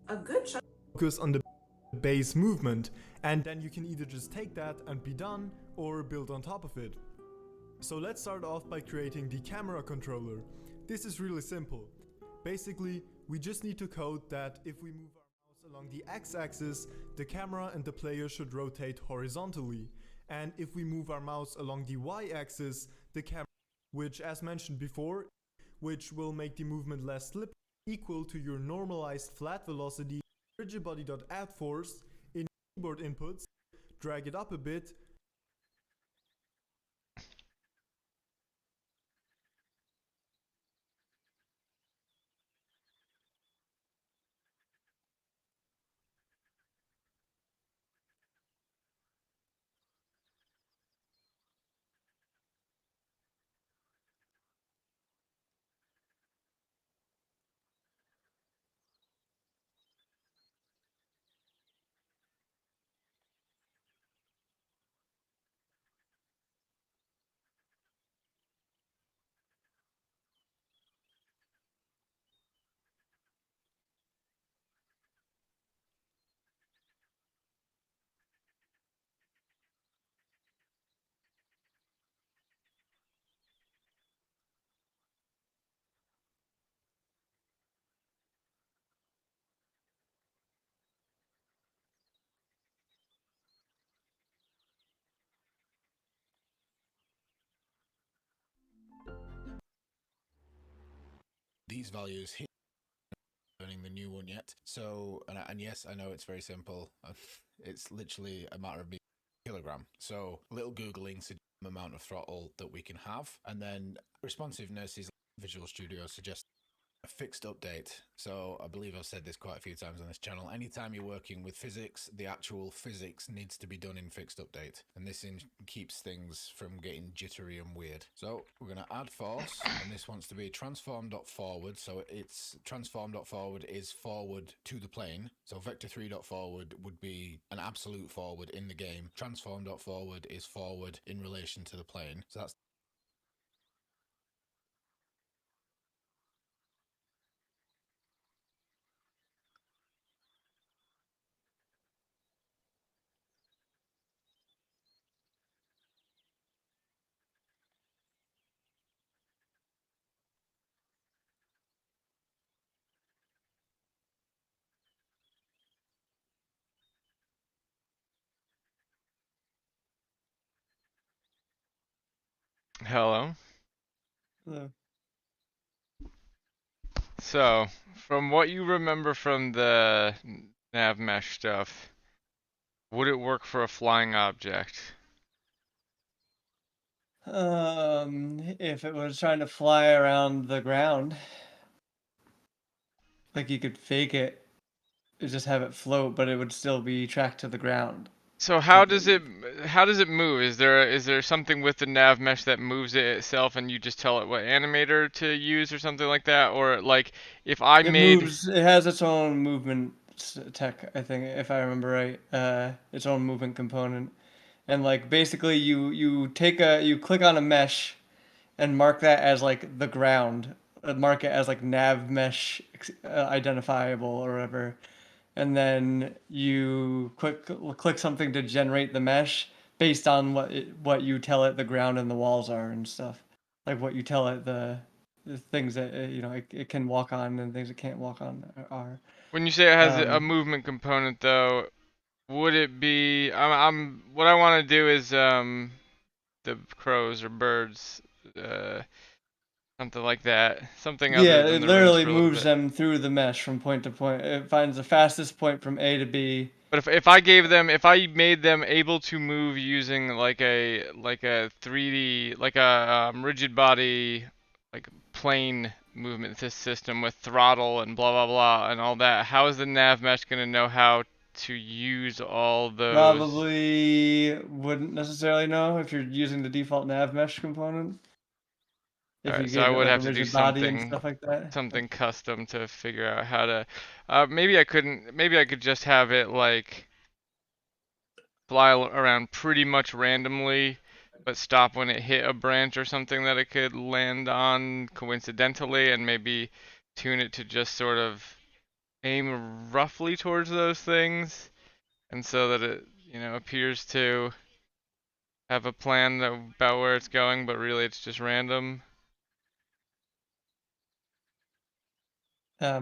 A good chunk. Focus on the base movement, and then you can either just take that and be done, or build on top of it. So let's start off by creating the camera controller. This is really simple. Basically, we just need to code that if we move our mouse along the x-axis, the camera and the player should rotate horizontally. And if we move our mouse along the y-axis, the camera, which as mentioned before, which will make the movement less slippery, equal to your normalized flat velocity, rigidbody.add force in keyboard inputs, drag it up a bit. These values here, learning the new one yet. So, and yes, I know it's very simple. It's literally a matter of being kilogram. So, a little Googling suggests the amount of throttle that we can have. And then responsiveness is Visual Studio suggests a fixed update. So I believe I've said this quite a few times on this channel. Anytime you're working with physics, the actual physics needs to be done in fixed update. And this keeps things from getting jittery and weird. So we're going to add force, and this wants to be transform.forward. So it's transform.forward is forward to the plane. So vector3.forward would be an absolute forward in the game. Transform.forward is forward in relation to the plane. So that's Hello. Hello. So, from what you remember from the nav mesh stuff, would it work for a flying object? If it was trying to fly around the ground, like you could fake it, just have it float, but it would still be tracked to the ground. So how does it move? Is there something with the nav mesh that moves it itself and you just tell it what animator to use or something like that? Or like if I It made moves. It has its own movement tech, I think, if I remember right. Its own movement component, and like basically you click on a mesh, and mark that as like the ground. Mark it as like nav mesh identifiable or whatever, and then you click something to generate the mesh based on what you tell it the ground and the walls are and stuff, like what you tell it the things that it can walk on and things it can't walk on are. When you say it has a Um, movement component, though, would it be? What I want to do is the crows or birds, something like that, something other yeah, than it the runes literally for a little moves bit. them through the mesh from point to point. It finds the fastest point from A to B. But if I gave them, if I made them able to move using like a 3D, like a rigid body, like plane movement system with throttle and blah blah blah and all that, how is the nav mesh gonna know how to use all those? Probably wouldn't necessarily know if you're using the default nav mesh component. If you Alright, so I gave it would like a have to do rigid body and something stuff like that. something custom to figure out how to. Maybe I couldn't. Maybe I could just have it like fly around pretty much randomly, but stop when it hit a branch or something that it could land on coincidentally, and maybe tune it to just sort of aim roughly towards those things, and so that it, appears to have a plan about where it's going, but really it's just random. I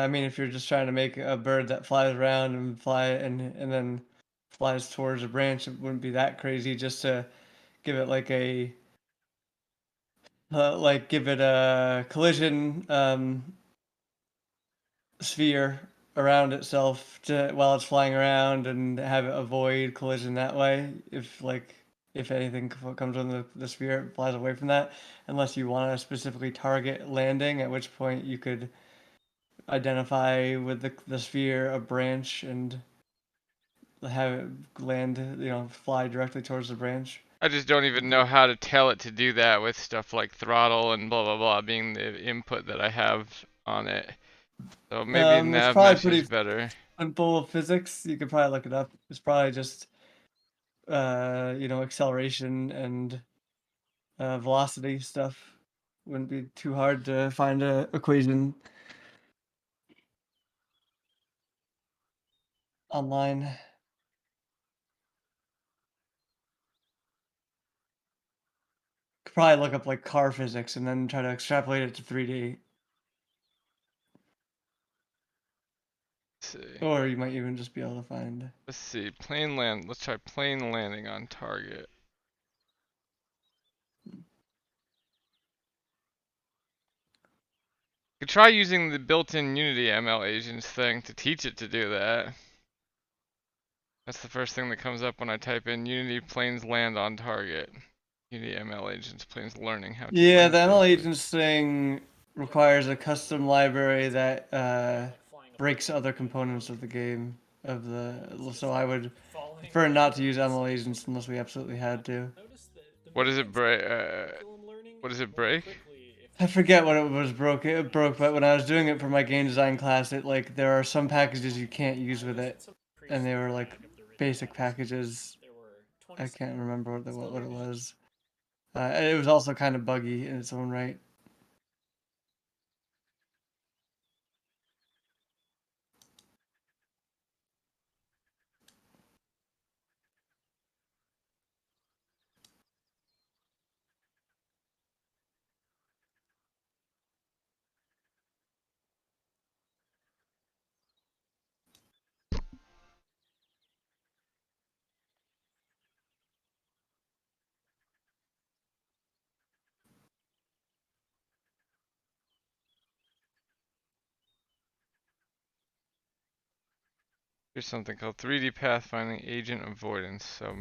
mean, if you're just trying to make a bird that flies around and and then flies towards a branch, it wouldn't be that crazy. Just to give it give it a collision sphere around itself while it's flying around and have it avoid collision that way. If anything comes on the sphere, it flies away from that. Unless you want to specifically target landing, at which point you could identify with the sphere a branch and have it land, fly directly towards the branch. I just don't even know how to tell it to do that with stuff like throttle and blah blah blah being the input that I have on it. So maybe It's nav probably mesh is pretty better. simple physics. You could probably look it up. It's probably just acceleration and velocity stuff. Wouldn't be too hard to find a equation online. Could probably look up like car physics and then try to extrapolate it to 3D. Let's see. Or you might even just be able to find. Let's see. Plane land. Let's try plane landing on target. Could try using the built-in Unity ML agents thing to teach it to do that. That's the first thing that comes up when I type in Unity planes land on target. Unity ML agents planes learning how to Yeah, land the ML safely. agents thing requires a custom library that breaks other components of the game. So I would prefer not to use ML agents unless we absolutely had to. What does it break? What does it break? I forget what it was broke. It broke, but when I was doing it for my game design class, there are some packages you can't use with it, and they were like basic packages. I can't remember what it was. It was also kind of buggy in its own right. Here's something called 3D pathfinding agent avoidance. So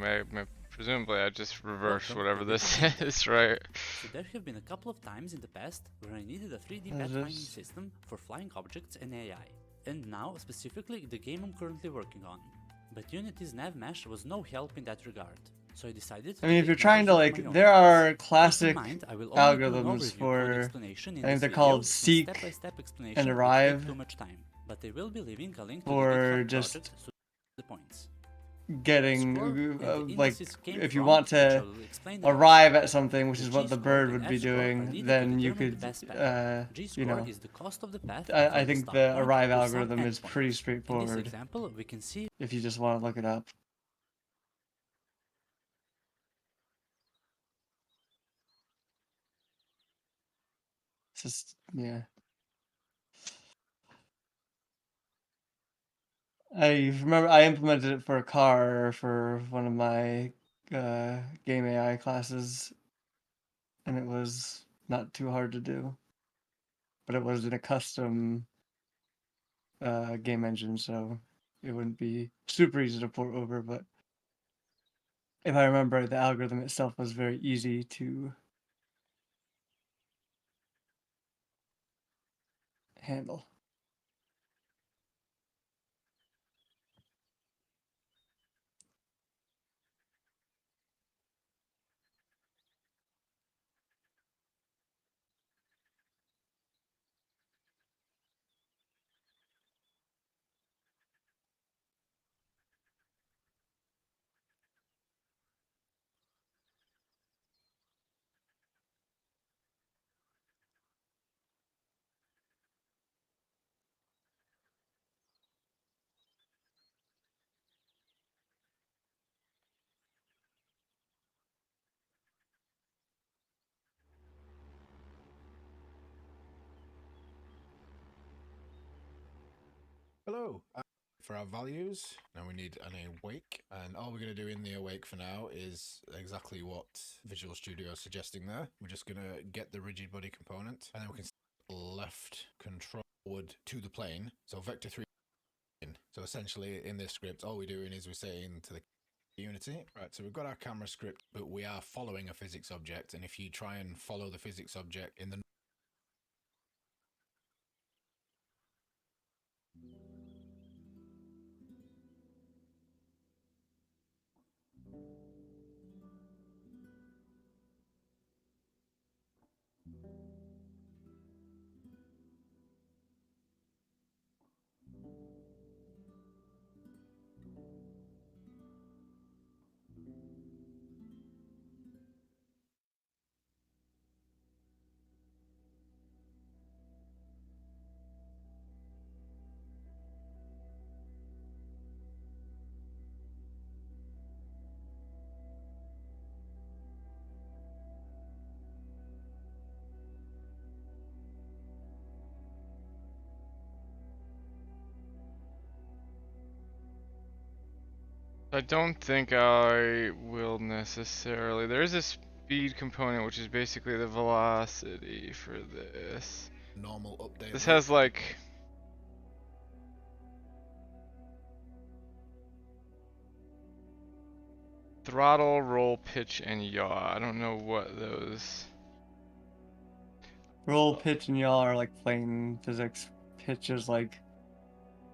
presumably I just reverse Welcome whatever to this Beta Test. is, right? So there have been a couple of times in the past where I needed a 3D What is pathfinding this? system for flying objects and AI. And now, specifically, the game I'm currently working on. But Unity's nav mesh was no help in that regard. So I decided I mean, if take you're trying matters to into my own there hands. are Keep in classic mind, I will only do an algorithms overview code for, explanation in I think this they're video, called since seek step-by-step and explanation would arrive take too much time. But I will be leaving a link to the for GitHub just project to the points. getting Score and the like indices came if you from, want which I to will explain in a arrive at something, which The is what the G-score bird and would be F-score are doing, needed to then you determine the could best path. you G-score know, is the cost of the path I from the think start the point arrive with some algorithm is pretty endpoints. In this straightforward example, we can see if you just want to look it up. just yeah. I remember I implemented it for a car for one of my game AI classes, and it was not too hard to do. But it was in a custom game engine, so it wouldn't be super easy to port over. But if I remember, the algorithm itself was very easy to handle. Hello. For our values, now we need an awake, and all we're going to do in the awake for now is exactly what Visual Studio is suggesting there. We're just going to get the rigid body component, and then we can left control forward to the plane. So vector 3. So essentially in this script, all we're doing is we're saying to the Unity, right, so we've got our camera script, but we are following a physics object, and if you try and follow the physics object in the I don't think I will necessarily. There is a speed component, which is basically the velocity for this. normal update This loop, has like throttle, roll, pitch, and yaw. I don't know what those. Roll, pitch, and yaw are like plain physics. Pitch is like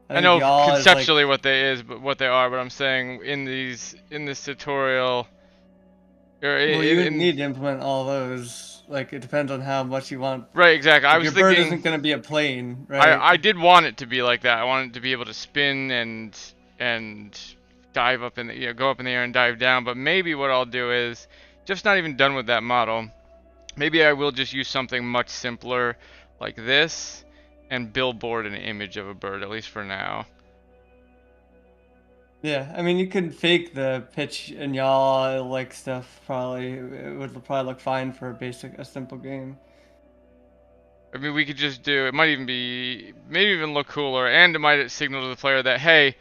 I I think know yaw is like conceptually what they is, but what they are. But I'm saying in this tutorial, or well, you wouldn't in need to implement all those. Like it depends on how much you want. right, exactly. I Like was your bird thinking. isn't gonna be a plane, right? I did want it to be like that. I wanted it to be able to spin and dive up in the go up in the air and dive down. But maybe what I'll do is just not even done with that model. Maybe I will just use something much simpler like this and billboard an image of a bird, at least for now. Yeah, I mean you could fake the pitch and yaw like stuff. Probably it would probably look fine for a simple game. I mean, we could just do. It might even be maybe even look cooler, and it might signal to the player that hey.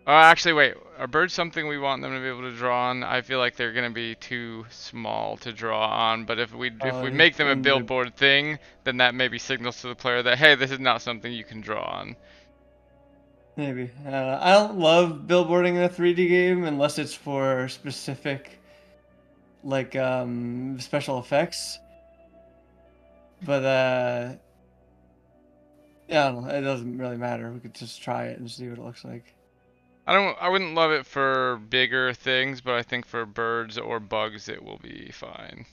Actually, wait. Are birds something we want them to be able to draw on? I feel like they're gonna be too small to draw on. But if we Probably make them a in the billboard thing, then that maybe signals to the player that hey, this is not something you can draw on. maybe. I don't love billboarding in a 3D game unless it's for specific like special effects. But yeah, I don't know. It doesn't really matter. We could just try it and see what it looks like. I wouldn't love it for bigger things, but I think for birds or bugs, it will be fine.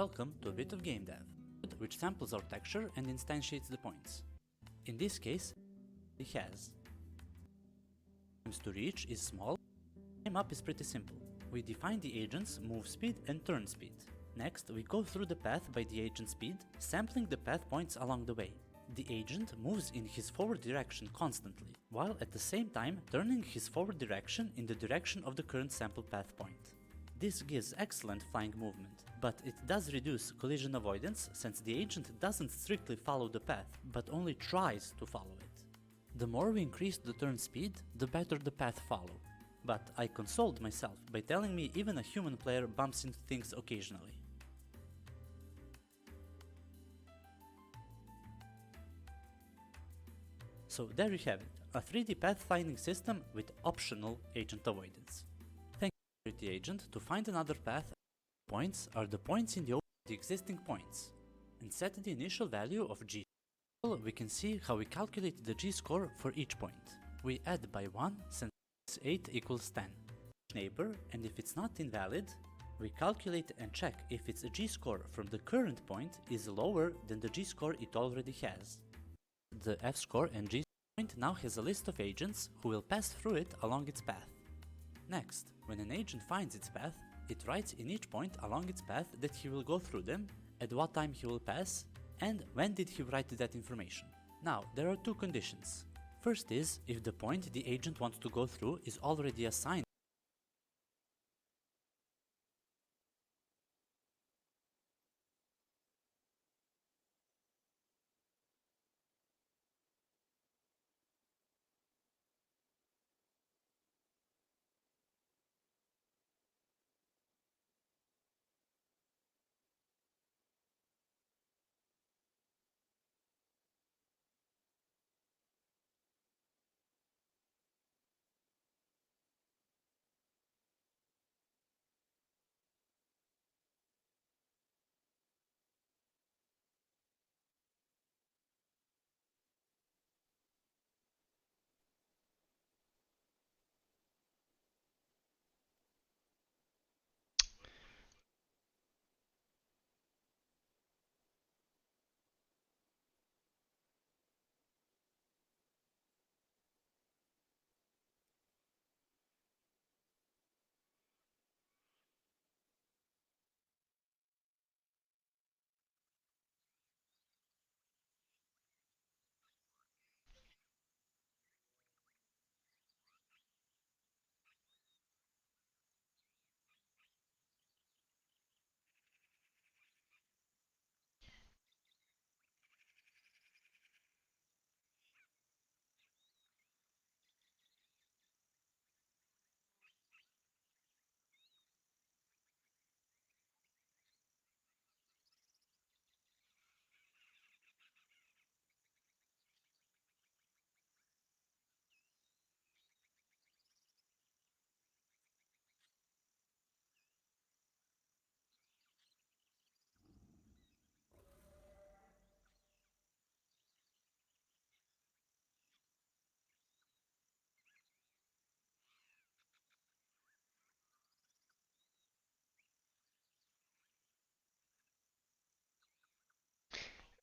Welcome to a bit of game dev, which samples our texture and instantiates the points. In this case, it has. To reach is small. Time up is pretty simple. We define the agent's move speed and turn speed. Next, we go through the path by the agent speed, sampling the path points along the way. The agent moves in his forward direction constantly, while at the same time turning his forward direction in the direction of the current sample path point. This gives excellent flying movement, but it does reduce collision avoidance since the agent doesn't strictly follow the path, but only tries to follow it. The more we increase the turn speed, the better the path follow. But I consoled myself by telling me even a human player bumps into things occasionally. So there you have it, a 3D pathfinding system with optional agent avoidance. Thank you to the agent to find another path. Points are the points in the existing points. And set the initial value of G. We can see how we calculate the G-score for each point. We add by 1 since 8 equals 10. Neighbor, and if it's not invalid, we calculate and check if its G-score from the current point is lower than the G-score it already has. The F-score and G point now has a list of agents who will pass through it along its path. Next, when an agent finds its path, it writes in each point along its path that he will go through them, at what time he will pass, and when did he write that information. Now, there are two conditions. First is, if the point the agent wants to go through is already assigned.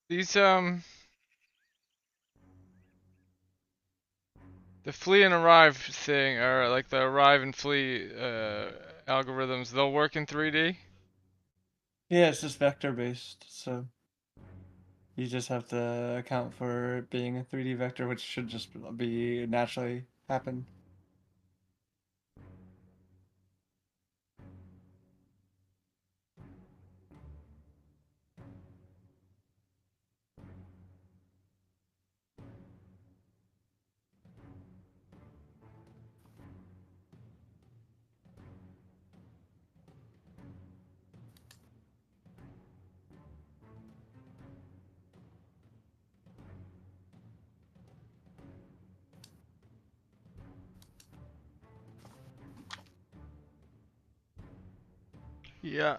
These the flee and arrive thing, or like the arrive and flee algorithms, they'll work in 3D? Yeah, it's just vector based, so you just have to account for it being a 3D vector, which should just be naturally happen. Yeah.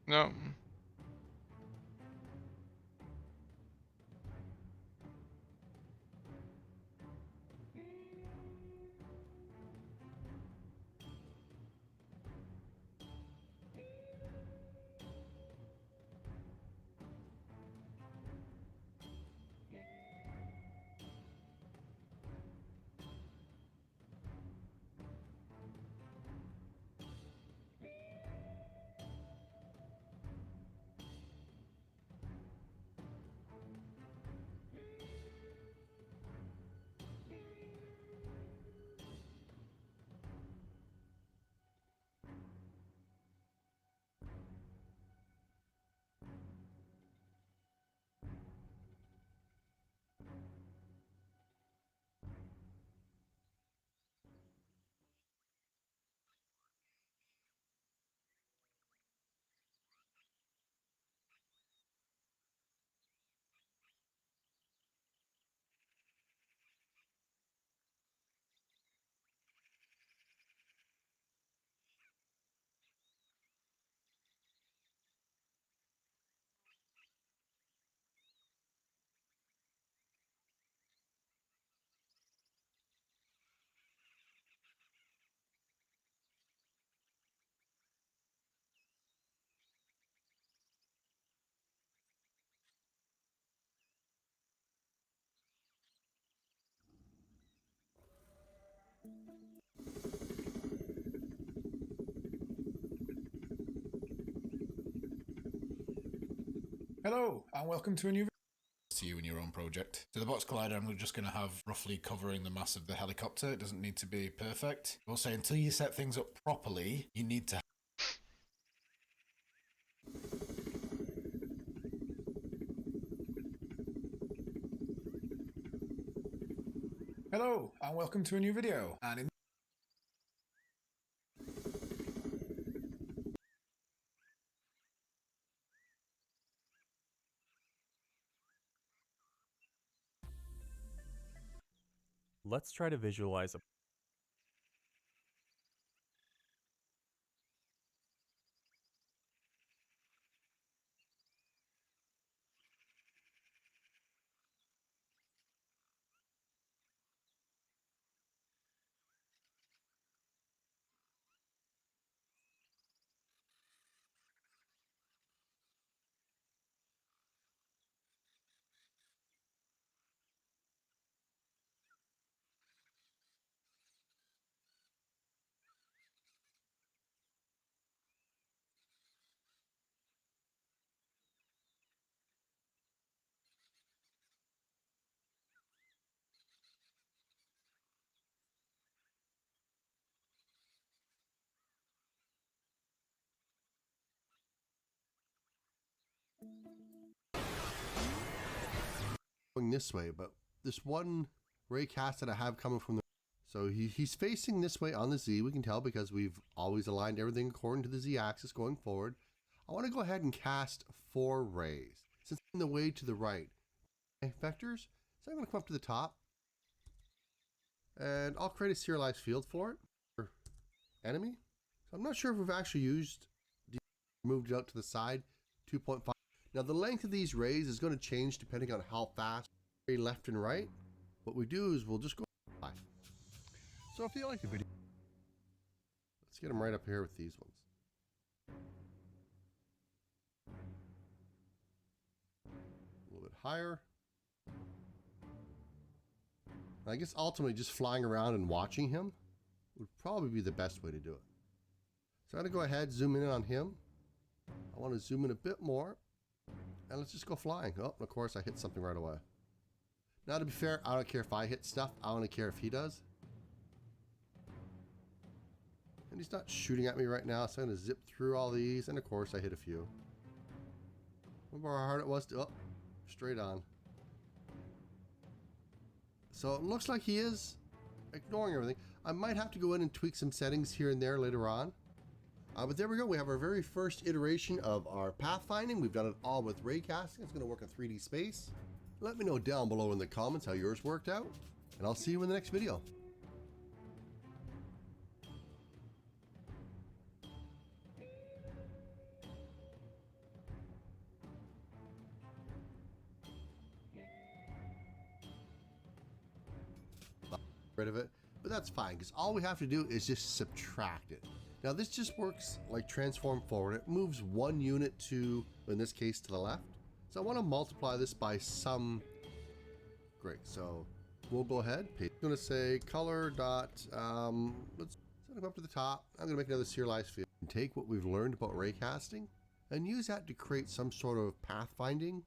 No. Hello, and welcome to a new video to you in your own project. So the box collider I'm just going to have roughly covering the mass of the helicopter. It doesn't need to be perfect. I will say until you set things up properly, you need to... Hello, and welcome to a new video. And in Let's try to visualize a going this way, but this one ray cast that I have coming from the... So he's facing this way on the Z, we can tell because we've always aligned everything according to the Z axis going forward. I want to go ahead and cast 4 rays. Since I'm in the way to the right, vectors, so I'm going to come up to the top. And I'll create a serialized field for it, for enemy. So I'm not sure if we've actually moved it out to the side, 2.5. Now the length of these rays is going to change depending on how fast ray left and right. What we do is we'll just go 5. So if you like the video, let's get them right up here with these ones. A little bit higher. I guess ultimately just flying around and watching him would probably be the best way to do it. So I'm going to go ahead, zoom in on him. I want to zoom in a bit more. And let's just go flying. Oh, of course I hit something right away. Now to be fair, I don't care if I hit stuff. I only care if he does. And he's not shooting at me right now, so I'm going to zip through all these. And of course I hit a few. Remember how hard it was to... Oh, straight on. So it looks like he is ignoring everything. I might have to go in and tweak some settings here and there later on. But there we go. We have our very first iteration of our pathfinding. We've done it all with ray casting. It's going to work in 3D space. Let me know down below in the comments how yours worked out. And I'll see you in the next video. Rid of it, but that's fine because all we have to do is just subtract it. Now this just works like transform forward. It moves 1 unit to, in this case, to the left. So I want to multiply this by some. Great. So we'll go ahead. I'm going to say color dot. Let's set it up to the top. I'm going to make another serialized field and take what we've learned about raycasting and use that to create some sort of pathfinding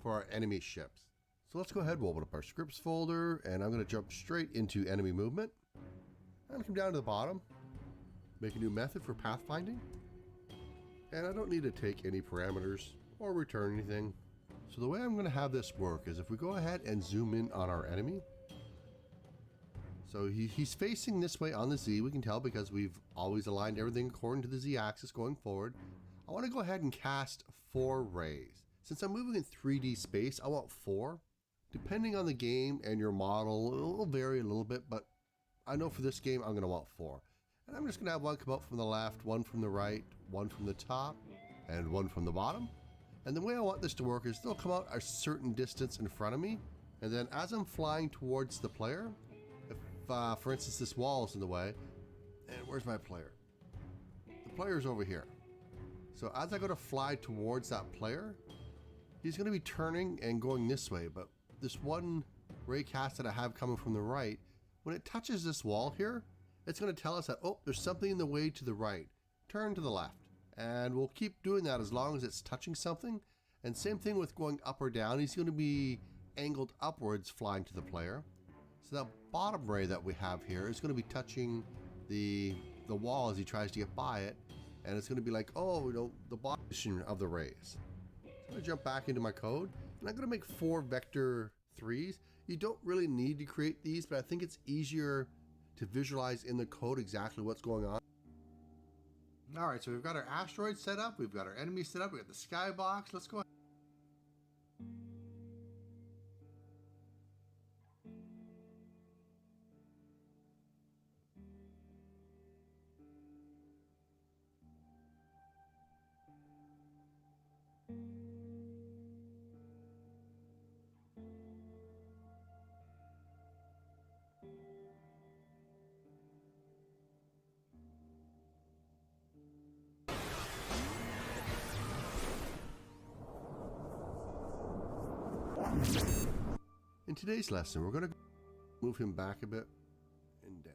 for our enemy ships. So let's go ahead, we'll open up our scripts folder, and I'm going to jump straight into enemy movement. I'm going to come down to the bottom, make a new method for pathfinding, and I don't need to take any parameters or return anything. So the way I'm going to have this work is if we go ahead and zoom in on our enemy. So he's facing this way on the Z, we can tell because we've always aligned everything according to the Z axis going forward. I want to go ahead and cast 4 rays. Since I'm moving in 3D space, I want 4. Depending on the game and your model, it will vary a little bit, but I know for this game, I'm going to want 4. And I'm just going to have one come up from the left, one from the right, one from the top, and one from the bottom. And the way I want this to work is they'll come out a certain distance in front of me. And then as I'm flying towards the player, if, for instance, this wall is in the way, and where's my player? The player's over here. So as I go to fly towards that player, he's going to be turning and going this way, but this one ray cast that I have coming from the right, when it touches this wall here, it's going to tell us that, oh, there's something in the way to the right. Turn to the left. And we'll keep doing that as long as it's touching something. And same thing with going up or down. He's going to be angled upwards flying to the player. So that bottom ray that we have here is going to be touching the wall as he tries to get by it. And it's going to be like, oh, you know, the bottom position of the rays. So I'm going to jump back into my code. And I'm going to make 4 vector 3s. You don't really need to create these, but I think it's easier to visualize in the code exactly what's going on. All right, so we've got our asteroid set up. We've got our enemy set up. We've got the skybox. Let's go ahead. In today's lesson, we're going to move him back a bit and down.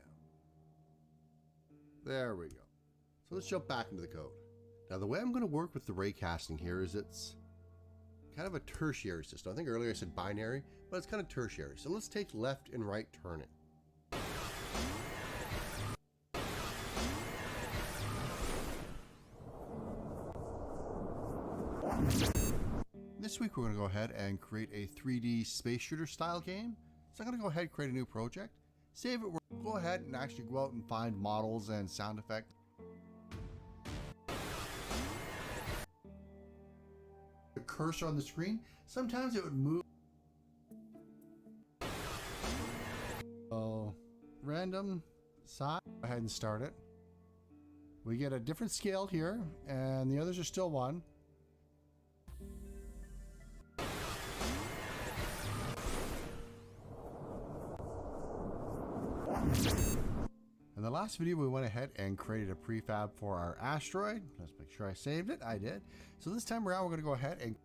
There we go. So let's jump back into the code. Now the way I'm going to work with the ray casting here is it's kind of a tertiary system. I think earlier I said binary, but it's kind of tertiary. So let's take left and right turning. This week we're going to go ahead and create a 3D space shooter style game. So I'm going to go ahead and create a new project, save it, go ahead and actually go out and find models and sound effects. The cursor on the screen, sometimes it would move. So random size, go ahead and start it. We get a different scale here and the others are still 1. In the last video, we went ahead and created a prefab for our asteroid. Let's make sure I saved it. I did. So this time around, we're going to go ahead and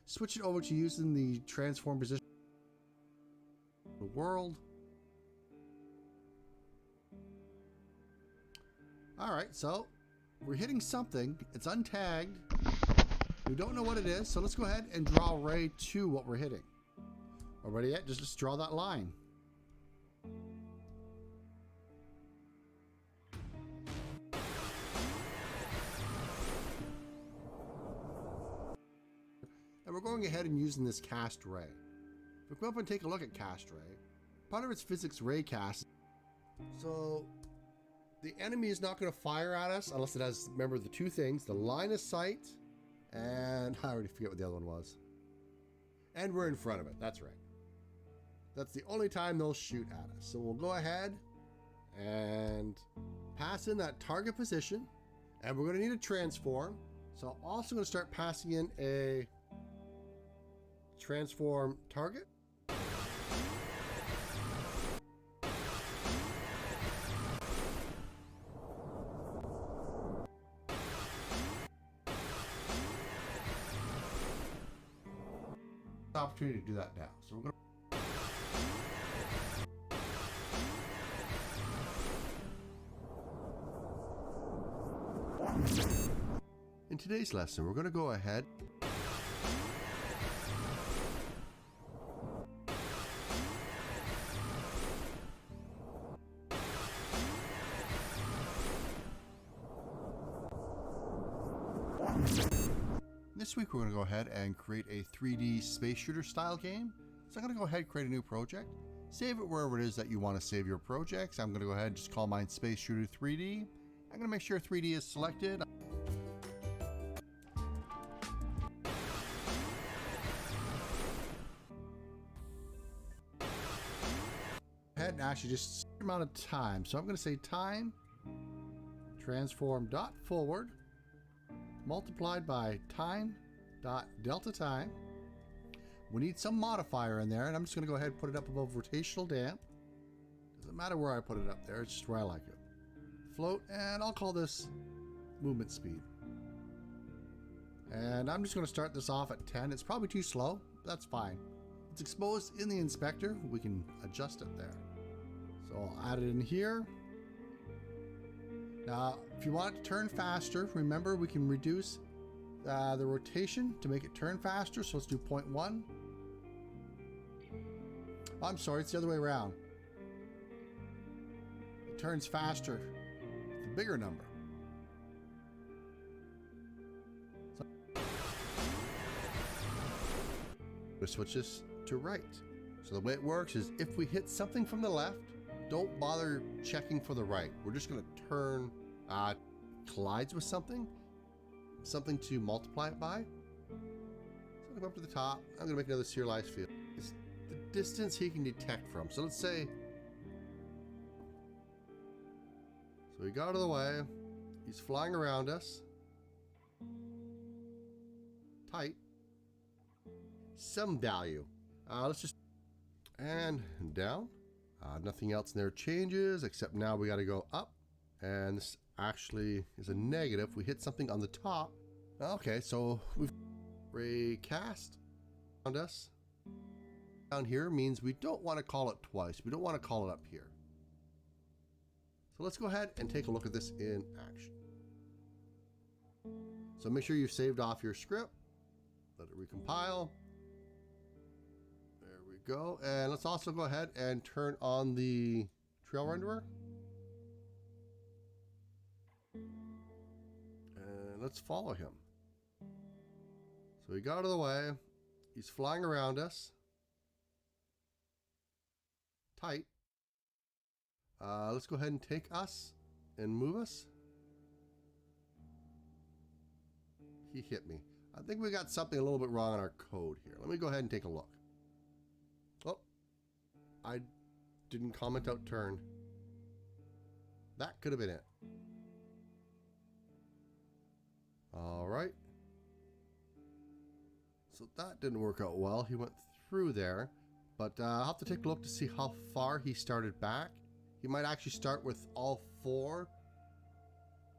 switch it over to using the transform position of the world. All right, so we're hitting something. It's untagged. We don't know what it is, so let's go ahead and draw a ray to what we're hitting. Or better yet, just draw that line. And we're going ahead and using this cast ray. If we go up and take a look at cast ray, part of its physics ray cast. So the enemy is not going to fire at us unless it has, remember, the 2 things, the line of sight, and I already forget what the other one was. And we're in front of it, that's right. That's the only time they'll shoot at us. So we'll go ahead and pass in that target position, and we're going to need a transform. So I'm also going to start passing in a transform target. Opportunity to do that now. So we're going to in today's lesson, we're going to go ahead this week we're going to go ahead and create a 3D space shooter style game. So I'm going to go ahead and create a new project, save it wherever it is that you want to save your projects. I'm going to go ahead and just call mine Space Shooter 3D. I'm going to make sure 3D is selected. Ahead and actually just amount of time. So I'm going to say time transform dot forward multiplied by time dot delta time. We need some modifier in there, and I'm just going to go ahead and put it up above rotational damp. Doesn't matter where I put it up there, it's just where I like it. Float, and I'll call this movement speed. And I'm just going to start this off at 10. It's probably too slow, but that's fine. It's exposed in the inspector. We can adjust it there. So I'll add it in here. Now, if you want it to turn faster, remember we can reduce the rotation to make it turn faster. So let's do 0.1. Oh, I'm sorry, it's the other way around. It turns faster with the bigger number. So switch this to right. So the way it works is if we hit something from the left, don't bother checking for the right. We're just going to turn, collides with something to multiply it by. So I'm going to go up to the top. I'm going to make another serialized field. It's the distance he can detect from. So let's say, so he got out of the way. He's flying around us. Tight. Some value. Let's just, and down. Nothing else in there changes, except now we got to go up. And this actually is a negative. We hit something on the top. Okay, so we've ray cast around us. Down here means we don't want to call it twice. We don't want to call it up here. So let's go ahead and take a look at this in action. So make sure you've saved off your script. Let it recompile. Go, and let's also go ahead and turn on the trail renderer. And let's follow him. So he got out of the way. He's flying around us. Tight. Let's go ahead and take us and move us. He hit me. I think we got something a little bit wrong in our code here. Let me go ahead and take a look. Oh, I didn't comment out turn. That could have been it. All right. So that didn't work out well. He went through there, but I'll have to take a look to see how far he started back. He might actually start with all 4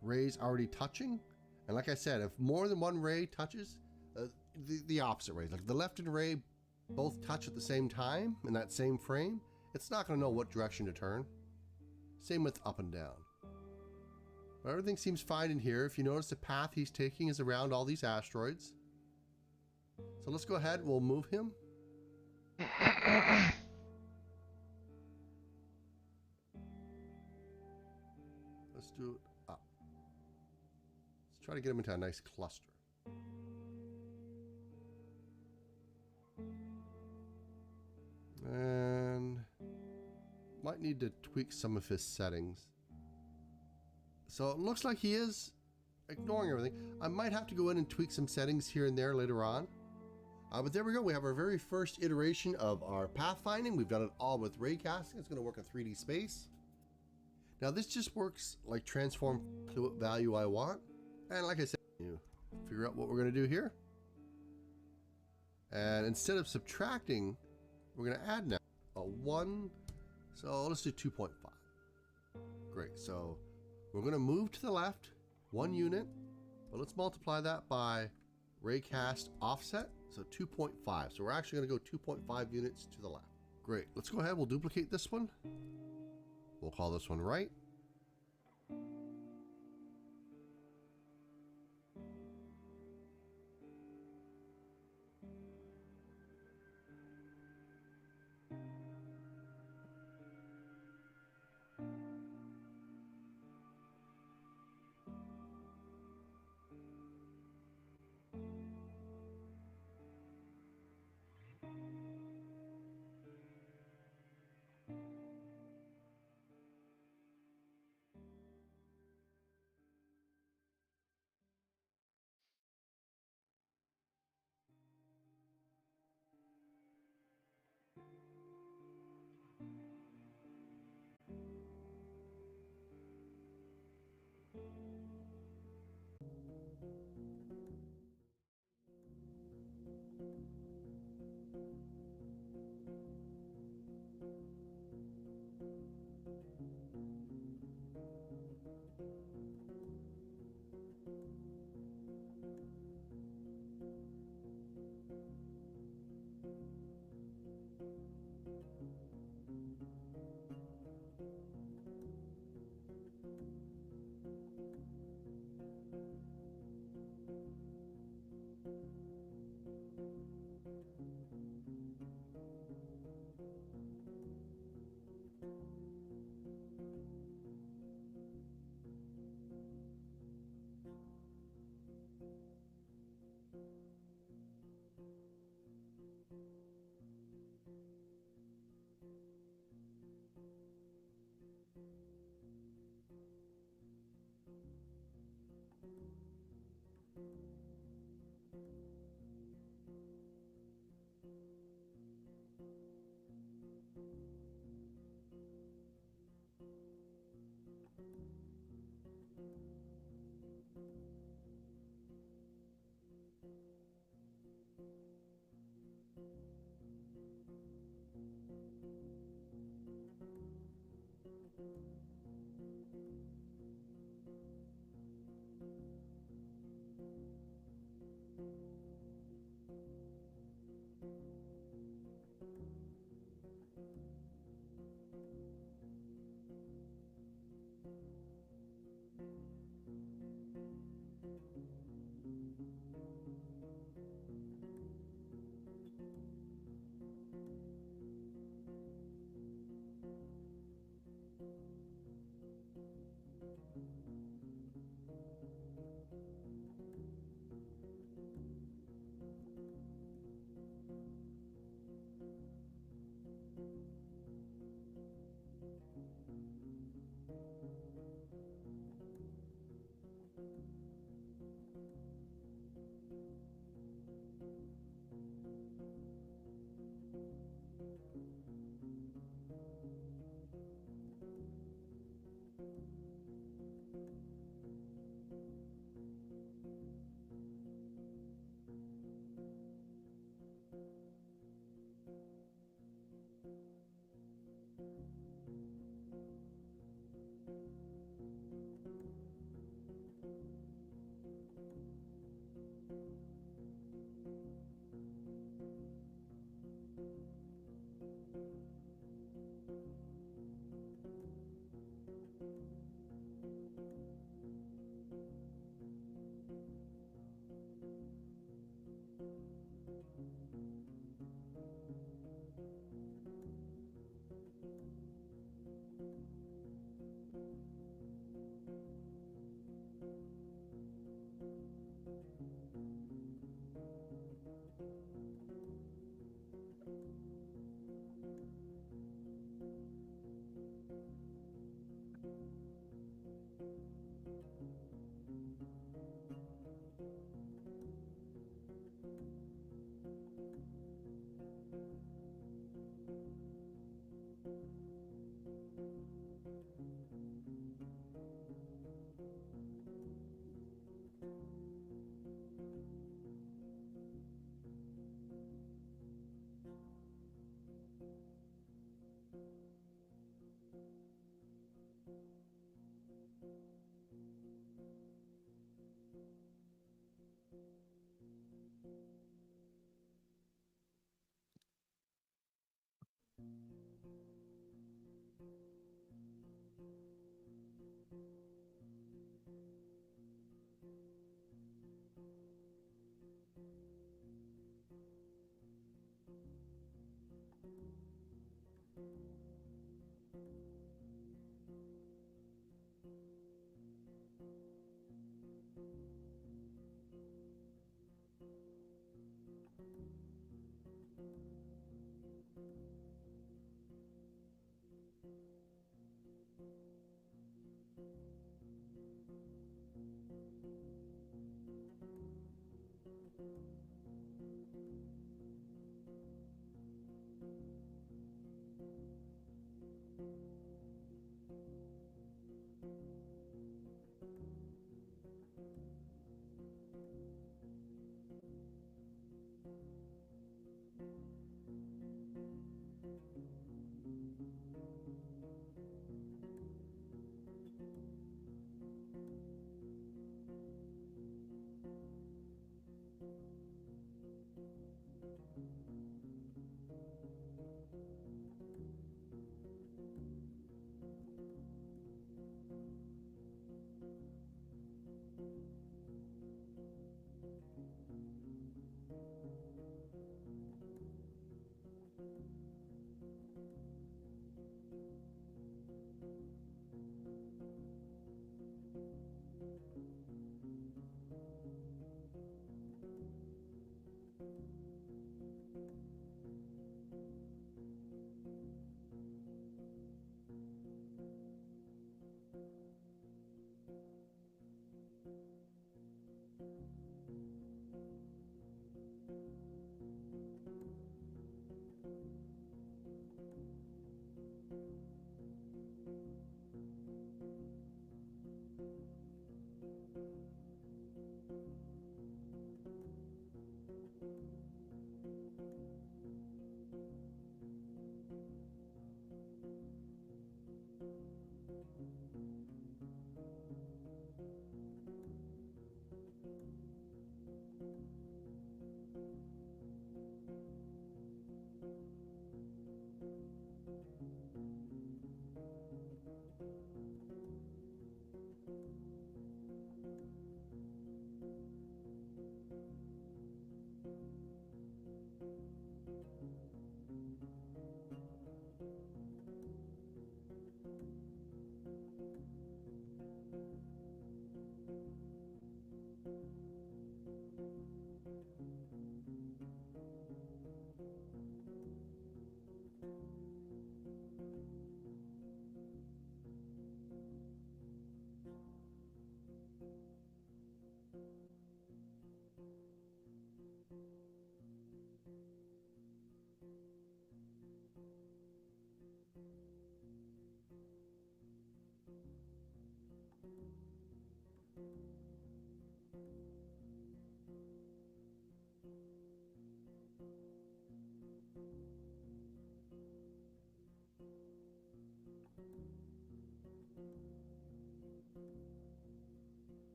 rays already touching. And like I said, if more than one ray touches, the opposite rays, like the left and ray both touch at the same time in that same frame, it's not going to know what direction to turn. Same with up and down. But everything seems fine in here. If you notice, the path he's taking is around all these asteroids. So let's go ahead, we'll move him. Let's do it up. Let's try to get him into a nice cluster. And might need to tweak some of his settings. So it looks like he is ignoring everything. I might have to go in and tweak some settings here and there later on. But there we go. We have our very first iteration of our pathfinding. We've done it all with raycasting. It's going to work in 3D space. Now this just works like transform to what value I want. And like I said, you figure out what we're going to do here. And instead of subtracting, we're going to add now a 1. So let's do 2.5. Great. So we're going to move to the left 1 unit. But let's multiply that by raycast offset. So 2.5. So we're actually going to go 2.5 units to the left. Great. Let's go ahead. We'll duplicate this one. We'll call this one right.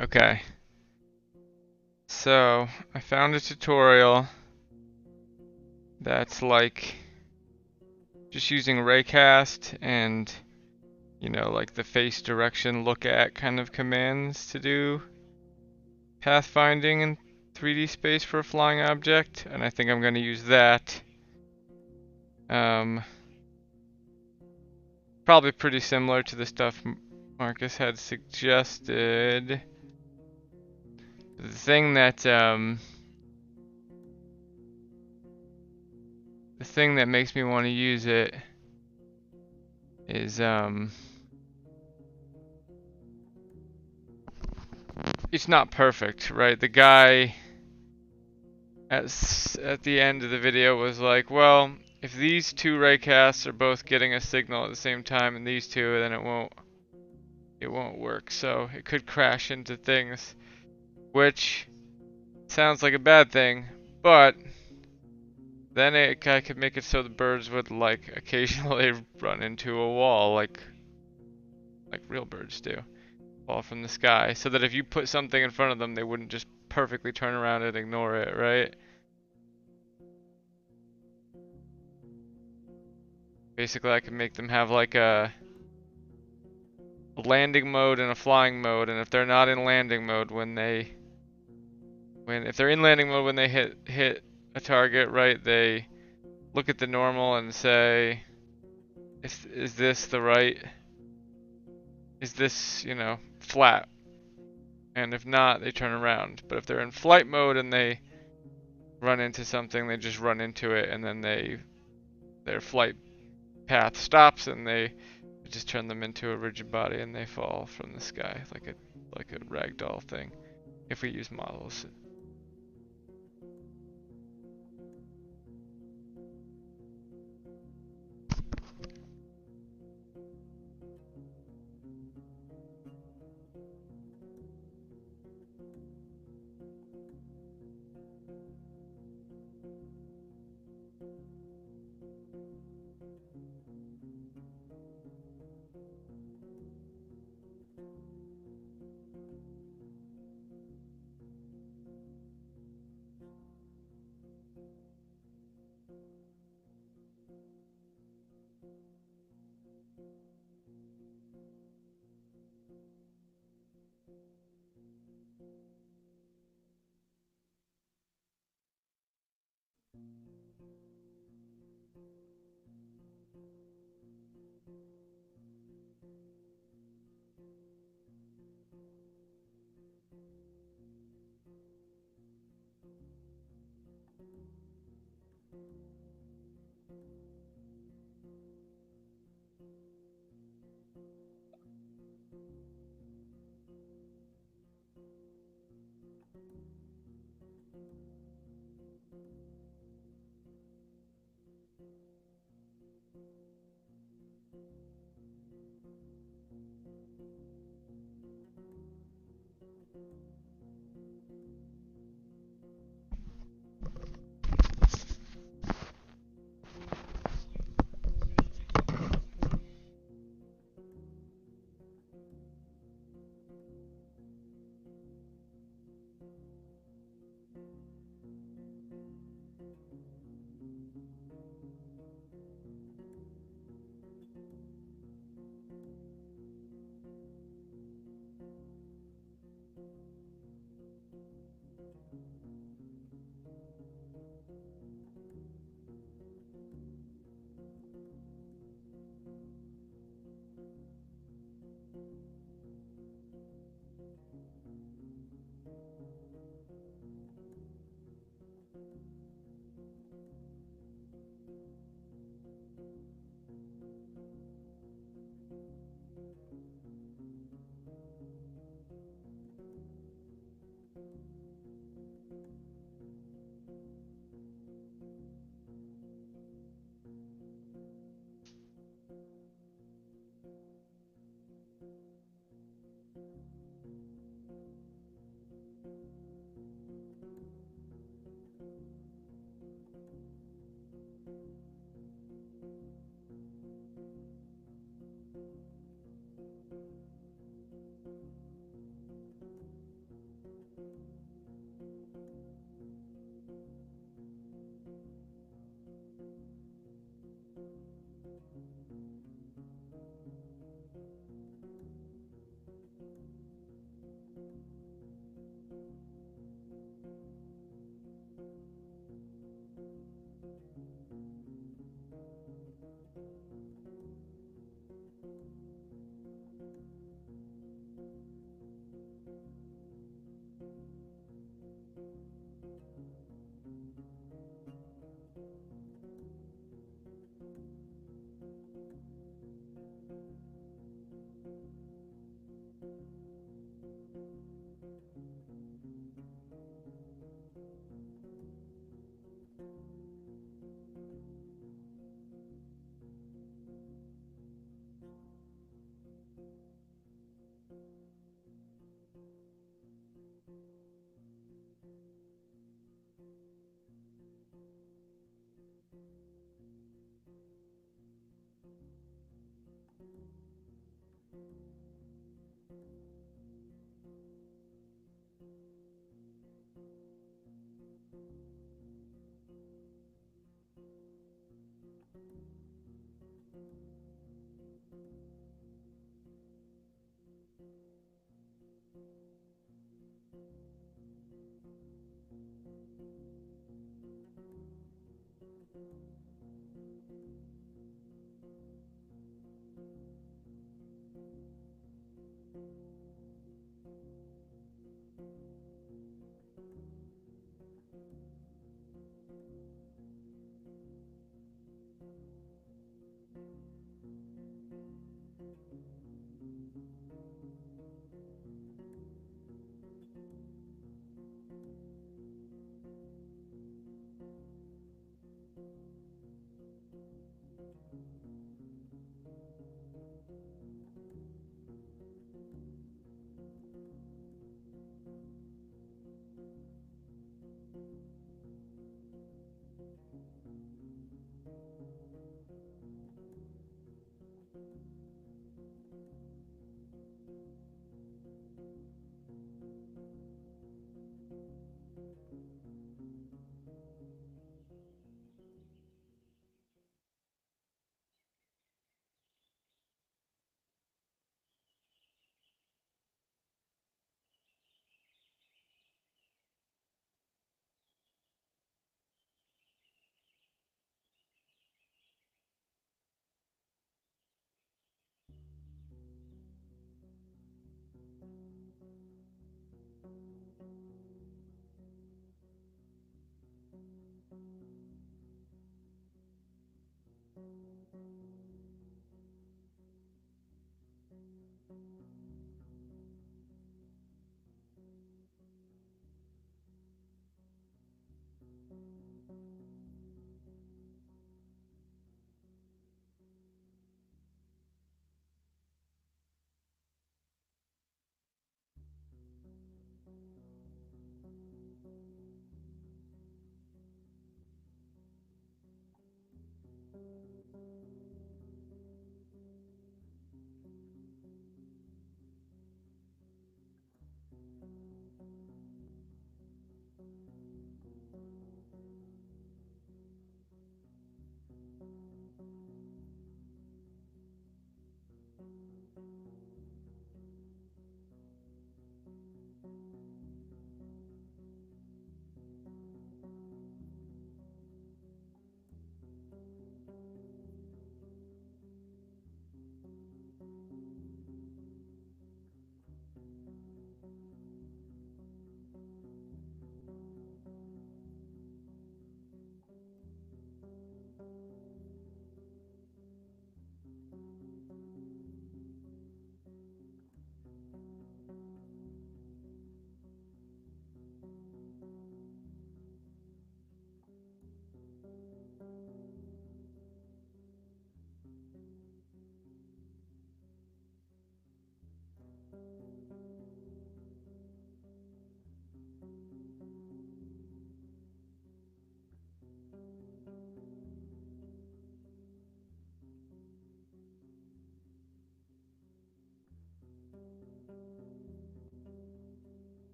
Okay. So, I found a tutorial that's like just using raycast and, you know, like the face direction look at kind of commands to do pathfinding in 3D space for a flying object, and I think I'm going to use that. Probably pretty similar to the stuff Marcus had suggested. The thing that makes me want to use it is it's not perfect, right? The guy at the end of the video was like, well, if these two raycasts are both getting a signal at the same time and these two, then it won't work. So it could crash into things, which sounds like a bad thing, but then I could make it so the birds would like occasionally run into a wall like real birds do, fall from the sky, so that if you put something in front of them, they wouldn't just perfectly turn around and ignore it, right? Basically, I could make them have like a landing mode and a flying mode, and if they're not in landing mode if they're in landing mode when they hit a target, right, they look at the normal and say, is this the right, is this, you know, flat? And if not, they turn around. But if they're in flight mode and they run into something, they just run into it, and then their flight path stops, and they just turn them into a rigid body, and they fall from the sky like a ragdoll thing. If we use models.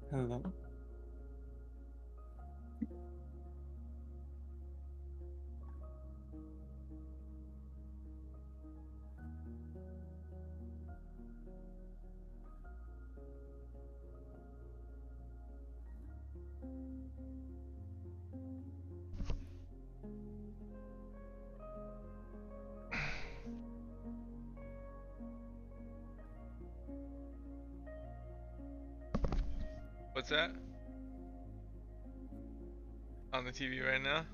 Hello. What's that? On the TV right now?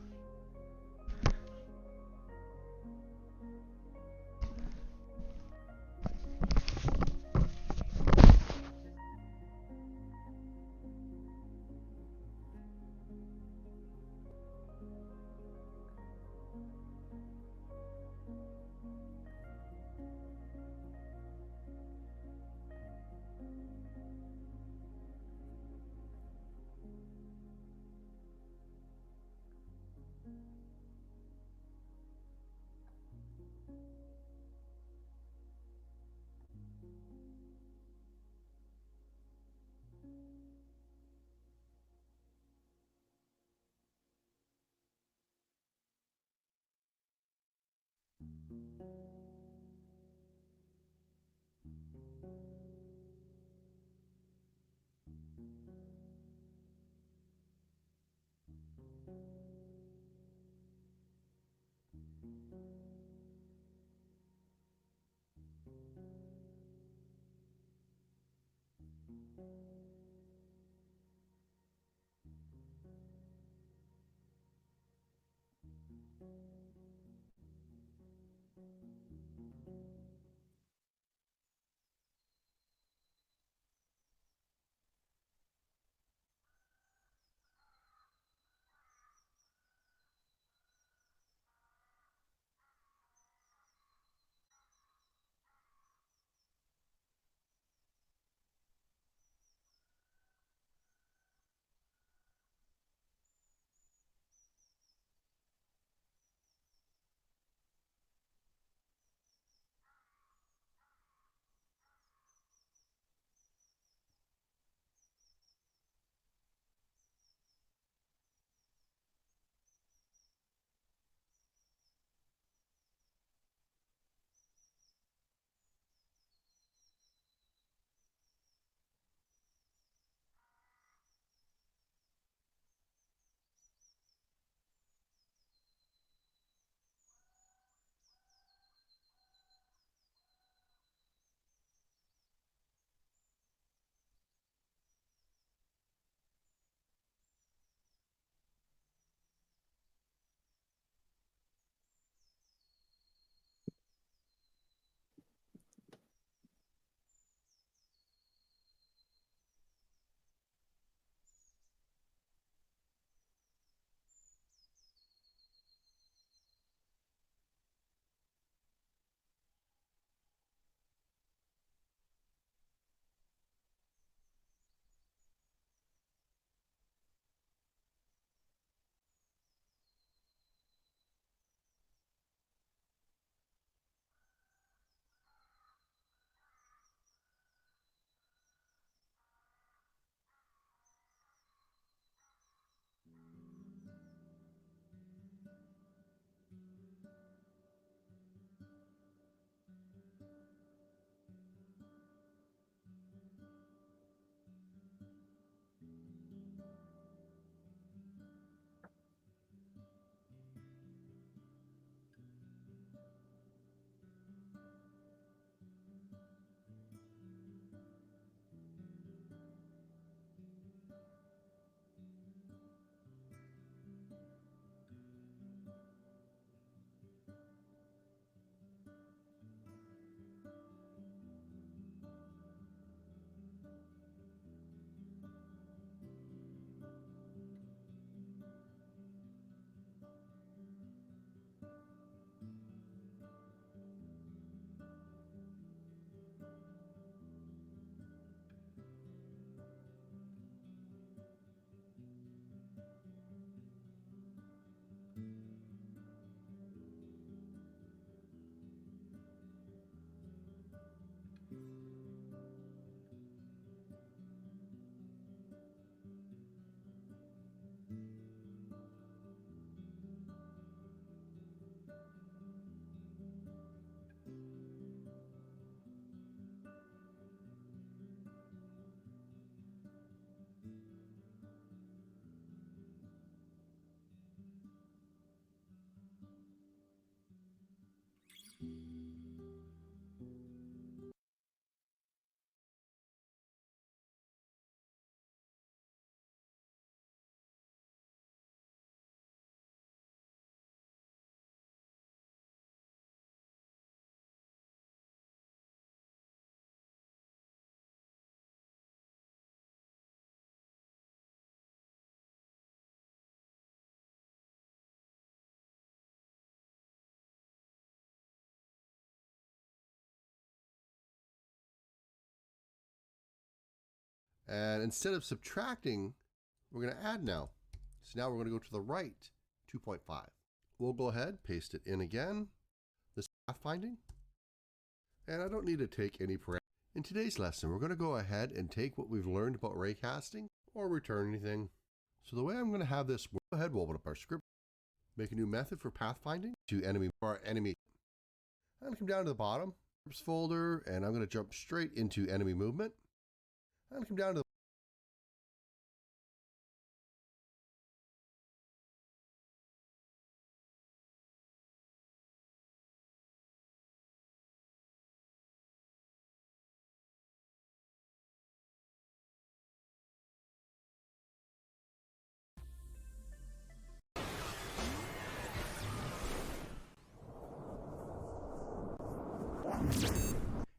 And instead of subtracting, we're going to add now. So now we're going to go to the right 2.5. We'll go ahead, paste it in again, this pathfinding. And I don't need to take any parameters. In today's lesson, we're going to go ahead and take what we've learned about raycasting or return anything. So the way I'm going to have this, we'll go ahead, we'll open up our script, make a new method for pathfinding to enemy, for our enemy. I'm going to come down to the bottom, scripts folder, and I'm going to jump straight into enemy movement. I'm going to come down to the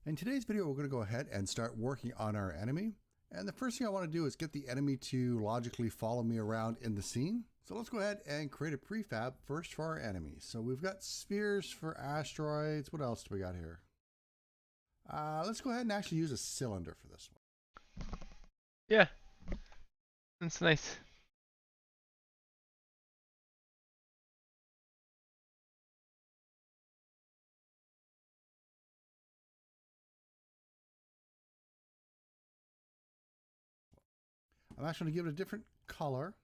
In today's video, we're going to go ahead and start working on our enemy. And the first thing I want to do is get the enemy to logically follow me around in the scene. So let's go ahead and create a prefab first for our enemy. So we've got spheres for asteroids. What else do we got here? Let's go ahead and actually use a cylinder for this one. Yeah, that's nice. I'm actually going to give it a different color.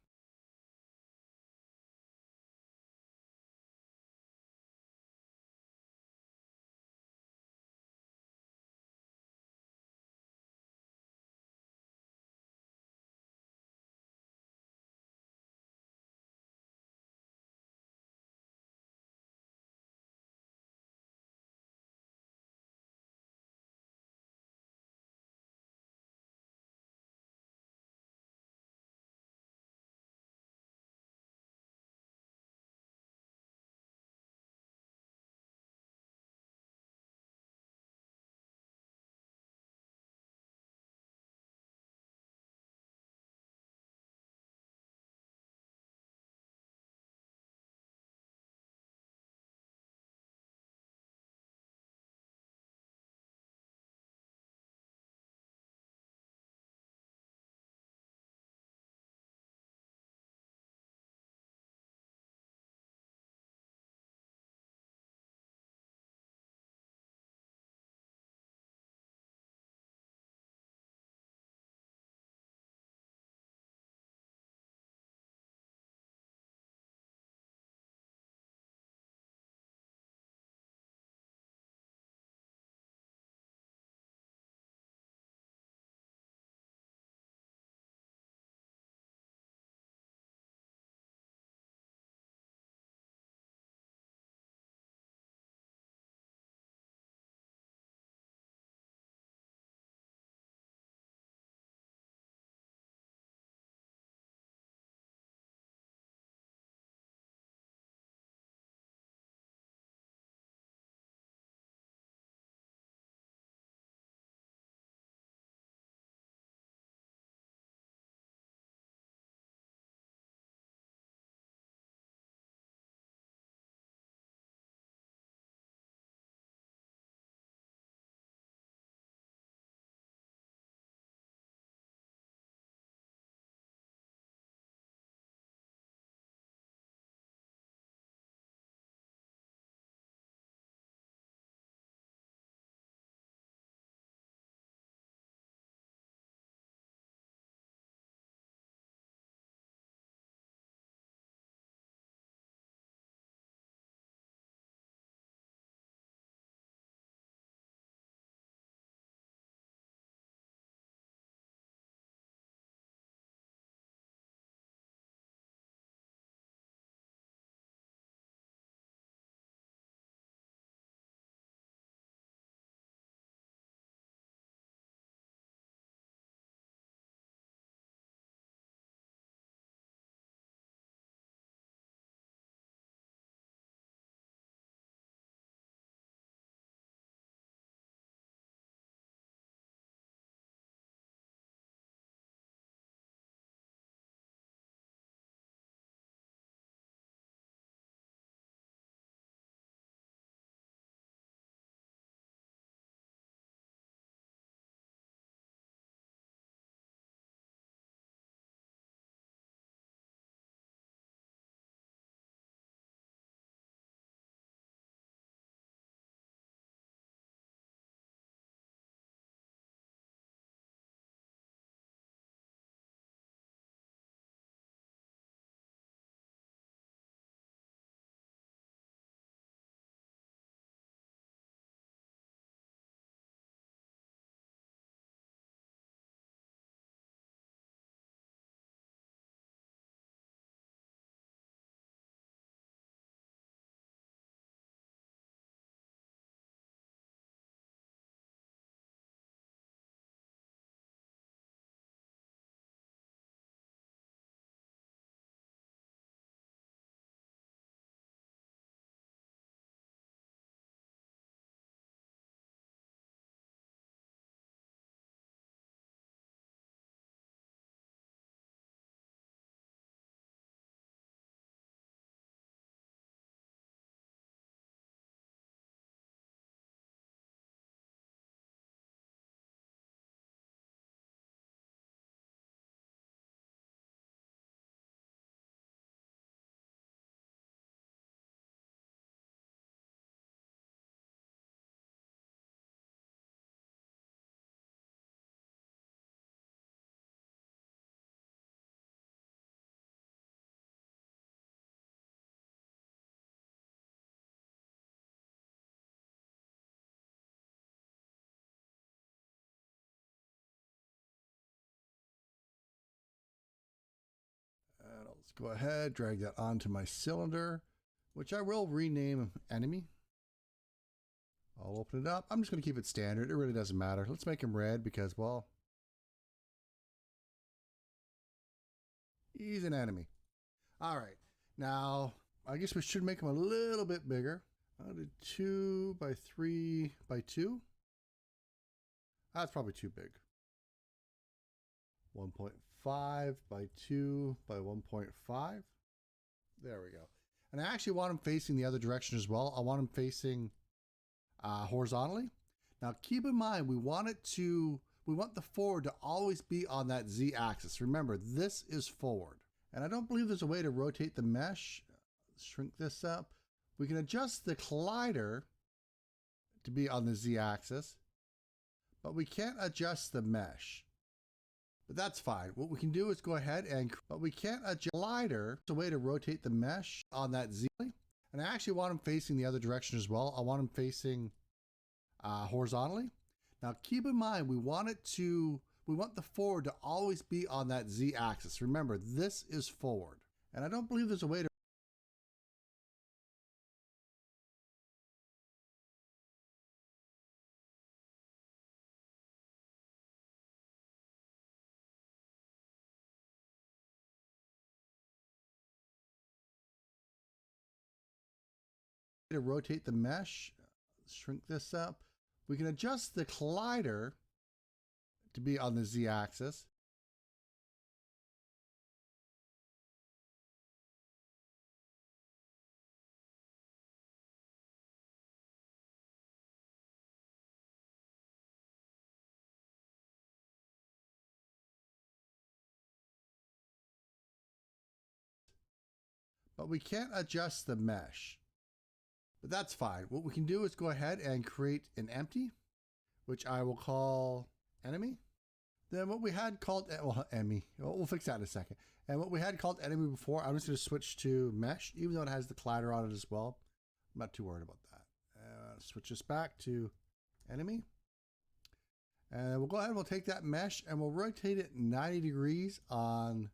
Let's go ahead, drag that onto my cylinder, which I will rename enemy. I'll open it up. I'm just going to keep it standard. It really doesn't matter. Let's make him red because, well, he's an enemy. All right. Now, I guess we should make him a little bit bigger. I'll do 2 by 3 by 2. That's probably too big. 1.5 by 2 by 1.5. There we go. And I actually want him facing the other direction as well. I want him facing horizontally. Now keep in mind, we want the forward to always be on that Z axis. Remember, this is forward. And I don't believe there's a way to rotate the mesh. Let's shrink this up. We can adjust the collider to be on the Z axis, but we can't adjust the mesh. But that's fine. What we can do is go ahead and, but we can't adjust the collider. There's a way to rotate the mesh on that Z. And I actually want him facing the other direction as well. I want him facing horizontally. Now keep in mind, we want the forward to always be on that Z axis. Remember, this is forward. And I don't believe there's a way to rotate the mesh. Let's shrink this up. We can adjust the collider to be on the Z axis. But we can't adjust the mesh. But that's fine. What we can do is go ahead and create an empty, which I will call enemy. Then what we had called, well, enemy, we'll fix that in a second. And what we had called enemy before, I'm just going to switch to mesh, even though it has the collider on it as well. I'm not too worried about that. Switch this back to enemy. And we'll go ahead and we'll take that mesh and we'll rotate it 90 degrees on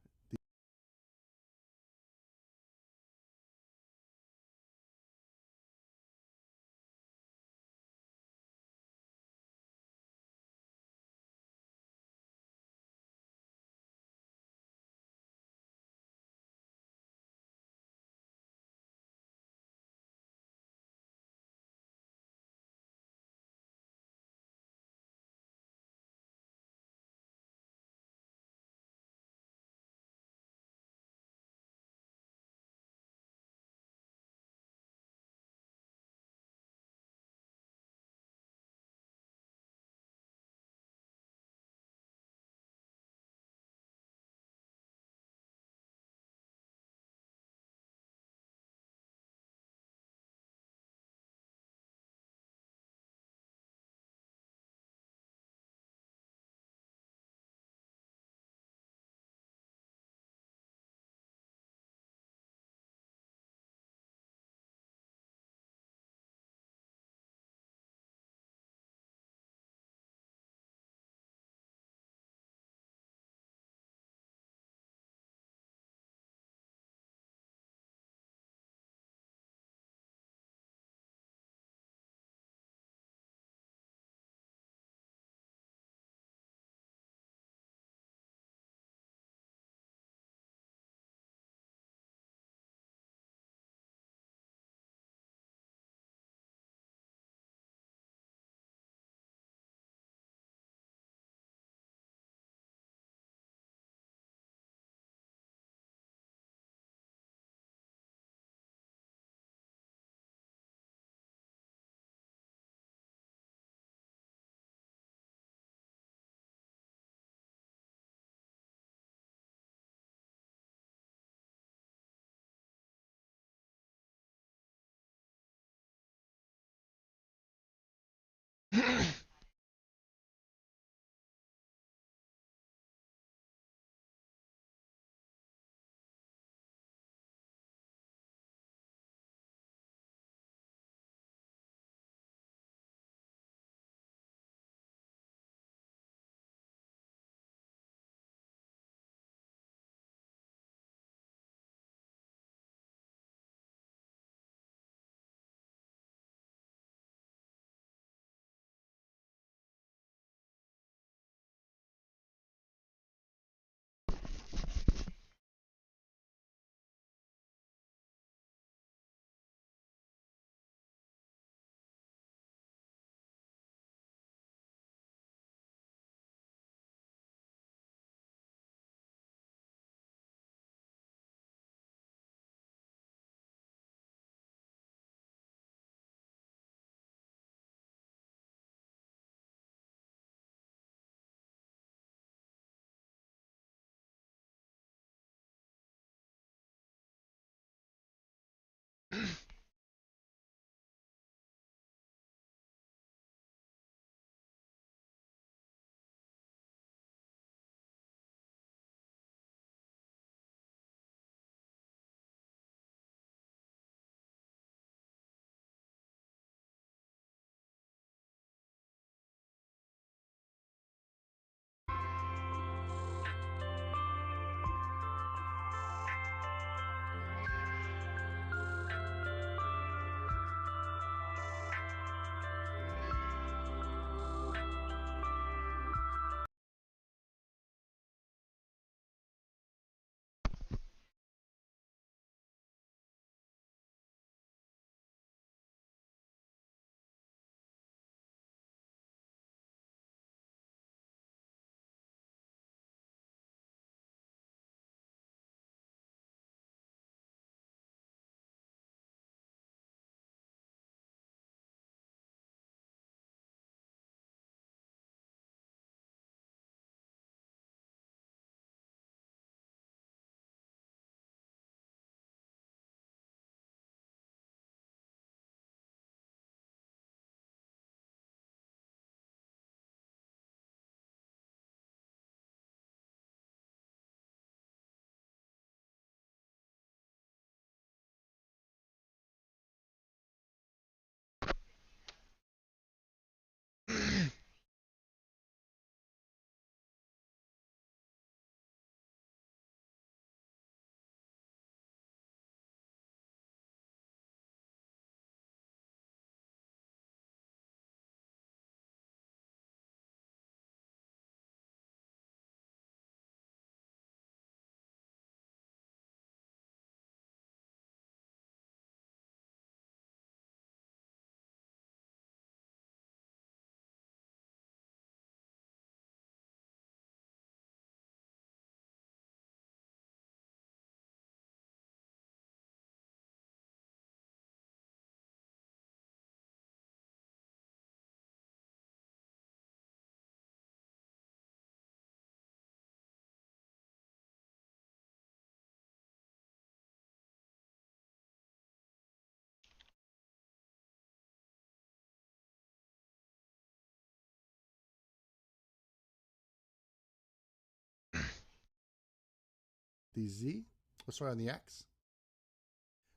the Z. Oh, sorry, on the X.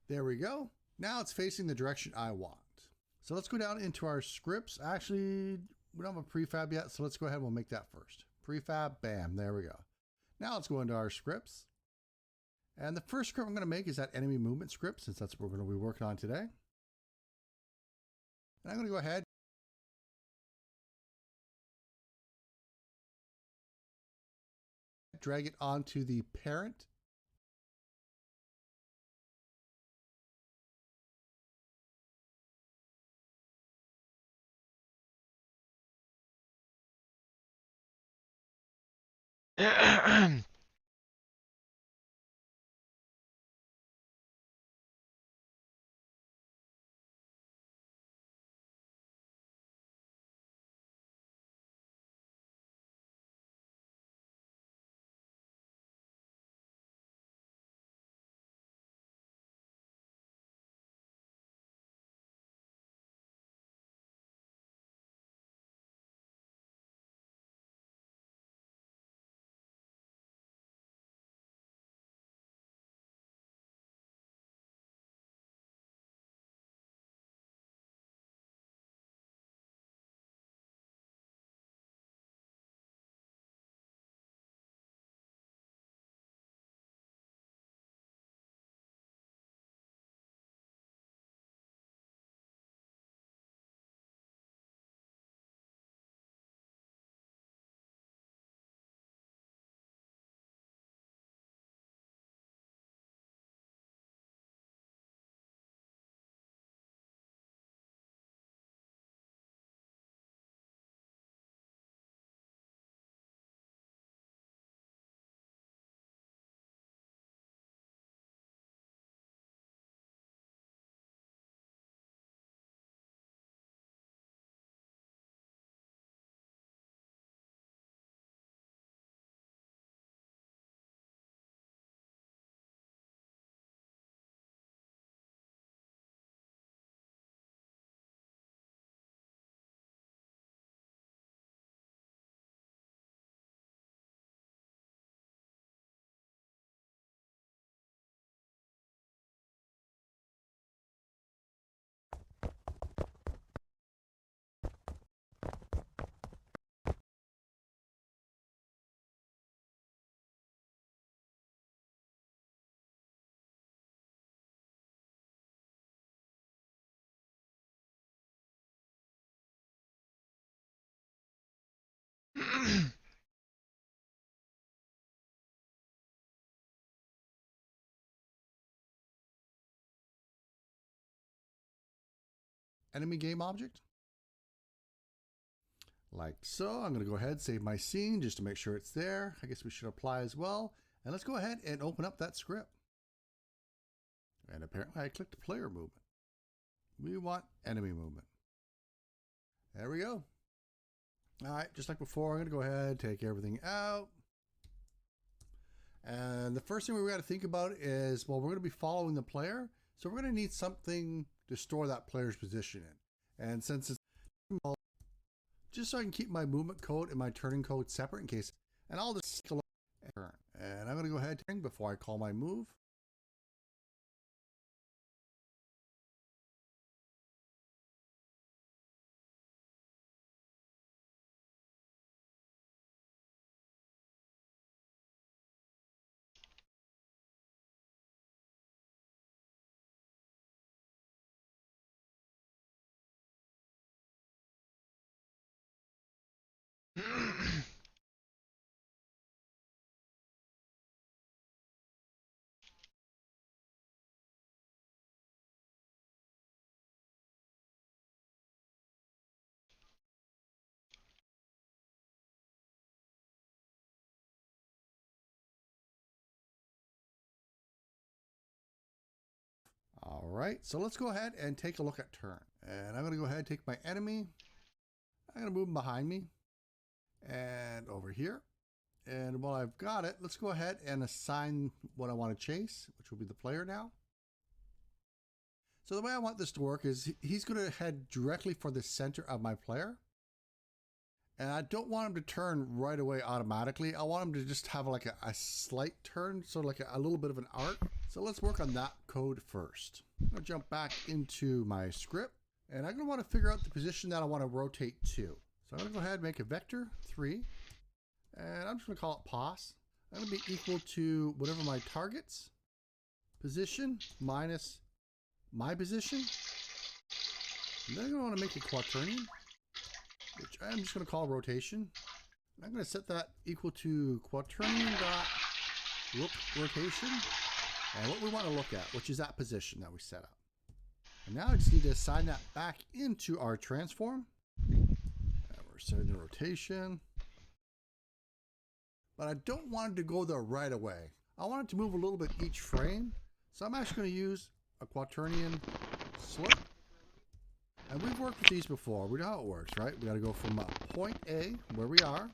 There we go. Now it's facing the direction I want. So let's go down into our scripts. Actually, we don't have a prefab yet, so let's go ahead and we'll make that first. Prefab, bam, there we go. Now let's go into our scripts. And the first script I'm going to make is that enemy movement script, since that's what we're going to be working on today. And I'm going to go ahead. Drag it onto the parent. Enemy game object. Like so. I'm going to go ahead and save my scene just to make sure it's there. I guess we should apply as well. And let's go ahead and open up that script. And apparently I clicked player movement. We want enemy movement. There we go. All right, just like before, I'm going to go ahead, take everything out. And the first thing we got to think about is, well, we're going to be following the player. So we're going to need something to store that player's position in. And since it's just so I can keep my movement code and my turning code separate in case, and I'll just take a look at turn. And I'm going to go ahead and before I call my move. All right, so let's go ahead and take a look at turn. And I'm going to go ahead and take my enemy. I'm going to move him behind me and over here. And while I've got it, let's go ahead and assign what I want to chase, which will be the player now. So the way I want this to work is he's going to head directly for the center of my player. And I don't want them to turn right away automatically. I want them to just have like a slight turn, so like a little bit of an arc. So let's work on that code first. I'm gonna jump back into my script, and I'm gonna want to figure out the position that I want to rotate to. So I'm gonna go ahead and make a vector 3, and I'm just gonna call it pos. I'm gonna be equal to whatever my target's position minus my position. And then I'm gonna want to make a quaternion, which I'm just going to call rotation. I'm going to set that equal to quaternion dot rotation, and what we want to look at, which is that position that we set up. And now I just need to assign that back into our transform. And we're setting the rotation. But I don't want it to go there right away. I want it to move a little bit each frame. So I'm actually going to use a quaternion slip. And we've worked with these before. We know how it works, right? We got to go from point A, where we are,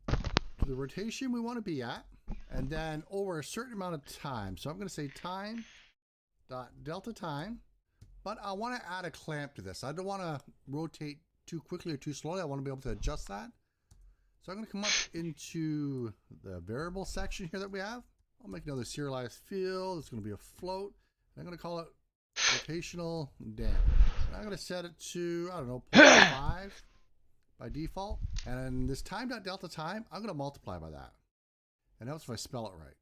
to the rotation we want to be at, and then over a certain amount of time. So I'm going to say time dot delta time, but I want to add a clamp to this. I don't want to rotate too quickly or too slowly. I want to be able to adjust that. So I'm going to come up into the variable section here that we have. I'll make another serialized field. It's going to be a float. And I'm going to call it rotational damp. And I'm going to set it to, I don't know, 0.5 by default. And this time.delta time, I'm going to multiply by that. And that's if I spell it right.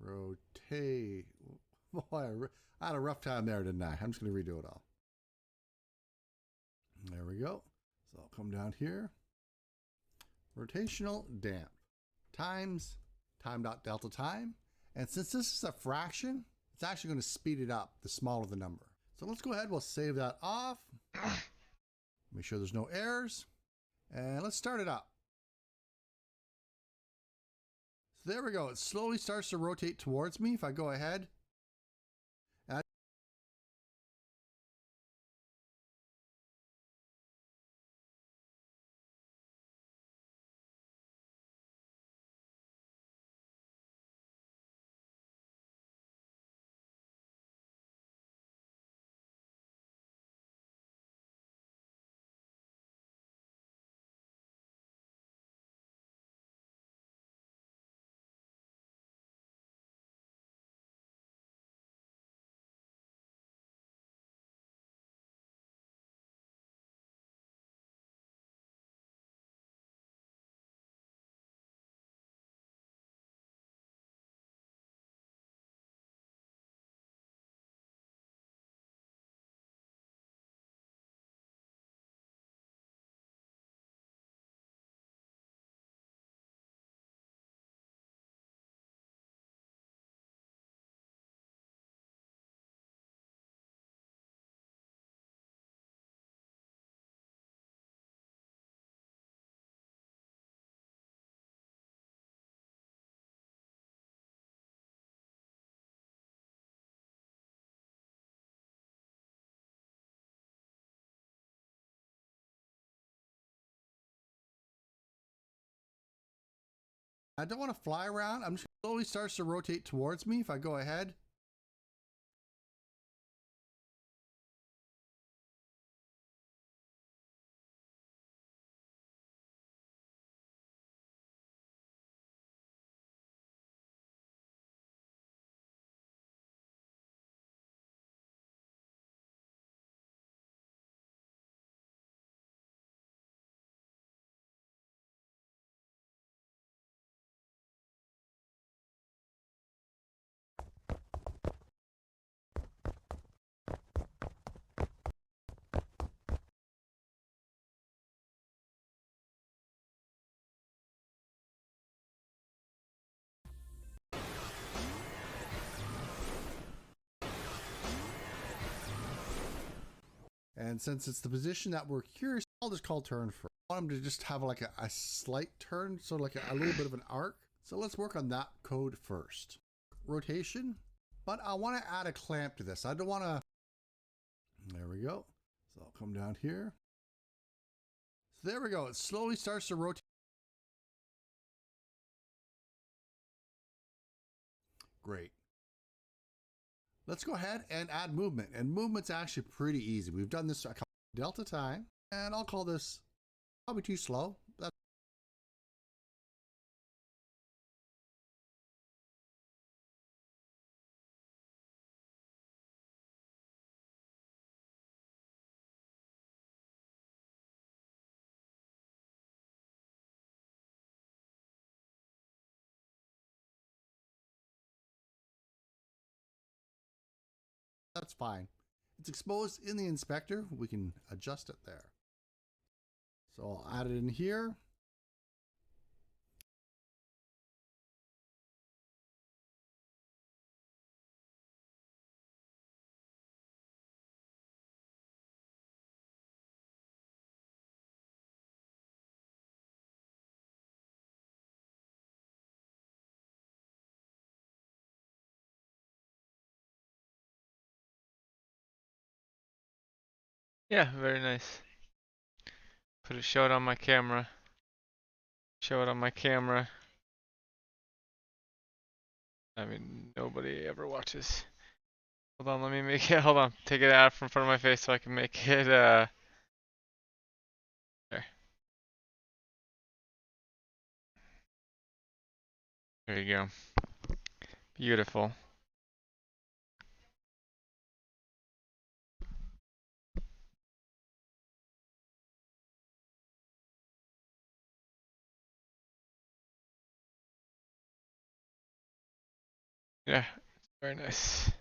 Rotate. Boy, I had a rough time there, didn't I? I'm just going to redo it all. There we go. So I'll come down here. Rotational damp times time.delta time. And since this is a fraction, it's actually going to speed it up the smaller the number. So let's go ahead. We'll save that off. Make sure there's no errors. And let's start it up. So there we go. It slowly starts to rotate towards me. If I go ahead I don't want to fly around. I'm just slowly starts to rotate towards me if I go ahead. And since it's the position that we're curious, I'll just call turn first. I want them to just have like a slight turn, so like a little bit of an arc. So let's work on that code first. Rotation, but I want to add a clamp to this. I don't want to, there we go. So I'll come down here. So there we go. It slowly starts to rotate. Great. Let's go ahead and add movement. And movement's actually pretty easy. We've done this a couple delta time, and I'll call this probably too slow. That's fine. It's exposed in the inspector. We can adjust it there. So I'll add it in here. Yeah, very nice. Show it on my camera. Show it on my camera. I mean, nobody ever watches. Hold on, let me make it. Hold on, take it out from front of my face so I can make it. There. There you go. Beautiful. Yeah, very nice.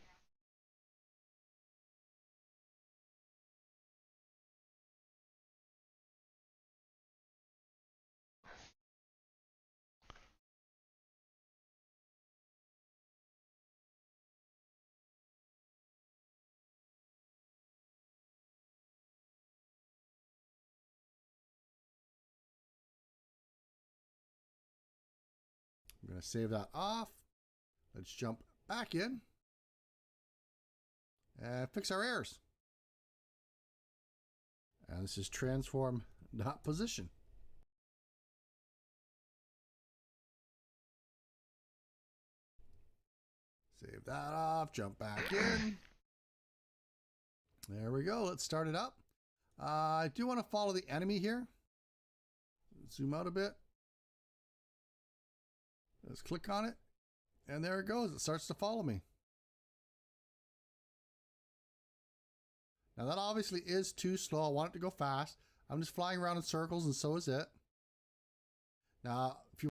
I'm going to save that off. Let's jump back in and fix our errors. And this is transform, not position. Save that off, jump back in. There we go. Let's start it up. I do want to follow the enemy here. Zoom out a bit. Let's click on it. And there it goes. It starts to follow me. Now that obviously is too slow. I want it to go fast. I'm just flying around in circles and so is it. Now, if you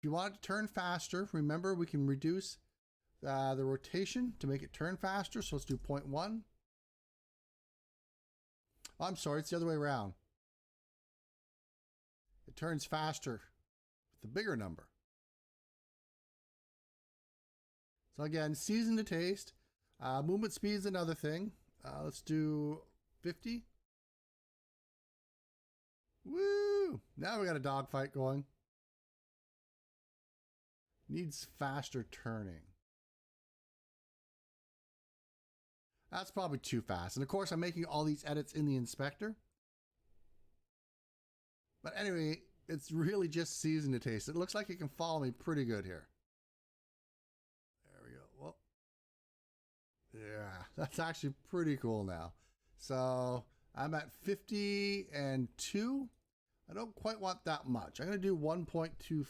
you want it to turn faster, remember we can reduce the rotation to make it turn faster. So let's do 0.1. Oh, I'm sorry, it's the other way around. It turns faster with the bigger number. So again, season to taste. Movement speed is another thing. Let's do 50. Woo! Now we got a dogfight going. Needs faster turning. That's probably too fast. And of course, I'm making all these edits in the inspector. But anyway, it's really just season to taste. It looks like it can follow me pretty good here. There we go. Well, yeah, that's actually pretty cool now. So I'm at 50 and 2. I don't quite want that much. I'm going to do 1.25.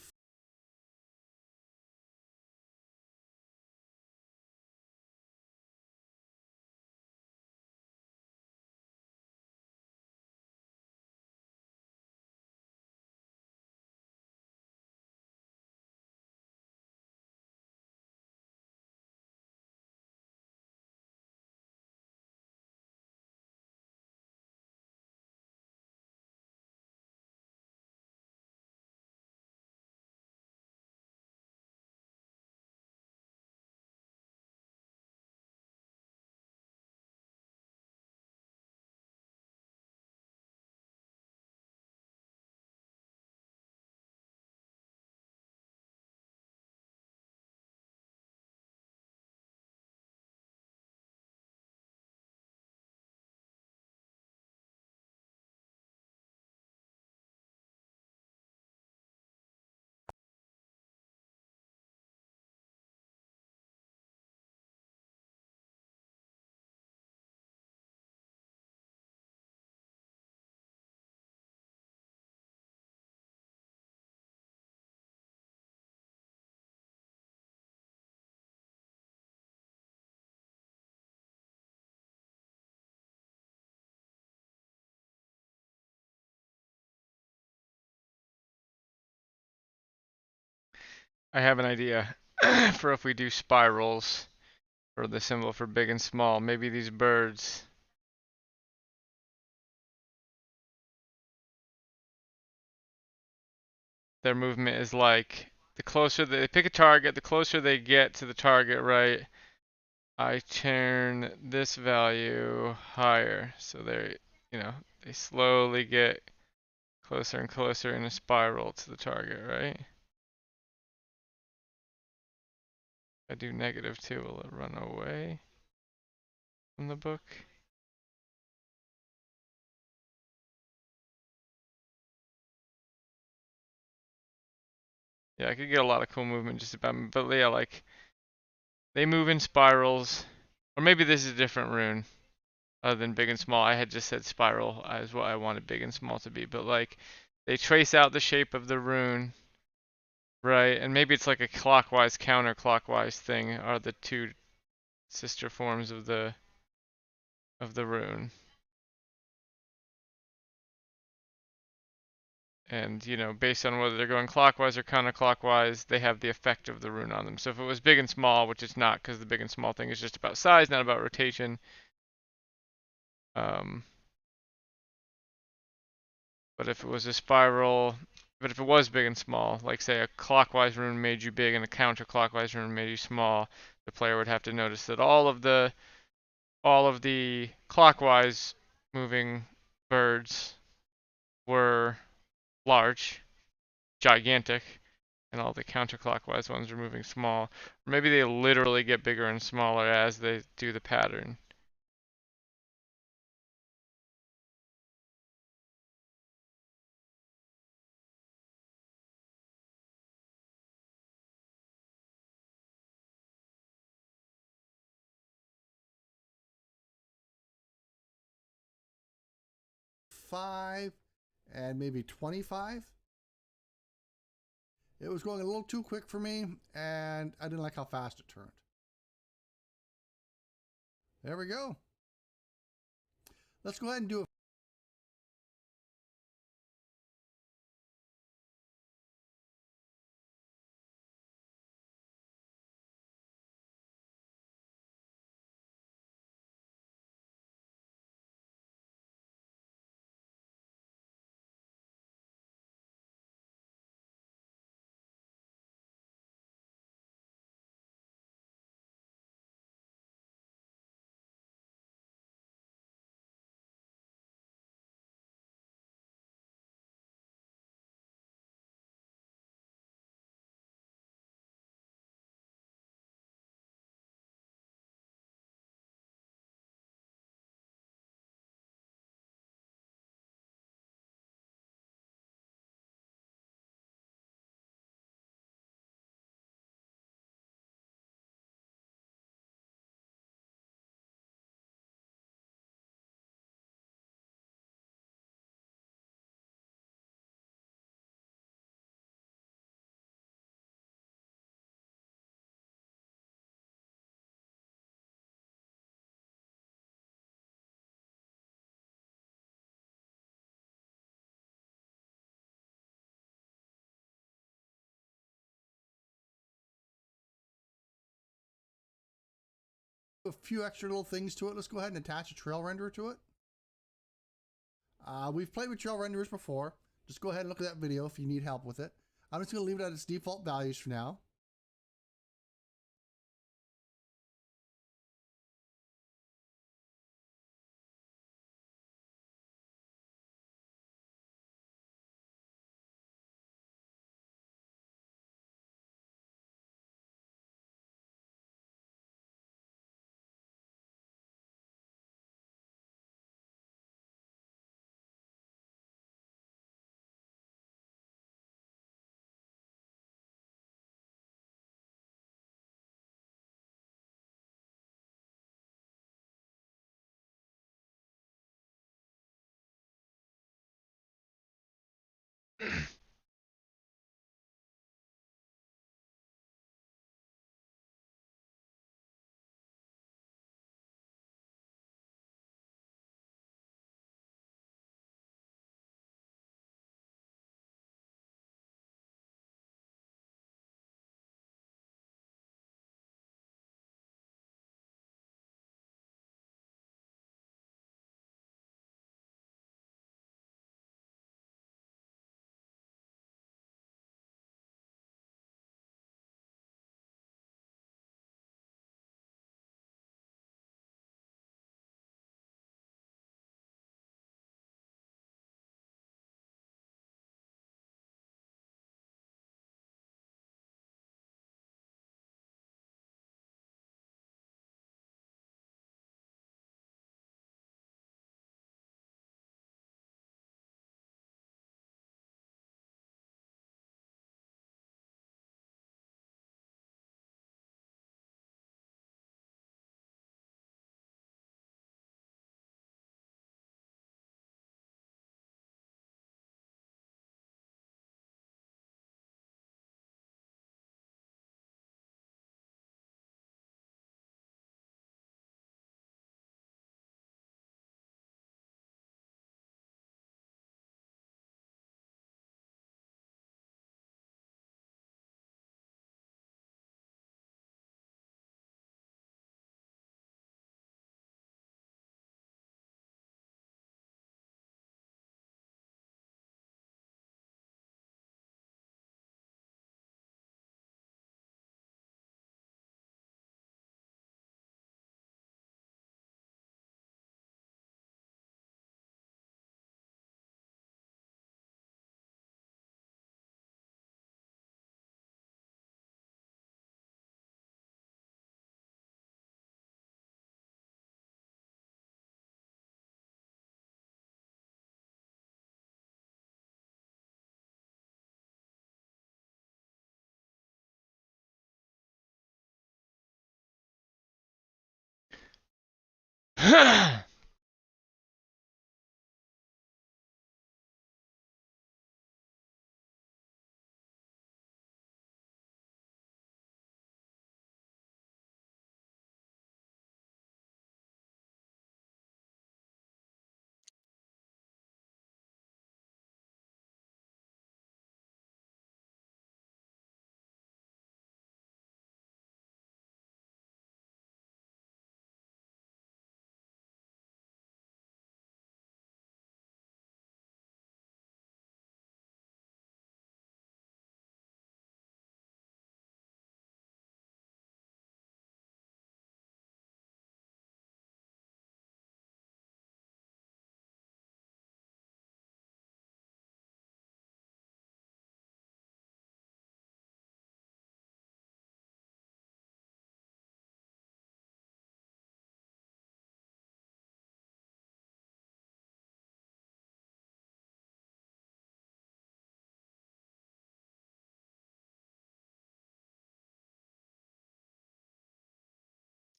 I have an idea for if we do spirals for the symbol for big and small. Maybe these birds. Their movement is like the closer they pick a target, the closer they get to the target, right? I turn this value higher. So they slowly get closer and closer in a spiral to the target, right? If I do -2, will it run away from the book? Yeah, I could get a lot of cool movement just about, but yeah, like they move in spirals, or maybe this is a different rune other than big and small. I had just said spiral as what I wanted big and small to be, but like they trace out the shape of the rune, right? And maybe it's like a clockwise, counterclockwise thing are the two sister forms of the rune. And, based on whether they're going clockwise or counterclockwise, they have the effect of the rune on them. So if it was big and small, which it's not because the big and small thing is just about size, not about rotation. But if it was a spiral, but if it was big and small, like say a clockwise rune made you big and a counterclockwise rune made you small, the player would have to notice that all of the clockwise moving birds were large, gigantic, and all the counterclockwise ones are moving small. Or maybe they literally get bigger and smaller as they do the pattern. Five and maybe 25. It was going a little too quick for me, and I didn't like how fast it turned. There we go. Let's go ahead and do a a few extra little things to it. Let's go ahead and attach a trail renderer to it. We've played with trail renderers before. Just go ahead and look at that video if you need help with it. I'm just going to leave it at its default values for now.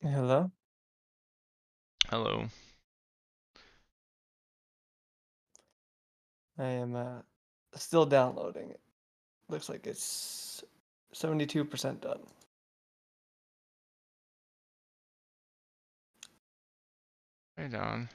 Hello? Hello. I am still downloading it. Looks like it's 72% done. Right on.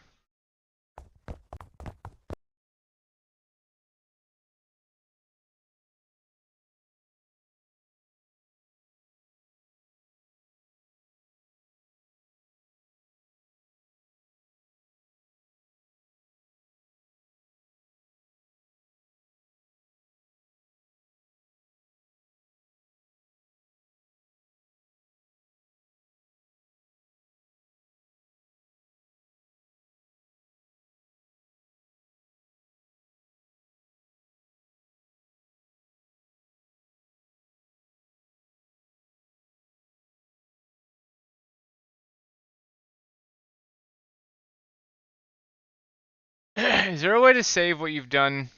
Is there a way to save what you've done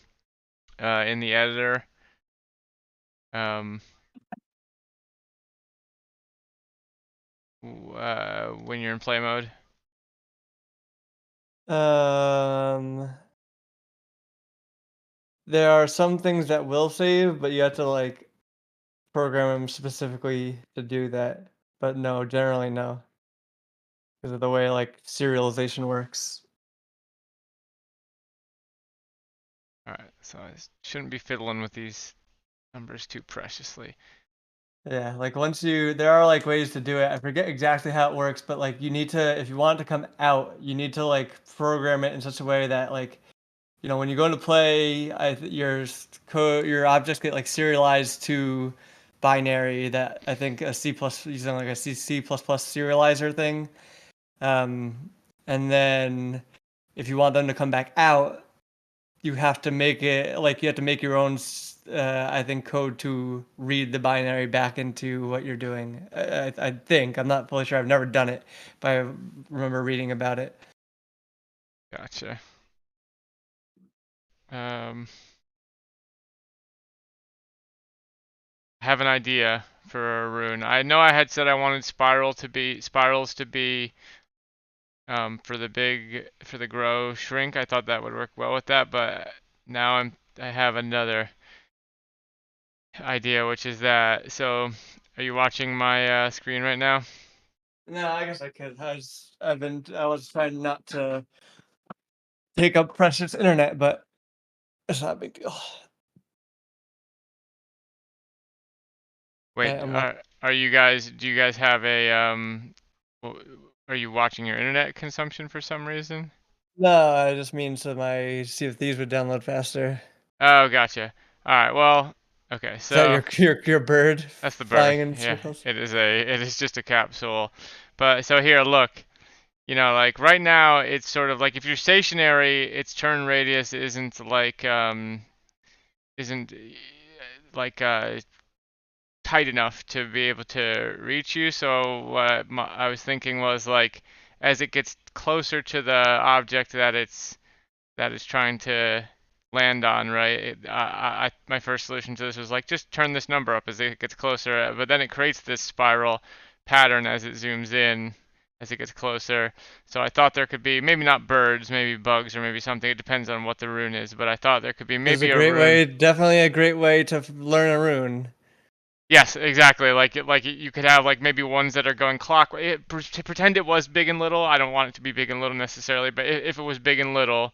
in the editor? Um, when you're in play mode? There are some things that will save, but you have to like program them specifically to do that. But no, generally no, because of the way like serialization works. Alright, so I shouldn't be fiddling with these numbers too preciously. Yeah, like once you, there are like ways to do it. I forget exactly how it works, but like you need to, if you want it to come out, you need to like program it in such a way that like, when you go into play, your objects get like serialized to binary that I think a C plus using like a C plus serializer thing. And then if you want them to come back out, you have to make it like you have to make your own I think code to read the binary back into what you're doing. I think I'm not fully sure. I've never done it, but I remember reading about it. Gotcha. I have an idea for a rune. I know I had said I wanted spirals to be for the grow shrink. I thought that would work well with that, but now I have another idea, which is that. So, are you watching my screen right now? No, I guess I could. I was trying not to take up precious internet, but it's not a big deal. Wait, I'm like, are you guys? Do you guys have a Are you watching your internet consumption for some reason? no, I just mean so my see if these would download faster. Oh, gotcha. All right. Well, okay. Is that So your bird that's the bird. flying in Yeah, circles? it is just a capsule. But so here, look. Like right now, it's sort of like if you're stationary, its turn radius isn't like tight enough to be able to reach you. So what I was thinking was like as it gets closer to the object that it's trying to land on, right? My first solution to this was like just turn this number up as it gets closer, but then it creates this spiral pattern as it zooms in as it gets closer. So I thought there could be maybe not birds, maybe bugs or maybe something. It depends on what the rune is, but I thought there could be This is a maybe a great rune. way, definitely a great way to learn a rune. Yes, exactly. You could have like maybe ones that are going clockwise. To pretend it was big and little. I don't want it to be big and little necessarily, but if it was big and little,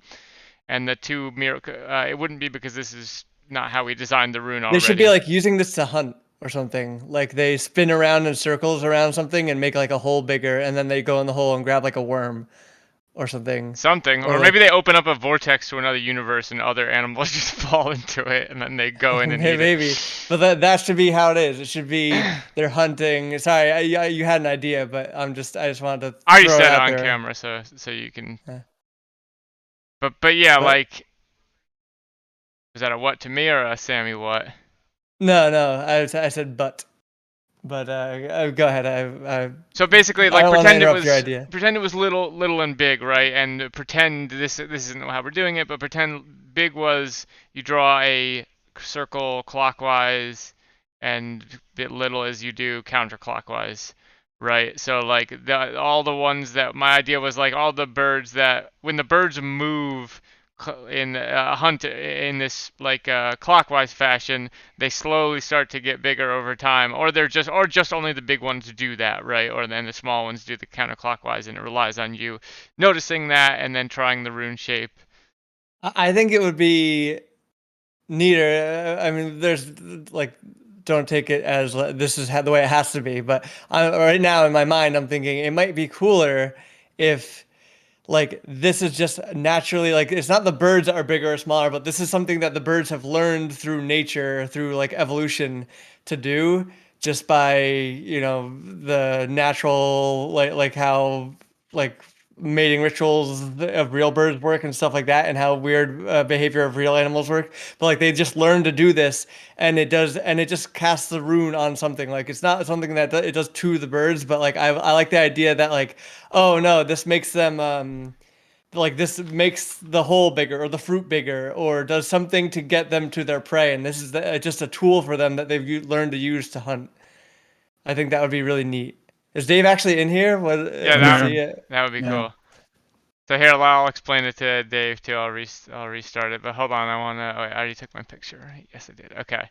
and the two mirror, it wouldn't be because this is not how we designed the rune They should be already. like using this to hunt or something. Like they spin around in circles around something and make like a hole bigger, and then they go in the hole and grab like a worm or something. Something, Or or like maybe they open up a vortex to another universe and other animals just fall into it, and then they go in and eat it. maybe, but that should be how it is. It should be they're hunting. Sorry, you had an idea, but I just wanted to I already throw it said it out on there. camera, so you can. Uh, But yeah, But like, was that a what to me or a Sammy what? no, I said but go ahead. So basically, I like don't want to interrupt your idea. pretend it was little and big, right? And pretend this isn't how we're doing it, but pretend big was you draw a circle clockwise, and bit little as you do counterclockwise, right? So like all the ones that my idea was like all the birds that when the birds move in a hunt in this like clockwise fashion, they slowly start to get bigger over time, or just only the big ones do that, right? Or then the small ones do the counterclockwise, and it relies on you noticing that and then trying the rune shape. I think it would be neater. I mean, there's like, don't take it as this is how, the way it has to be. But right now in my mind, I'm thinking it might be cooler if like this is just naturally like it's not the birds that are bigger or smaller, but this is something that the birds have learned through nature, through like evolution to do just by the natural like how like mating rituals of real birds work and stuff like that, and how weird behavior of real animals work. But like they just learn to do this, and it just casts the rune on something. Like it's not something that it does to the birds, but like I like the idea that like, oh no, this makes them like this makes the hole bigger or the fruit bigger or does something to get them to their prey, and this is just a tool for them that they've learned to use to hunt. I think that would be really neat. Is Dave actually in here? What? Yeah, Can you Yeah. see it? that would be Yeah. cool. So here, I'll explain it to Dave too. I'll restart it. But hold on, I wanna. Oh, wait, I already took my picture, right? Yes, I did. Okay.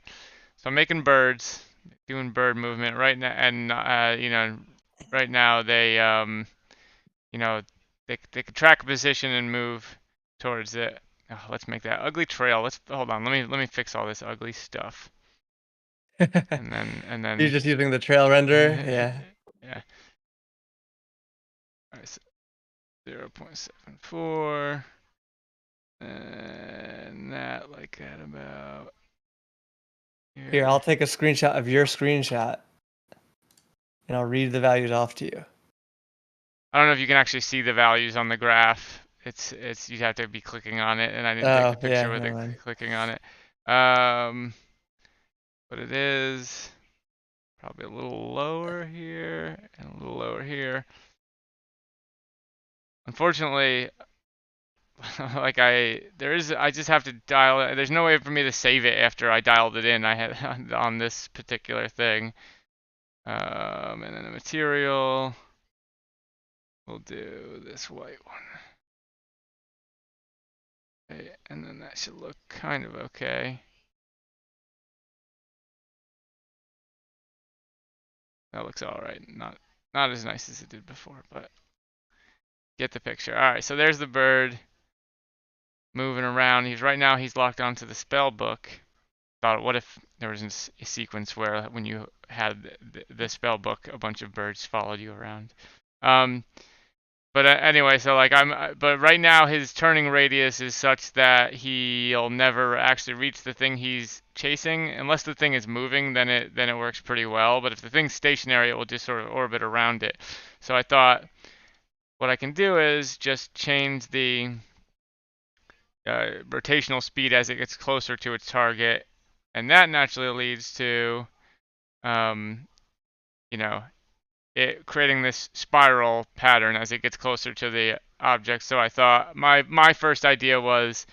So I'm making birds, doing bird movement right now, and right now they they can track a position and move towards it. Oh, let's make that ugly trail. Let's hold on. Let me fix all this ugly stuff, and You're then just using the trail render, yeah. yeah. All right, so 0.74, and that like that about Here, I'll take a screenshot of your screenshot, and I'll read the values off to you. I don't know if you can actually see the values on the graph. It's you have to be clicking on it, and I didn't take the Oh, picture yeah, with never it mind. clicking on it. But it is probably a little lower here and a little lower here. Unfortunately, like I just have to dial it. There's no way for me to save it after I dialed it in. I had on this particular thing. And then the material, we'll do this white one. Okay, and then that should look kind of okay. That looks all right. Not as nice as it did before, but get the picture. All right, so there's the bird moving around. Right now he's locked onto the spell book. Thought, what if there was a sequence where when you had the spell book, a bunch of birds followed you around. But anyway, so like but right now his turning radius is such that he'll never actually reach the thing he's chasing unless the thing is moving. Then it works pretty well. But if the thing's stationary, it will just sort of orbit around it. So I thought what I can do is just change the rotational speed as it gets closer to its target, and that naturally leads to you know it creating this spiral pattern as it gets closer to the object. So I thought my first idea was,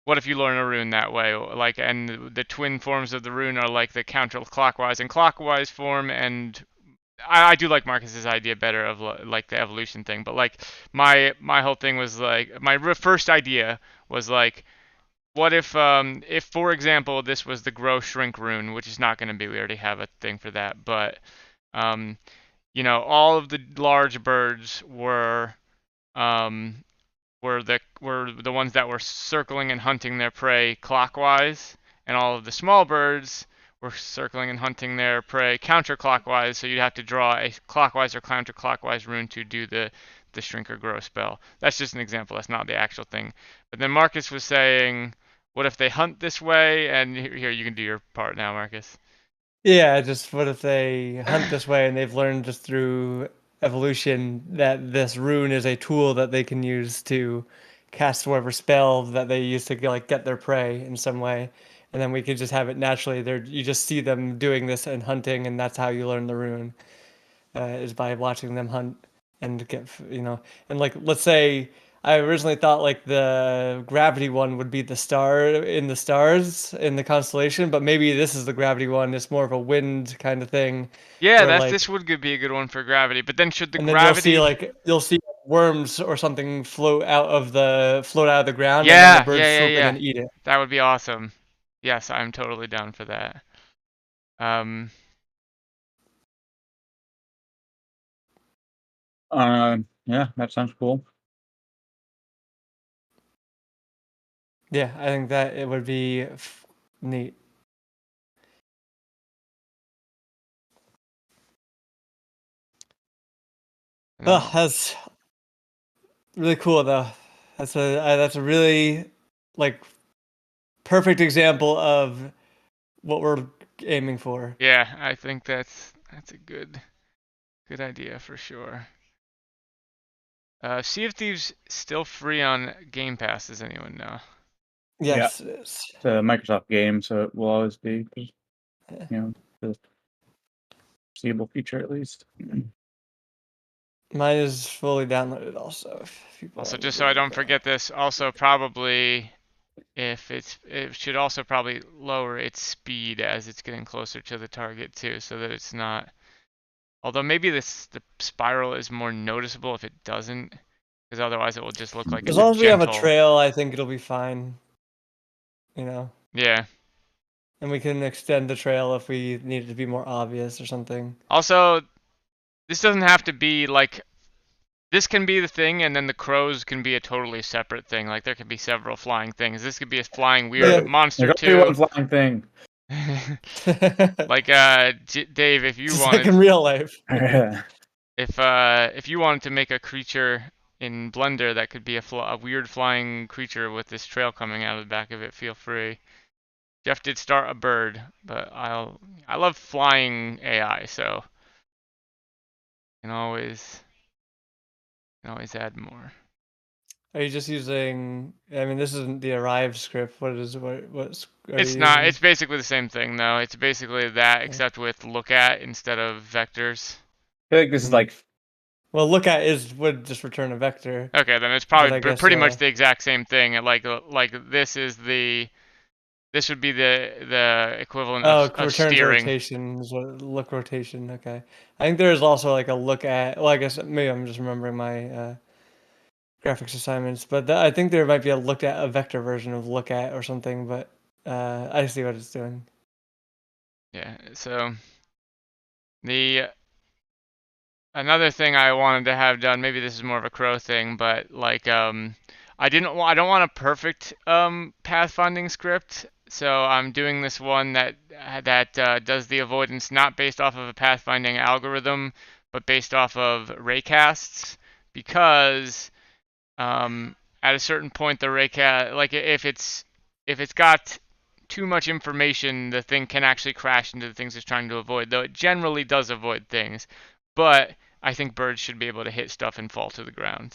what if you learn a rune that way? Like, and the twin forms of the rune are like the counterclockwise and clockwise form. And I do like Marcus's idea better of like the evolution thing. But like my whole thing was like my first idea was like, what if for example this was the grow shrink rune, which is not going to be. We already have a thing for that, but um all of the large birds um, were the ones that were circling and hunting their prey clockwise, and all of the small birds were circling and hunting their prey counterclockwise. So you'd have to draw a clockwise or counterclockwise rune to do the shrink or grow spell. That's just an example. That's not the actual thing. But then Marcus was saying, what if they hunt this way? And here you can do your part now, Marcus. Yeah, just what if they hunt this way and they've learned just through evolution that this rune is a tool that they can use to cast whatever spell that they use to like get their prey in some way, and then we could just have it naturally. There, you just see them doing this and hunting, and that's how you learn the rune, is by watching them hunt and get and like let's say I originally thought like the gravity one would be the star in the stars in the constellation, but maybe this is the gravity one. It's more of a wind kind of thing, Yeah, where this would be a good one for gravity. But then should the and then gravity? you'll see worms or something float out of the ground, and then the Yeah, birds yeah, yeah, swoop in yeah. and eat it. That would be awesome. Yes, I'm totally down for that. Um, Yeah, that sounds cool. Yeah, I think that it would be neat. Oh, that's really cool though. That's a really like perfect example of what we're aiming for. yeah, I think that's a good idea for sure. Sea of Thieves still free on Game Pass. Does anyone know? Yes, it is. It's a Microsoft game, so it will always be, Yeah. the seeable feature at least. Mine is fully downloaded also. If people Also, want to just so I give it a don't go. forget this, also probably it should also probably lower its speed as it's getting closer to the target too, so that it's not. Although maybe the spiral is more noticeable if it doesn't, because otherwise it will just look like As it's a long as we have a gentle. trail, I think it'll be fine. You know, Yeah. and we can extend the trail if we need it to be more obvious or something. Also, this doesn't have to be like. This can be the thing, and then the crows can be a totally separate thing. Like there could be several flying things. This could be a flying weird Yeah. monster There's only too. one flying thing. Like Dave, if you Just like wanted, in real life. if you wanted to make a creature in Blender that could be a weird flying creature with this trail coming out of the back of it, feel free. Jeff did start a bird, but I love flying AI, so can always add more. Are you just using? I mean, this isn't the arrive script. What are It's you not. using? It's basically the same thing though. It's basically that Okay. except with look at instead of vectors. I feel like this is like Well, look at would just return a vector, Okay, then it's but I probably guess pretty much the exact same thing. Like this would be the equivalent of returns steering. rotation is what look rotation. Okay, I think there is also like a look at. Well, I guess maybe I'm just remembering my graphics assignments, but I think there might be a look at a vector version of look at or something. But I see what it's doing. Yeah. So the another thing I wanted to have done, maybe this is more of a crow thing, but like I don't want a perfect pathfinding script, so I'm doing this one that does the avoidance not based off of a pathfinding algorithm, but based off of raycasts, because at a certain point the raycast, like if it's got too much information, the thing can actually crash into the things it's trying to avoid, though it generally does avoid things. But I think birds should be able to hit stuff and fall to the ground,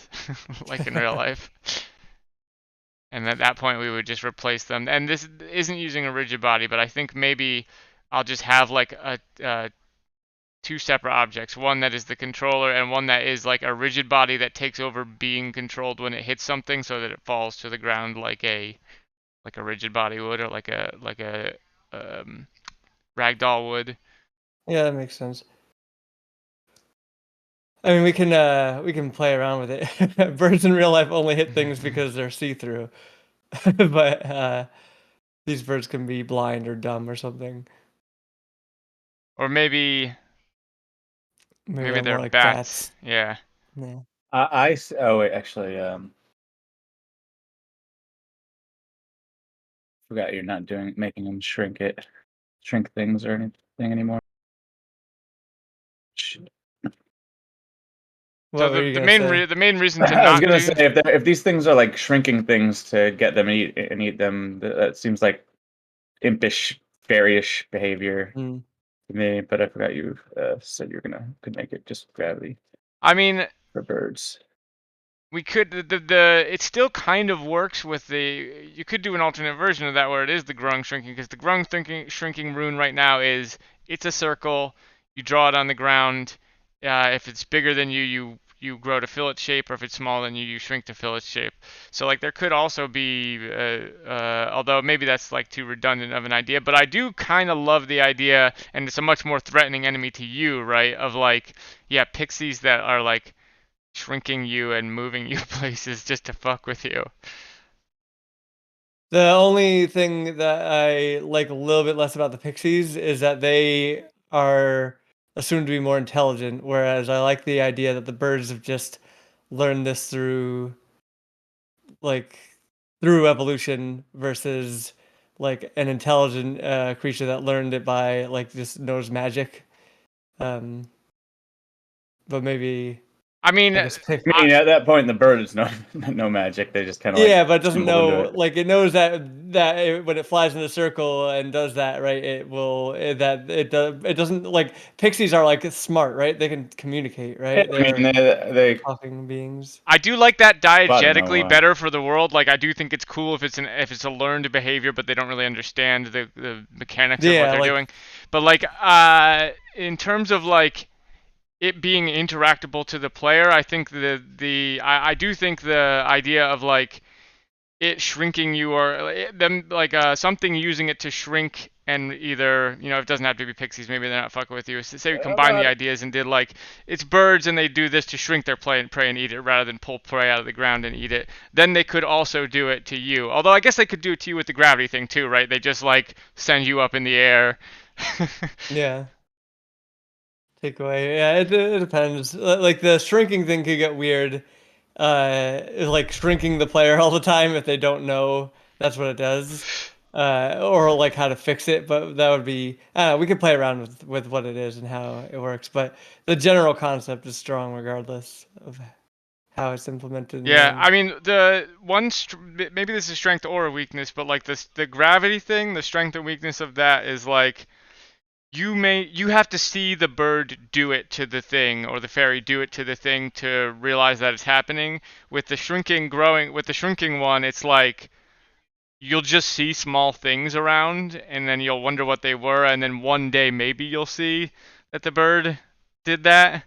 like in real life. And at that point, we would just replace them. And this isn't using a rigid body, but I think maybe I'll just have like two separate objects. One that is the controller, and one that is like a rigid body that takes over being controlled when it hits something, so that it falls to the ground like a rigid body would, or like a ragdoll would. Yeah, that makes sense. I mean, we can play around with it. Birds in real life only hit things because they're see through, but these birds can be blind or dumb or something. Or maybe Maybe maybe they're they're more like bats. bats. Yeah. Yeah. oh wait, actually, forgot you're not making them shrink things or anything anymore. So What were the you the gonna main say? the main reason to I was not gonna do say if these things are like shrinking things to get them and eat them, that seems like impish, fairyish behavior Hmm. to me. But I forgot you said could make it just gravity I mean, for birds. we could the it still kind of works with the you could do an alternate version of that where it is the grung shrinking, because the grung shrinking rune right now is it's a circle, you draw it on the ground, if it's bigger than you grow to fill its shape, or if it's smaller than you shrink to fill its shape. So like there could also be although maybe that's like too redundant of an idea, but I do kind of love the idea, and it's a much more threatening enemy to you, right, of like yeah, pixies that are like shrinking you and moving you places just to fuck with you. The only thing that I like a little bit less about the pixies is that they are assumed to be more intelligent, whereas I like the idea that the birds have just learned this like through evolution versus like an intelligent creature that learned it by like just knows magic. Um, but maybe I mean, I guess pick. I mean, at that point, the bird is no no magic. They just kind of like Yeah, but it doesn't stumbled into know. it. Like it knows that when it flies in a circle and does that, right? That it does. It doesn't like pixies are like smart, right? They can communicate, Yeah, right? I mean, They're they talking beings. I do like that but no. diegetically better for the world. Like I do think it's cool if it's a learned behavior, but they don't really understand the mechanics of what Yeah, they're like doing. But like in terms of like it being interactable to the player. I think I do think the idea of like it shrinking you or them like something using it to shrink and either it doesn't have to be pixies, maybe they're not fucking with you. So say we combine the ideas and did like it's birds and they do this to shrink their prey and eat it rather than pull prey out of the ground and eat it. Then they could also do it to you. Although I guess they could do it to you with the gravity thing too, right? They just like send you up in the air. Yeah. Take away. Yeah, it depends. Like the shrinking thing could get weird. Like shrinking the player all the time if they don't know that's what it does. Or like how to fix it, but that would be we could play around with what it is and how it works, but the general concept is strong regardless of how it's implemented in the Yeah, end. I mean the one maybe this is strength or a weakness, but like the gravity thing, the strength and weakness of that is like you have to see the bird do it to the thing or the fairy do it to the thing to realize that it's happening. With the shrinking one, it's like you'll just see small things around and then you'll wonder what they were and then one day maybe you'll see that the bird did that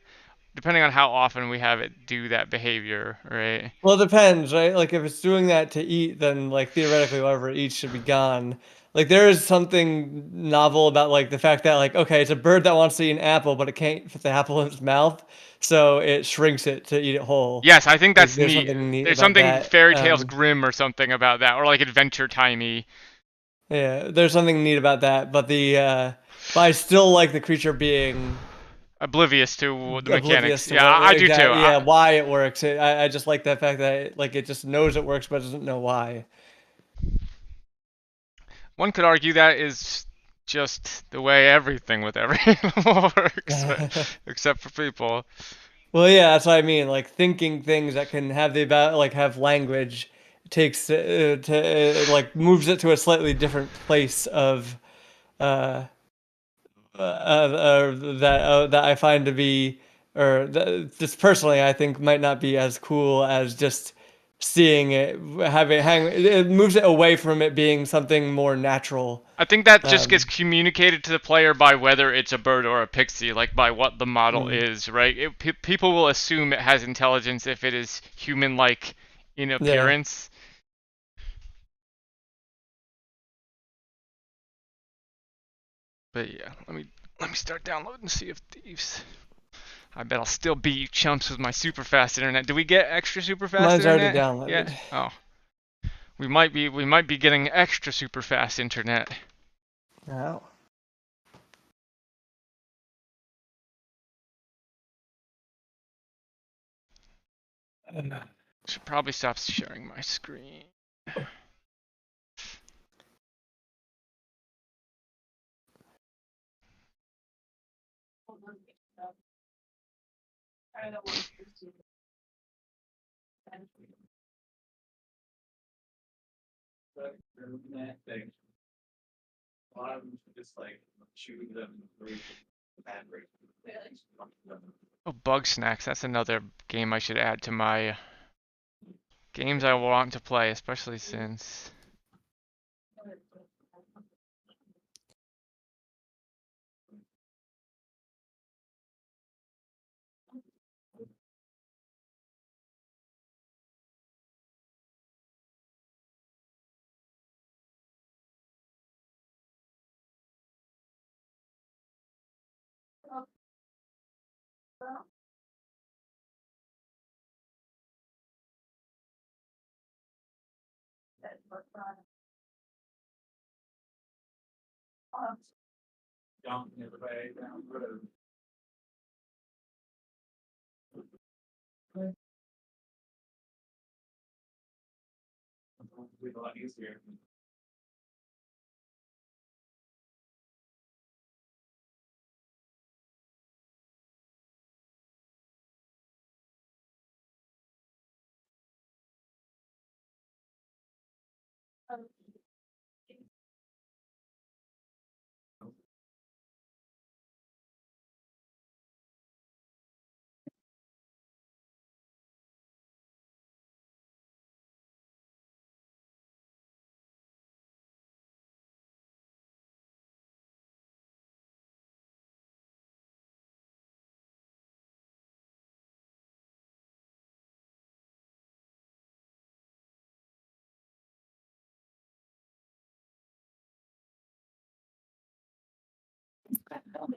depending on how often we have it do that behavior, right? Well, it depends, right? Like if it's doing that to eat, then like theoretically whatever it eats should be gone. Like there is something novel about like the fact that like okay, it's a bird that wants to eat an apple, but it can't fit the apple in its mouth, so it shrinks it to eat it whole. Yes, I think Like that's there's neat. something neat There's about something that. Fairy Tales Grimm or something about that, or like Adventure Timey. Yeah, there's something neat about that, but but I still like the creature being Oblivious to the oblivious mechanics. to Yeah, what I do too. exactly, yeah, why it works. I just like the fact that like it just knows it works, but doesn't know why. One could argue that is just the way everything with every animal works, except for people. Well, yeah, that's what I mean. Like thinking things that can have the about like have language takes to like moves it to a slightly different place of uh, that I find to be or just personally I think might not be as cool as just seeing it having hang. It moves it away from it being something more natural. I think that just gets Um, communicated to the player by whether it's a bird or a pixie, like by what the model mm, is, right? People will assume it has intelligence if it is human-like in yeah. appearance. But yeah, let me start downloading and see if thieves. I bet I'll still beat you chumps with my super fast internet. Do we get extra super fast Mine's already internet yet? downloaded. Oh, we might be getting extra super fast internet. Wow. Should probably stop sharing my screen. Oh, Bug Snacks. That's another game I should add to my games I want to play, especially since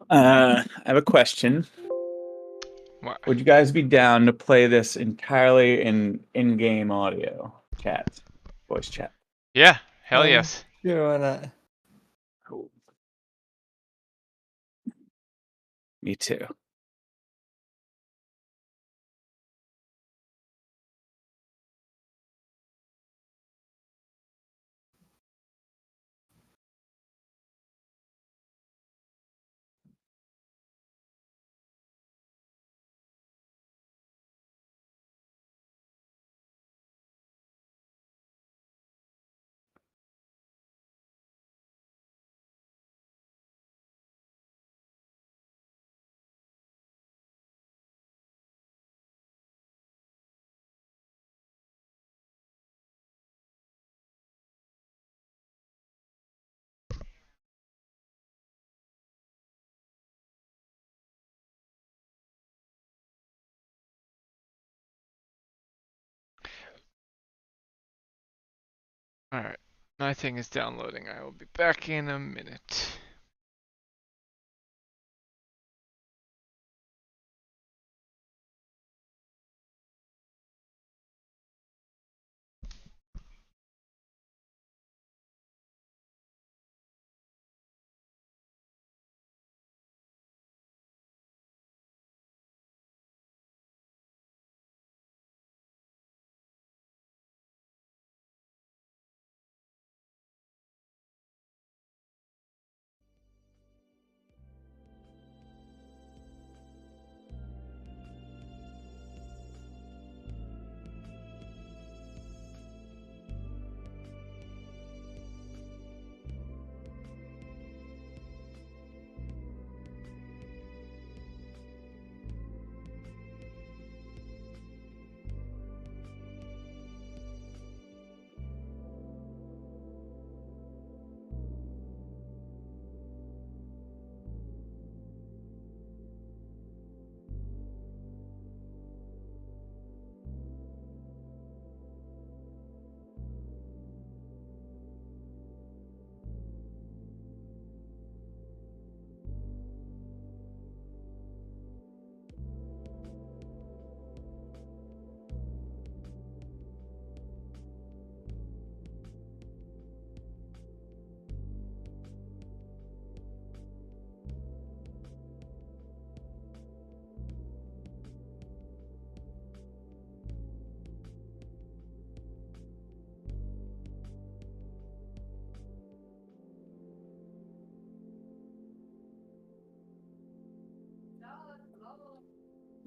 I have a question. What? Would you guys be down to play this entirely in-game audio chat, voice chat? Yeah, hell yes. Sure, why not? Cool. Me too. Alright. My thing is downloading. I will be back in a minute.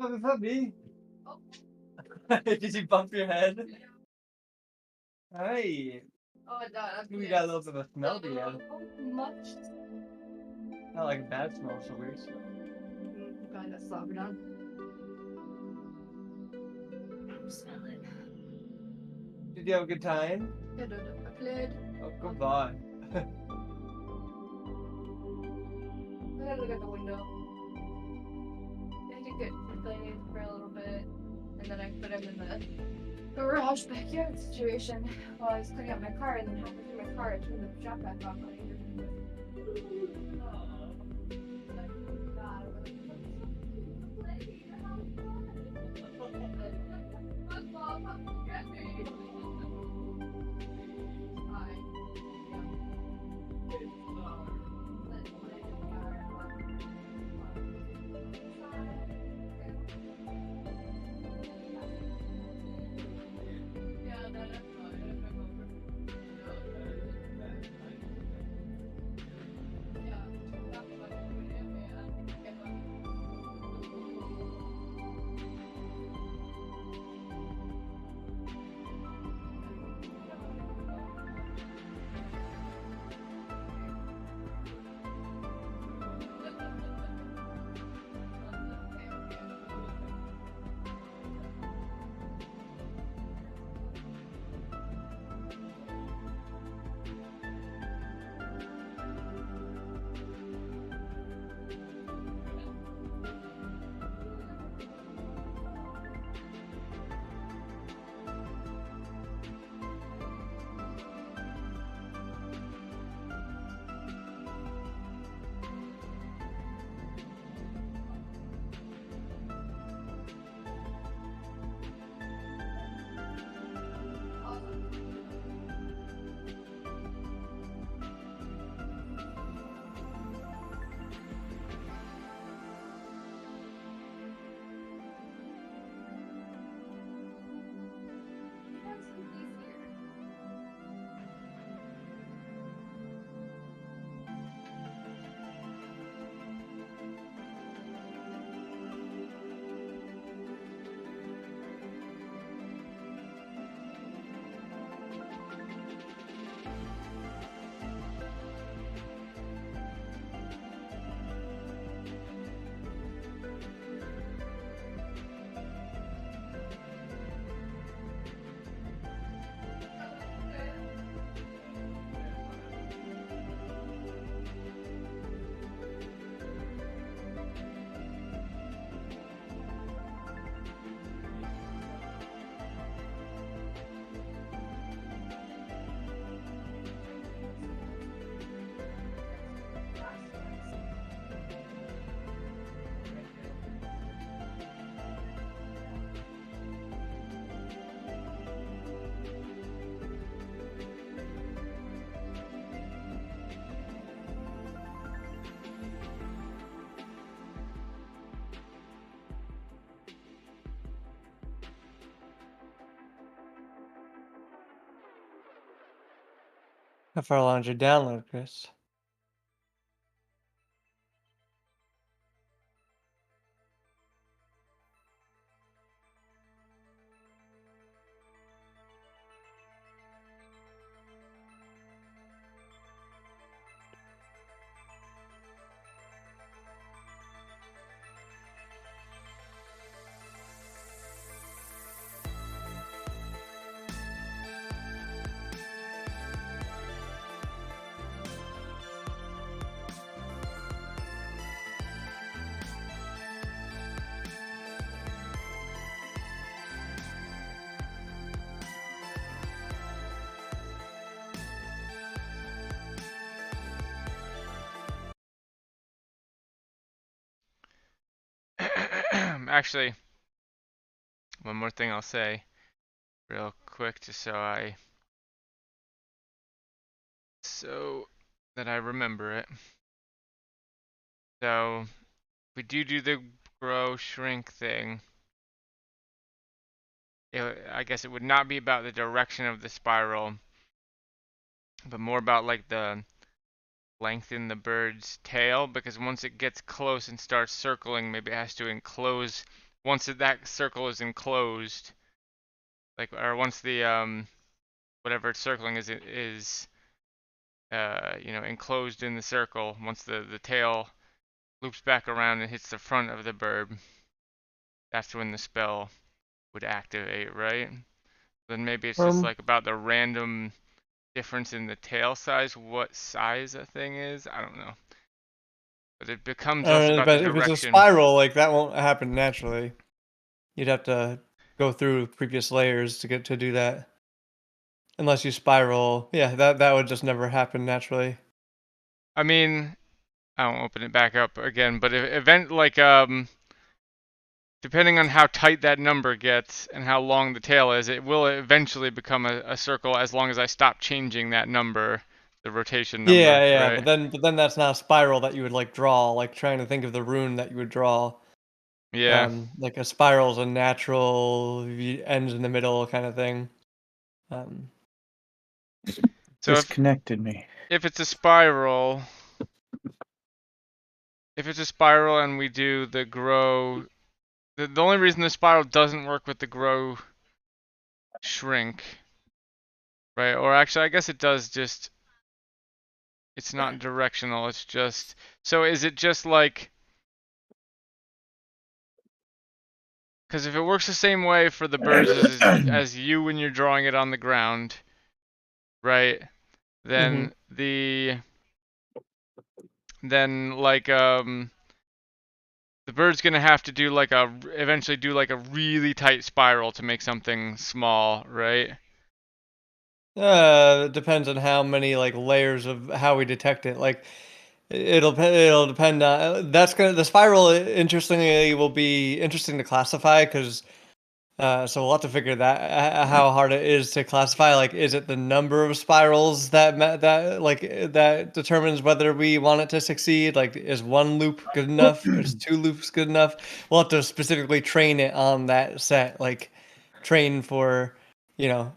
Is that me? Did you bump your head? Hey. Oh, we got a little bit of a smell together. Much. Not like a bad smell, it's a weird smell. Probably got slobbered on. Smell it. Did you have a good time? I played. Oh, goodbye. I had to look at the window. I had to get playing for a little bit, and then I put him in the garage backyard situation while I was cleaning out my car, and then halfway through my car, I turned the shop back off. And I heard him go, yeah. How far along did you download, Chris? Actually, one more thing I'll say real quick, just so that I remember it. So we do the grow shrink thing. I guess it would not be about the direction of the spiral, but more about like the length in the bird's tail, because once it gets close and starts circling, maybe it has to enclose. Once that circle is enclosed, like, or once the whatever it's circling is enclosed in the circle, once the tail loops back around and hits the front of the bird, that's when the spell would activate, right? Then maybe it's just like about the random difference in the tail size, what size a thing is. I don't know. But it becomes less about the But if it's a direction. spiral, like that won't happen naturally. You'd have to go through previous layers to get to do that. Unless you spiral, yeah, that would just never happen naturally. I mean, I won't open it back up again, but if depending on how tight that number gets and how long the tail is, it will eventually become a circle as long as I stop changing that number, the rotation number, Yeah, right? but then that's not a spiral that you would like draw. Like trying to think of the rune that you would draw. Yeah. Like a spiral is a natural ends in the middle kind of thing. So Disconnected me. if it's a spiral and we do the grow, the only reason the spiral doesn't work with the grow shrink, right? Or actually, I guess it does, just it's not directional. It's just, so is it just like, because if it works the same way for the birds as you when you're drawing it on the ground, right? Then the bird's gonna have to do like eventually do like a really tight spiral to make something small, right? It depends on how many like layers of how we detect it. Like it'll depend on the spiral. Interestingly, will be interesting to classify because so we'll have to figure that how hard it is to classify. Like, is it the number of spirals that determines whether we want it to succeed? Like, is one loop good enough? Is two loops good enough? We'll have to specifically train it on that set. Like, train for you know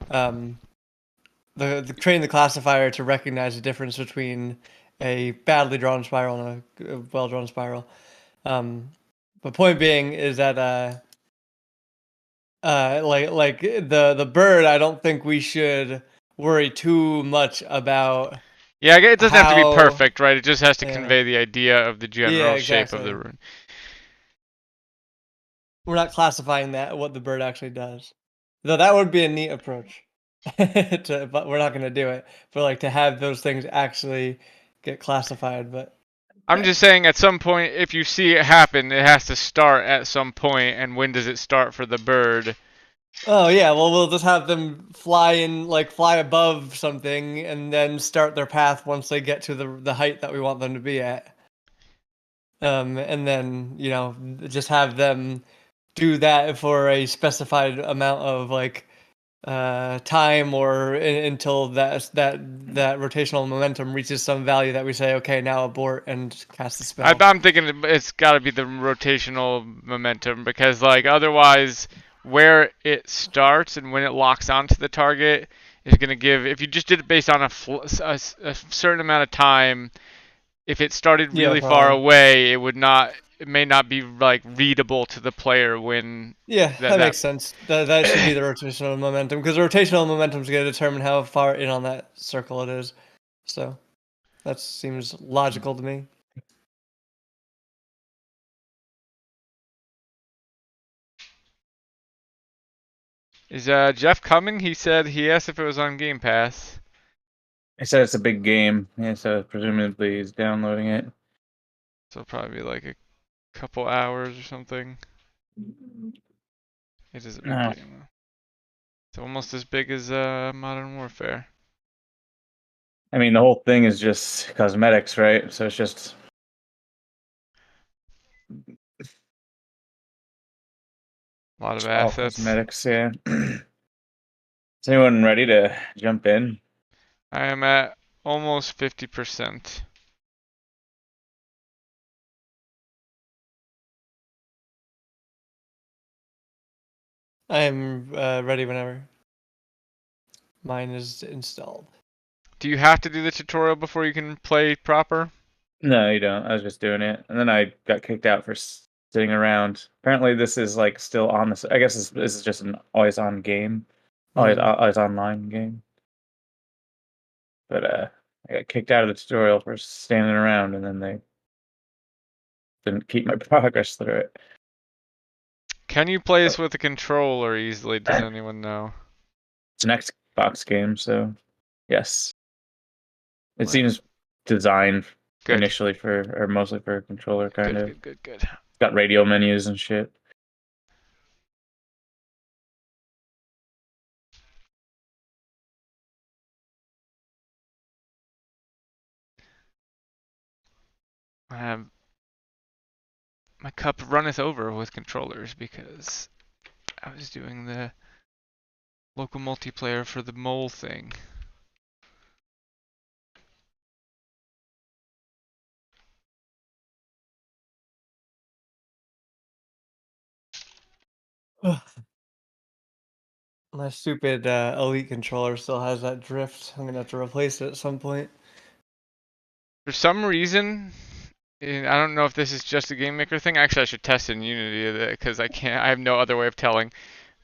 train the classifier to recognize the difference between a badly drawn spiral and a well drawn spiral. But point being is that the bird, I don't think we should worry too much about Yeah, it doesn't have to be how. perfect, right? It just has to Yeah, convey the idea of the yeah, general shape of the exactly. rune. We're not classifying that what the bird actually does, though that would be a neat approach. But we're not going to do it. But like to have those things actually get classified, but. I'm just saying at some point, if you see it happen, it has to start at some point, and when does it start for the bird? Oh yeah, well we'll just have them fly above something and then start their path once they get to the height that we want them to be at. And then, just have them do that for a specified amount of time or until that rotational momentum reaches some value that we say, okay, now abort and cast the spell. I'm thinking it's got to be the rotational momentum, because like otherwise, where it starts and when it locks onto the target is going to give, if you just did it based on a certain amount of time, if it started Yeah, really far probably. away, it may not be like readable to the player when Yeah, that that makes sense. That should be the rotational momentum, because the rotational momentum is going to determine how far in on that circle it is. So that seems logical to me. Is Jeff coming? He asked if it was on Game Pass. I said it's a big game. Yeah, so presumably he's downloading it. So probably like a couple hours or something. It is a big No. game. It's almost as big as Modern Warfare. I mean, the whole thing is just cosmetics, right? So it's just A lot of all assets. cosmetics, yeah. Is anyone ready to jump in? I am at almost 50%. I am ready whenever. Mine is installed. Do you have to do the tutorial before you can play proper? No, you don't. I was just doing it, and then I got kicked out for sitting around. Apparently, this is like still on this. I guess this is just an always on game, always online game. But I got kicked out of the tutorial for standing around, and then they didn't keep my progress through it. Can you play this with a controller easily? Does anyone know? It's an Xbox game, so yes, it What? seems designed Good. initially or mostly for a controller, kind Good, of. good, good, good. Got radio menus and shit. I have my cup runneth over with controllers because I was doing the local multiplayer for the mole thing. My stupid Elite controller still has that drift. I'm gonna have to replace it at some point. For some reason, I don't know if this is just a game maker thing. Actually, I should test in Unity because I can't. I have no other way of telling.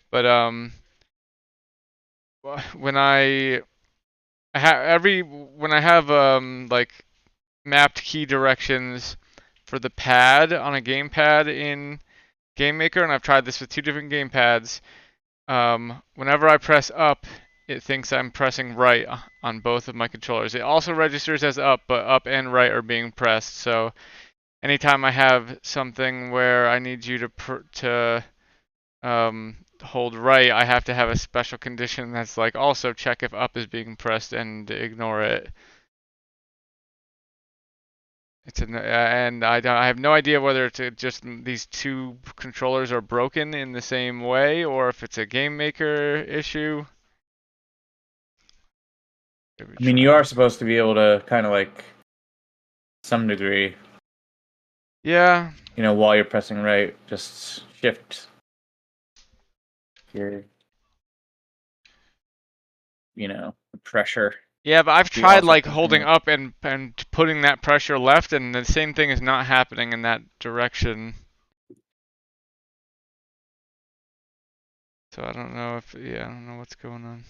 But when when I have like mapped key directions for the pad on a gamepad in GameMaker, and I've tried this with two different gamepads. Whenever I press up, it thinks I'm pressing right on both of my controllers. It also registers as up, but up and right are being pressed. So anytime I have something where I need you to hold right, I have to have a special condition that's like also check if up is being pressed and ignore it. And I have no idea whether it's just these two controllers are broken in the same way or if it's a game maker issue. I mean, you are supposed to be able to kind of like some degree, Yeah. while you're pressing right, just shift your, pressure. Yeah, but I've You tried also like pushing holding it. up and putting that pressure left, and the same thing is not happening in that direction. So I don't know if, yeah, I don't know what's going on.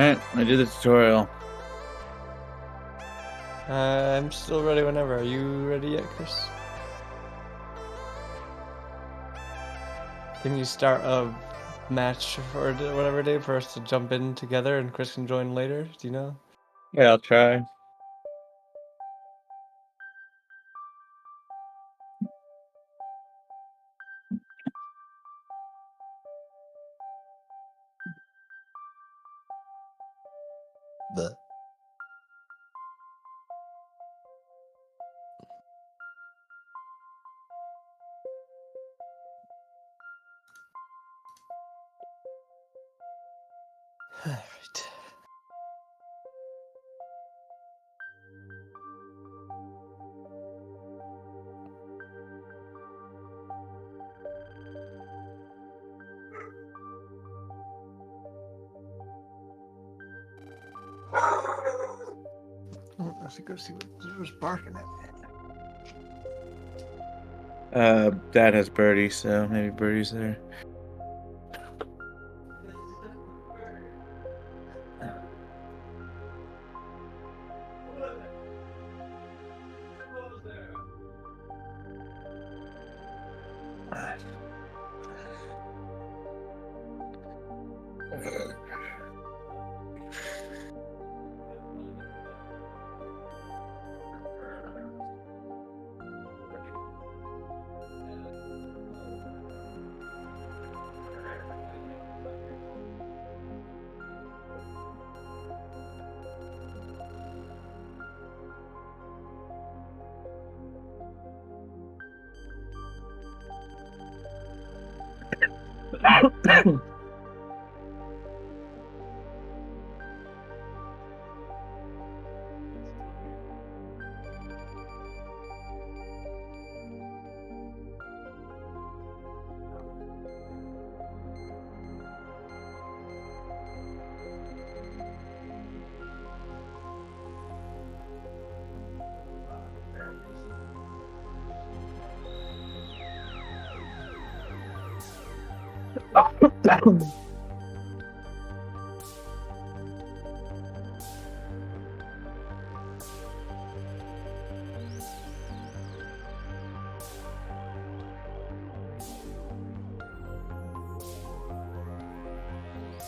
Alright, I do the tutorial. I'm still ready whenever. Are you ready yet, Chris? Can you start a match for whatever day for us to jump in together and Chris can join later? Do you know? Yeah, I'll try. The Alright. I should go see what was barking at. Dad has Birdie, so maybe Birdie's there.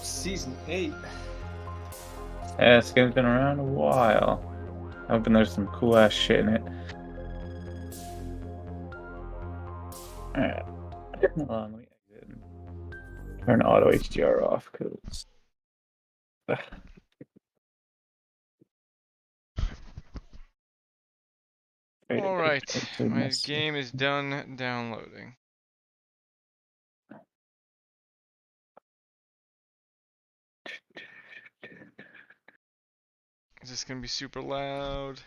Season 8. Yeah, this game's been around a while. I'm hoping there's some cool ass shit in it. Alright. Hold on, let me exit. Turn auto HDR off, cause. Alright, my game is done downloading. Is this gonna be super loud?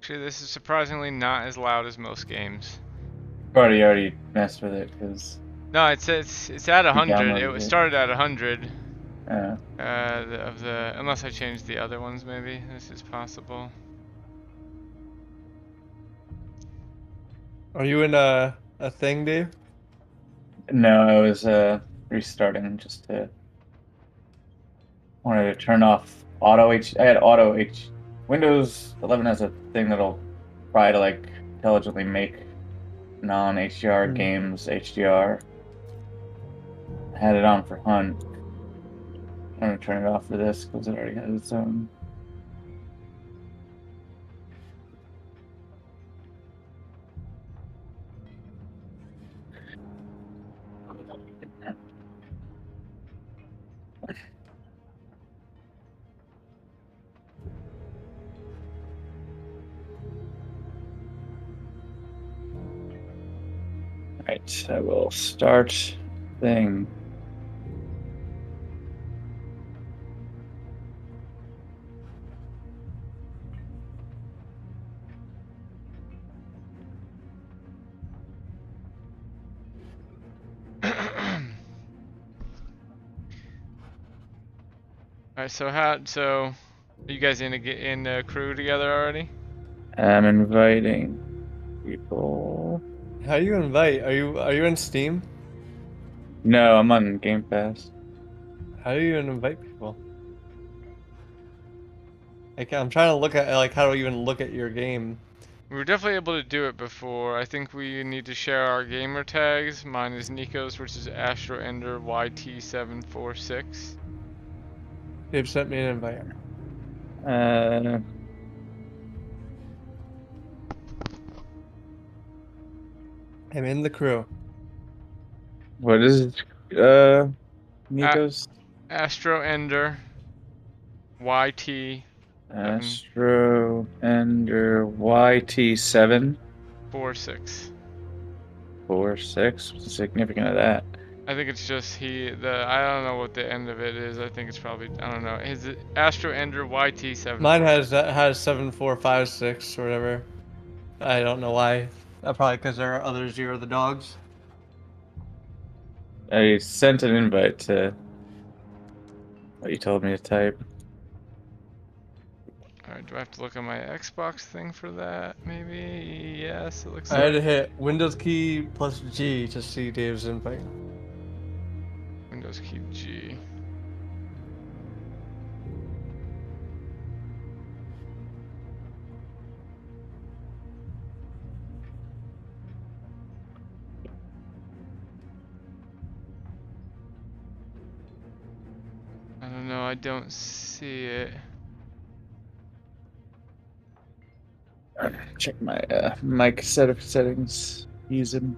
Actually, this is surprisingly not as loud as most games. Already messed with it, cause No, it's at 100. downloaded It it. started at 100. Unless I change the other ones, maybe this is possible. Are you in a thing, Dave? No, I was restarting just to wanted to turn off auto H. I had auto H. Windows 11 has a thing that'll try to like intelligently make non-HDR games HDR. I had it on for Hunt. I'm gonna turn it off for this because it already has its own. Right, I will start thing. Alright, so are you guys in a crew together already? I'm inviting people. How do you invite? Are you in Steam? No, I'm on Game Pass. How do you even invite people? Like, I'm trying to look at like how do I even look at your game? We were definitely able to do it before. I think we need to share our gamer tags. Mine is Nikos, which is AstroEnder YT746. Dave sent me an invite. Uh, I'm in the crew. what is Nico's? AstroEnder YT Astro Ender YT746. 46. What's the significance of that? I think it's just I don't know what the end of it is. I think it's probably, I don't know. Is it AstroEnder YT7? Mine has 7456 or whatever. I don't know why. Probably because there are others here are the dogs. I sent an invite to what you told me to type. Alright, do I have to look at my Xbox thing for that? Maybe? Yes, it looks I had to like. hit Windows key plus G to see Dave's invite. Windows key G. I don't know, I don't see it. Check my mic settings. Using.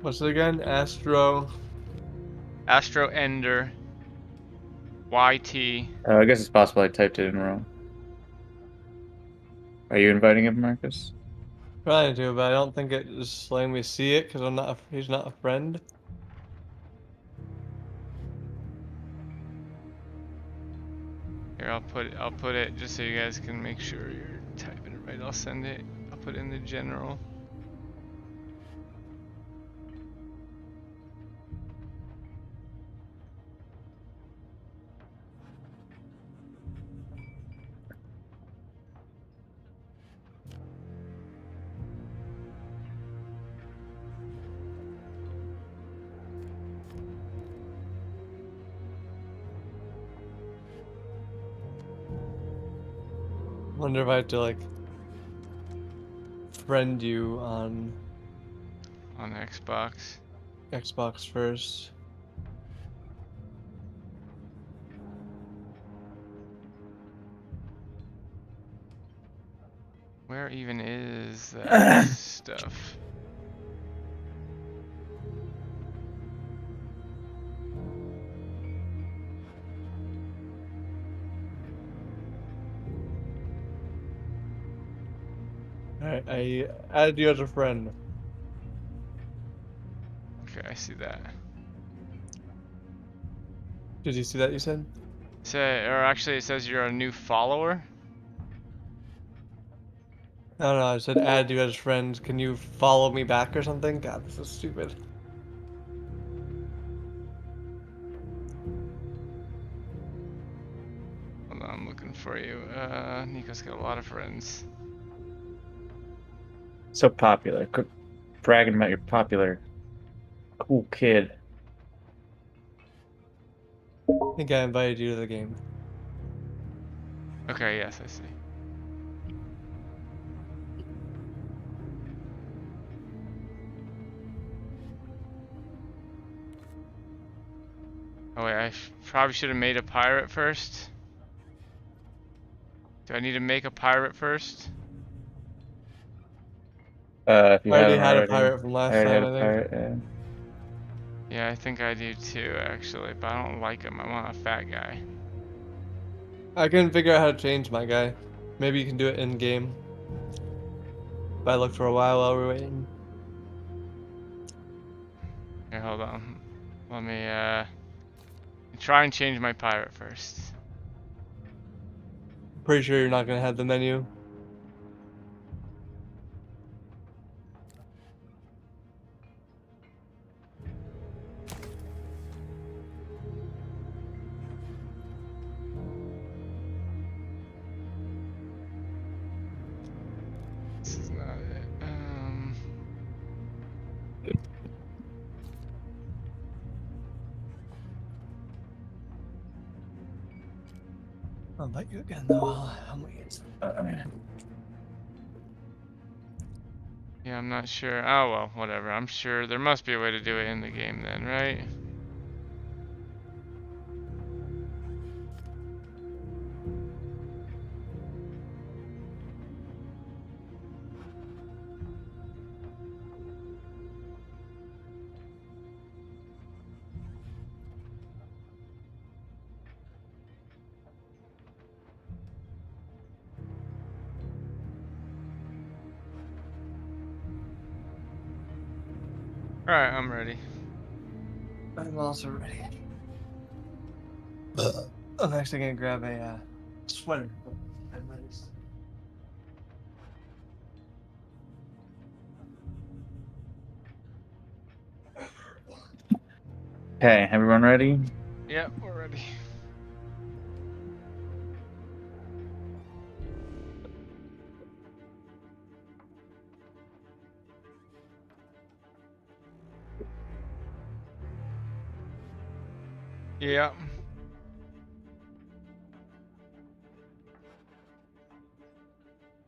What's it again? AstroEnder YT. I guess it's possible I typed it in wrong. Are you inviting him, Marcus? Trying to, but I don't think it is letting me see it because he's not a friend. Here, I'll put it just so you guys can make sure you're typing it right. I'll put it in the general. Wonder if I have to like friend you on Xbox. Xbox first. Where even is that stuff? Alright, I added you as a friend. Okay, I see that. Did you see that you said? It says you're a new follower. I don't know, I said add you as friend. Can you follow me back or something? God, this is stupid. for you. Nico's got a lot of friends. So popular. Quit bragging about your popular, cool kid. I think I invited you to the game. Okay, yes, I see. Oh wait, I probably should have made a pirate first. Do I need to make a pirate first? If you I already haven't had a already, pirate from I last already had time, a I think. pirate. Yeah. Yeah, I think I do too, actually, but I don't like him. I want a fat guy. I couldn't figure out how to change my guy. Maybe you can do it in game. But I looked for a while we're waiting. Here, hold on. Let me try and change my pirate first. Pretty sure you're not gonna have the menu. This is not it. I'll let you again though. I'm waiting. Yeah, I'm not sure. Oh well, whatever. I'm sure there must be a way to do it in the game then, right? Alright, I'm ready. I'm also ready. I'm actually gonna grab a sweater. I'm ready. Okay, everyone ready? Yep, we're ready. Yeah.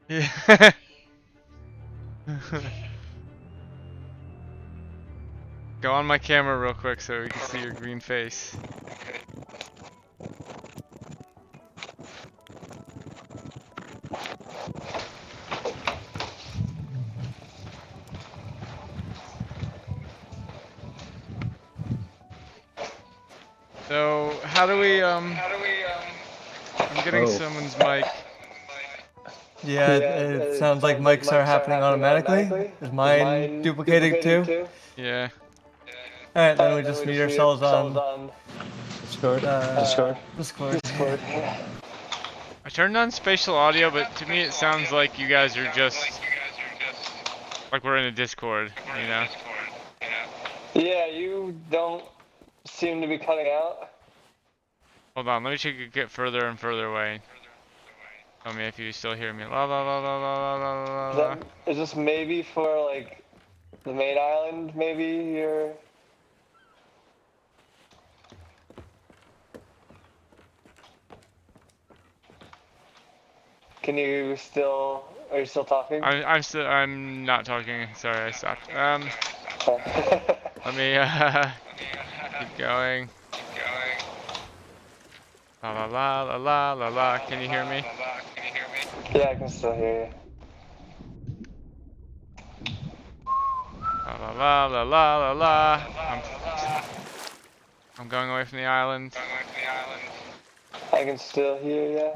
Yeah. Go on my camera real quick so we can see your green face. So, how do we, I'm getting Oh. someone's mic. Yeah, it sounds like mics are happening automatically. Is mine duplicated too? Yeah. Alright, then we just meet ourselves on Discord. Discord. I turned on spatial audio, but to me it sounds like you guys are just like we're in a Discord, you know? Yeah, you don't seem to be cutting out. Hold on, let me check it get further and further away. Tell me if you still hear me. La la la la la la la la. Is this maybe for like the main island? Maybe you're. Can you still? Are you still talking? I'm not talking. Sorry, I stopped. Let me keep going. La la la la la la la. Can you hear me? Yeah, I can still hear you. La la la la la la la. I'm going away from the island. I can still hear you.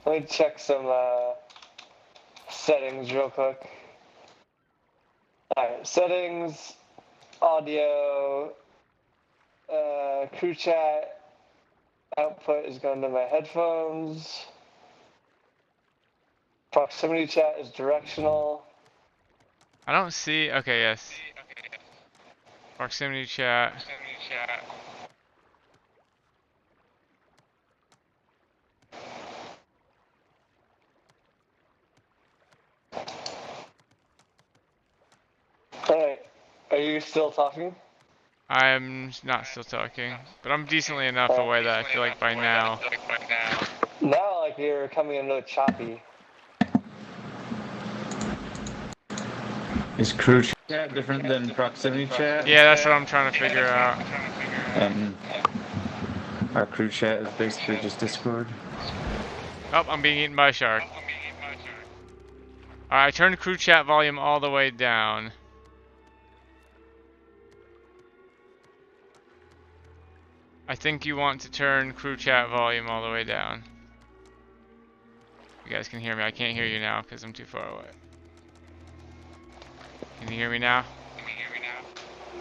Let me check some settings real quick. Alright, settings, audio, crew chat, output is going to my headphones. Proximity chat is directional. I don't see. Okay, yes. Proximity chat. Are you still talking? I'm not still talking, but I'm decently enough away that I feel like by now. Now, like, you're coming in really choppy. Is crew chat different than proximity chat? Yeah, that's what I'm trying to figure out. And our crew chat is basically just Discord. Oh, I'm being eaten by a shark. Alright, turn crew chat volume all the way down. I think you want to turn crew chat volume all the way down. You guys can hear me. I can't hear you now because I'm too far away. Can you hear me now?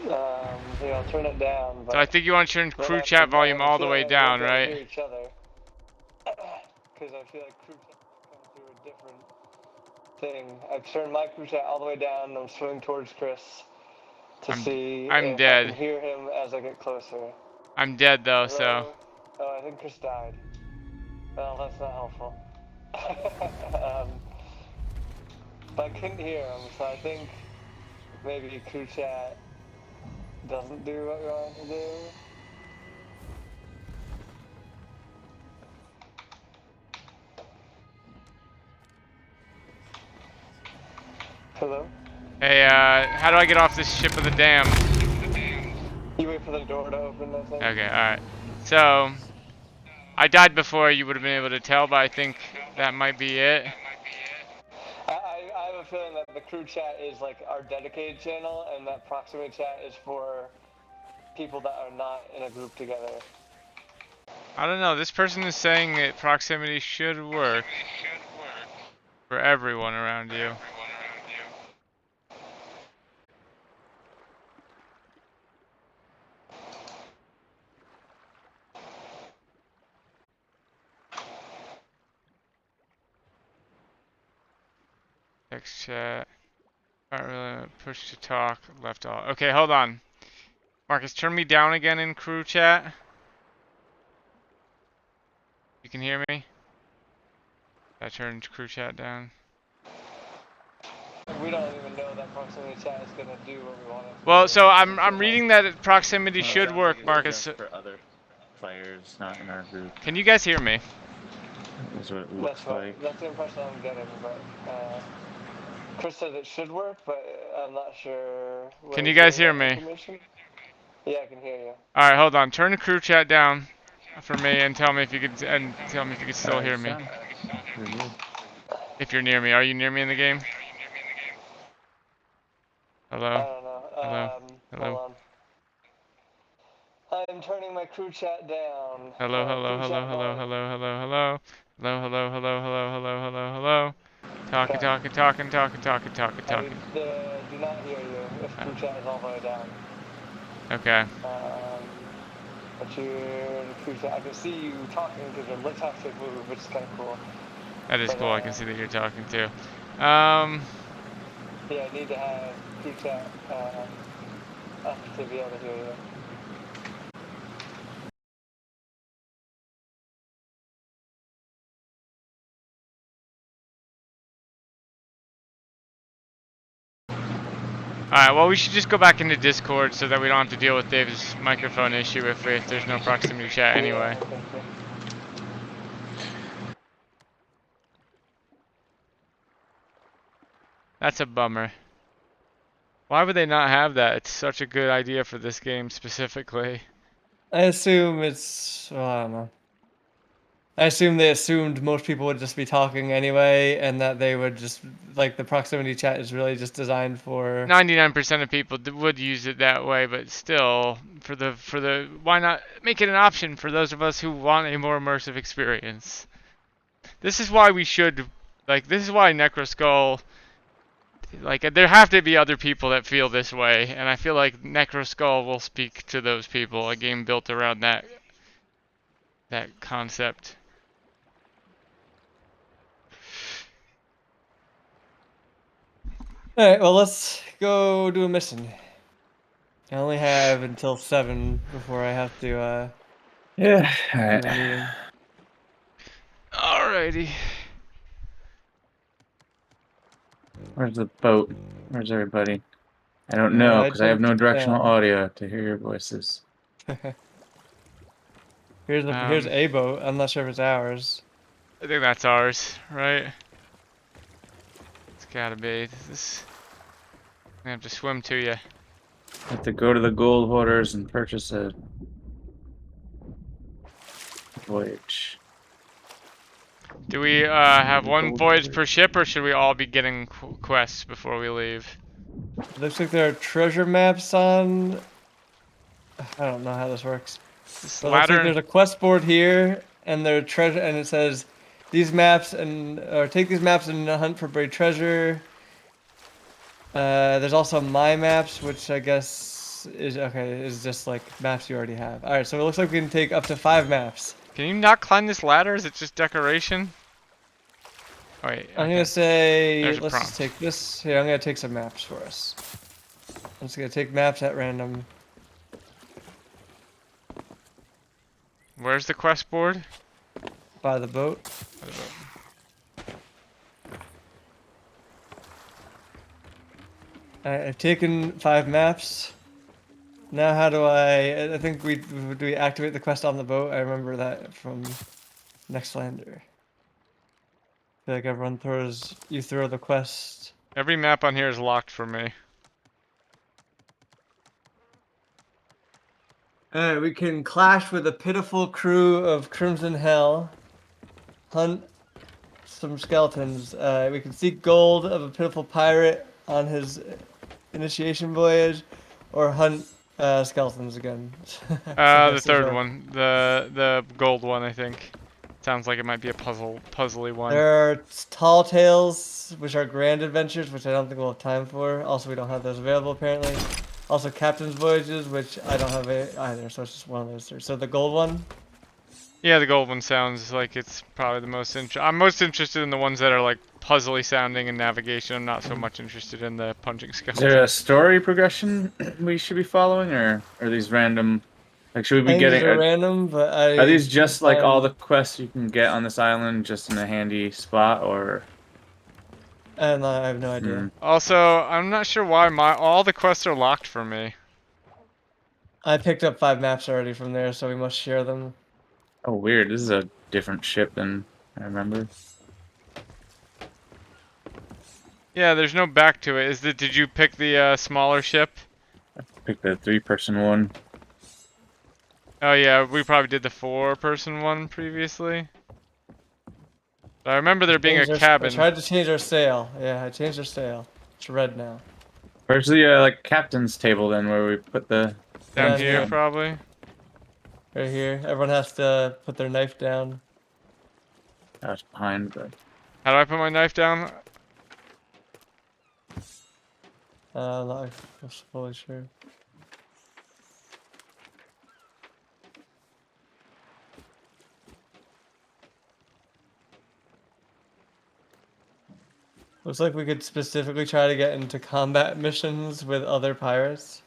Turn it down. But So I think you want to turn crew chat volume all the way down, right? Hear each other. Because I feel like crew chat comes through a different thing. I've turned my crew chat all the way down, and I'm swimming towards Chris to see I'm if I dead. can hear him as I get closer. I'm dead though, so. Hello? Oh, I think Chris died. Well, that's not helpful. But I couldn't hear him, so I think maybe crew chat doesn't do what we want it to do. Hello? Hey, how do I get off this ship of the dam? You wait for the door to open, I think. Okay, alright. So, I died before you would have been able to tell, but I think that might be it. I have a feeling that the crew chat is like our dedicated channel, and that proximity chat is for people that are not in a group together. I don't know, this person is saying that proximity should work for everyone around you. Text chat. Push to talk. Left all. Okay, hold on. Marcus, turn me down again in crew chat. You can hear me? I turned crew chat down. We don't even know that proximity chat is gonna do what we want it to Well, do. so I'm reading that proximity should work, Marcus. For other players, not in our group. Can you guys hear me? Is what it looks like. That's the impression I'm getting, but Chris says it should work, but I'm not sure. Can you guys hear me? Yeah, I can hear you. All right, hold on. Turn the crew chat down for me and tell me if you could still hear me. If you're near me, are you near me in the game? Hello. I don't know. Hello. Hello. Hold on. I'm turning my crew chat down. Hello. Hello. Hello. Hello. Hello. Hello. Hello. Hello. Hello. Hello. Hello. Hello. Hello. Hello. Talking. I Talking. do not hear you if crew chat is all the way down. Okay. But your crew chat, I can see you talking because your lips actually move, which is kind of cool. That is cool. I can see that you're talking too. Yeah, I need to have crew chat up to be able to hear you. Alright, well, we should just go back into Discord so that we don't have to deal with Dave's microphone issue if there's no proximity chat anyway. That's a bummer. Why would they not have that? It's such a good idea for this game specifically. I assume it's, well, I don't know. I assume they assumed most people would just be talking anyway, and that they would just, like, the proximity chat is really just designed for... 99% of people would use it that way, but still, why not make it an option for those of us who want a more immersive experience? This is why we should, this is why Necroskull, there have to be other people that feel this way, and I feel like Necroskull will speak to those people, a game built around that concept. Alright, well, let's go do a mission. I only have until 7 before I have to, Yeah, do alright. a meeting. Alrighty. Where's the boat? Where's everybody? I don't Well, know, I because I have no jumped directional down. audio to hear your voices. Here's a boat. I'm not sure if it's ours. I think that's ours, right? It's gotta be. I have to swim to you. I have to go to the gold hoarders and purchase a voyage. Do we have one Gold voyage hoarders. per ship, or should we all be getting quests before we leave? It looks like there are treasure maps on. I don't know how this works. This But it looks like ladder. there's a quest board here, and there are treasure, and it says these maps or take these maps and hunt for buried treasure. There's also my maps, which I guess is just like maps you already have. All right, so it looks like we can take up to 5 maps. Can you not climb this ladder? Is it just decoration? Oh, wait, I'm okay. gonna say There's a let's prompt. just take this. Here, I'm gonna take some maps for us. I'm just gonna take maps at random. Where's the quest board? By the boat. I've taken 5 maps. Now how do I think do we activate the quest on the boat? I remember that from Nextlander. I feel like everyone you throw the quest. Every map on here is locked for me. Alright, we can clash with a pitiful crew of Crimson Hell. Hunt some skeletons. We can seek gold of a pitiful pirate on his initiation voyage, or hunt skeletons again. So The that's third our- one, the gold one, I think. Sounds like it might be a puzzly one. There are Tall Tales, which are grand adventures, which I don't think we'll have time for. Also, we don't have those available apparently. Also, Captain's Voyages, which I don't have either, so it's just one of those 3. So the gold one. Yeah, the gold one sounds like it's probably the most I'm most interested in the ones that are like puzzly sounding and navigation. I'm not so much interested in the punching Is skeleton. there a story progression we should be following, or are these random? Like, should we I be think these getting? are random, but Are these can't just like all the find- quests you can get on this island, just in a handy spot, or? I have no idea. Also, I'm not sure why all the quests are locked for me. I picked up 5 maps already from there, so we must share them. Oh, weird. This is a different ship than I remember. Yeah, there's no back to it. Did you pick the smaller ship? Pick the 3-person one. Oh yeah, we probably did the 4-person one previously. But I remember there being a I cabin. tried to change our sail. Yeah, I changed our sail. It's red now. Where's the like captain's table then, where we put the Down Yeah, here, yeah. probably. Right here. Everyone has to put their knife down. That's behind, but How do I put my knife down? Not fully sure. Looks like we could specifically try to get into combat missions with other pirates.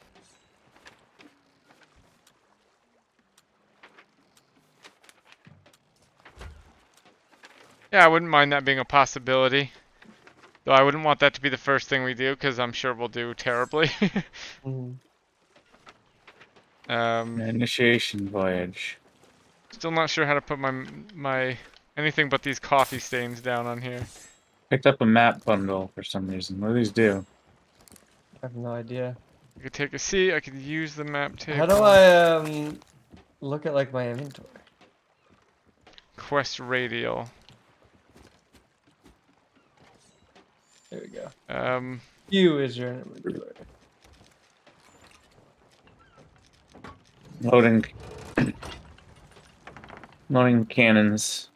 Yeah, I wouldn't mind that being a possibility. Though I wouldn't want that to be the first thing we do, because I'm sure we'll do terribly. an initiation voyage. Still not sure how to put my anything but these coffee stains down on here. Picked up a map bundle for some reason. What do these do? I have no idea. I could take a seat. I could use the map table. How do I look at like my inventory? Quest radial. There we go. Um, You is your inventory. Loading. Loading cannons.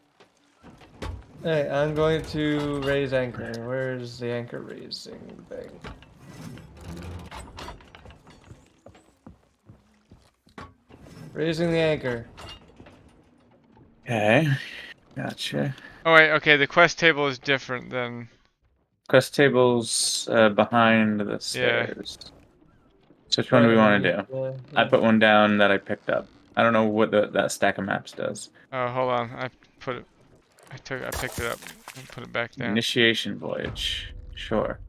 Hey, I'm going to raise anchor. Where's the anchor raising thing? Raising the anchor. Okay. Gotcha. oh wait, okay. The quest table is different than. Quest tables behind the stairs. So which one do we want to do? I put one down that I picked up. I don't know what that stack of maps does. Oh, hold on. I picked it up and put it back down. Initiation voyage. Sure.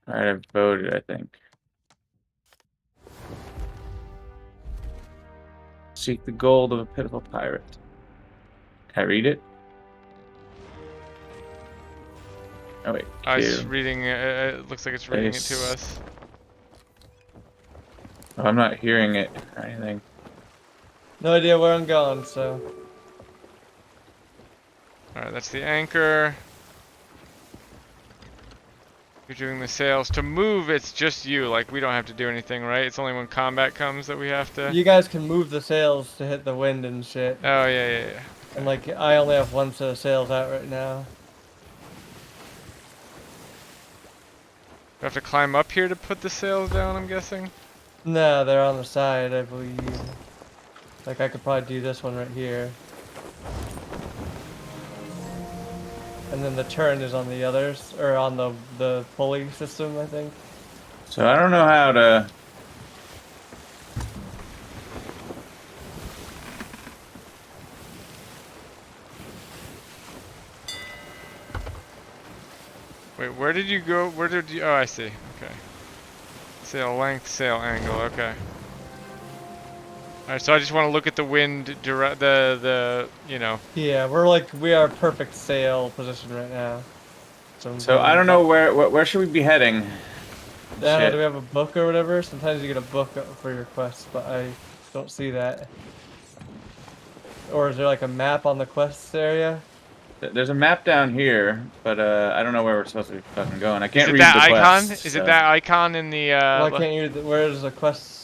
Alright, I've voted, I think. Seek the gold of a pitiful pirate. Can I read it? Oh wait, It's Q. reading. It looks like it's reading it to Space. us. Oh, I'm not hearing it or anything. No idea where I'm going, so. All right, that's the anchor. You're doing the sails. To move, it's just you. Like, we don't have to do anything, right? It's only when combat comes that we have to. You guys can move the sails to hit the wind and shit. Oh, yeah. And like, I only have one set of sails out right now. We have to climb up here to put the sails down, I'm guessing? No, they're on the side, I believe. Like, I could probably do this one right here. And then the turn is on the others, or on the pulley system, I think. So I don't know how to. Wait, where did you go? Where did you... Oh, I see. Okay. Sail length, sail angle. Okay. Alright, so I just want to look at the wind, you know. Yeah, we are perfect sail position right now. So I don't know where should we be heading? Yeah, Shit. do we have a book or whatever? Sometimes you get a book for your quest, but I don't see that. Or is there like a map on the quests area? There's a map down here, but I don't know where we're supposed to be fucking going. I can't Is it read that the icon? quest, Is so it that icon in the, Why can't you? Where's the quests?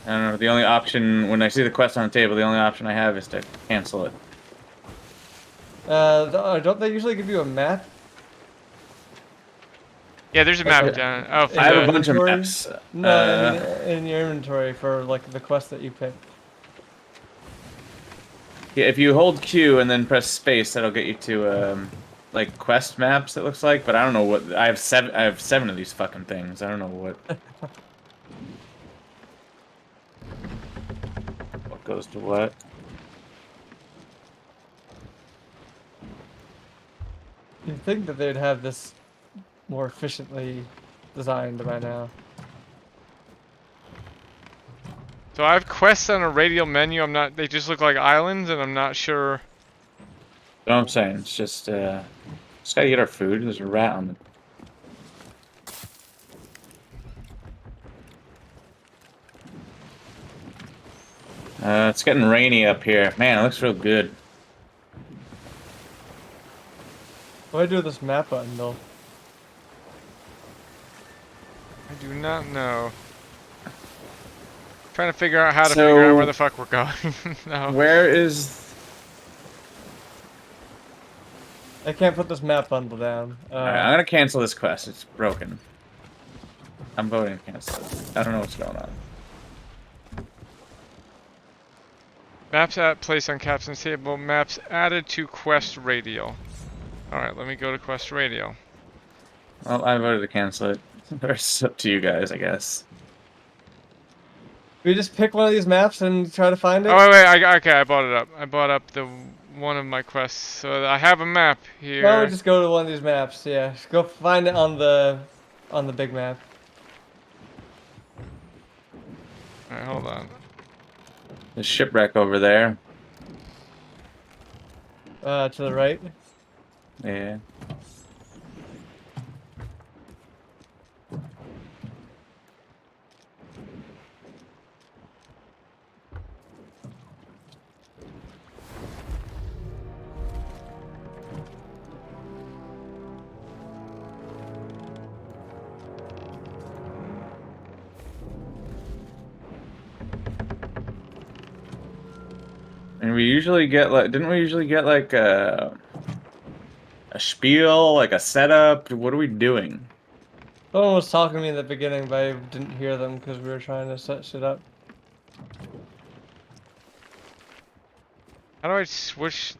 I don't know. The only option when I see the quest on the table, the only option I have is to cancel it. Don't they usually give you a map? Yeah, there's a map down. Oh, for I have a the... bunch of inventory? maps. No, I mean in your inventory for like the quest that you pick. Yeah, if you hold Q and then press space, that'll get you to like quest maps. It looks like, but I don't know what. I have 7. I have 7 of these fucking things. I don't know what goes to what. You'd think that they'd have this more efficiently designed by now. So I have quests on a radial menu. They just look like islands, and I'm not sure. You know what I'm saying? It's just gotta get our food. There's a rat on the. It's getting rainy up here. Man, it looks real good. What do I do with this map button though? I do not know. Trying to figure out how to figure out where the fuck we're going. No. Where is... I can't put this map bundle down. Alright, I'm gonna cancel this quest. It's broken. I'm voting to cancel it. I don't know what's going on. Maps at place on captain's table. Maps added to quest radial. Alright, let me go to quest radial. Well, I voted to cancel it. It's up to you guys, I guess. We just pick one of these maps and try to find it? Oh, wait, okay, I bought it up. I bought up the one of my quests. So I have a map here. Why don't we just go to one of these maps? Yeah, just go find it on the big map. Alright, hold on. The shipwreck over there. To the right. Yeah. And we usually get like, didn't we usually get like a spiel, like a setup? What are we doing? Someone was talking to me in the beginning, but I didn't hear them because we were trying to set shit up. How do I switch?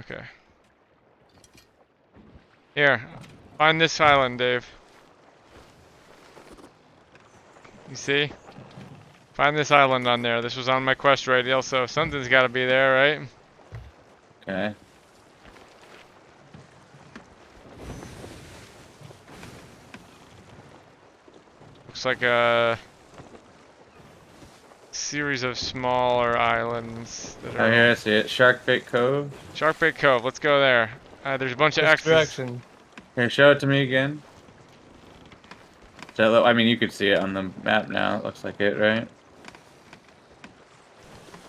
Okay. Here, find this island, Dave. You see? Find this island on there. This was on my quest radial, so something's got to be there, right? Okay. Looks like a series of smaller islands that Oh, are. here I see it. Sharkbait Cove. Sharkbait Cove. Let's go there. There's a bunch of Which X's. direction? Here, show it to me again. So, I mean, you could see it on the map now. It looks like it, right?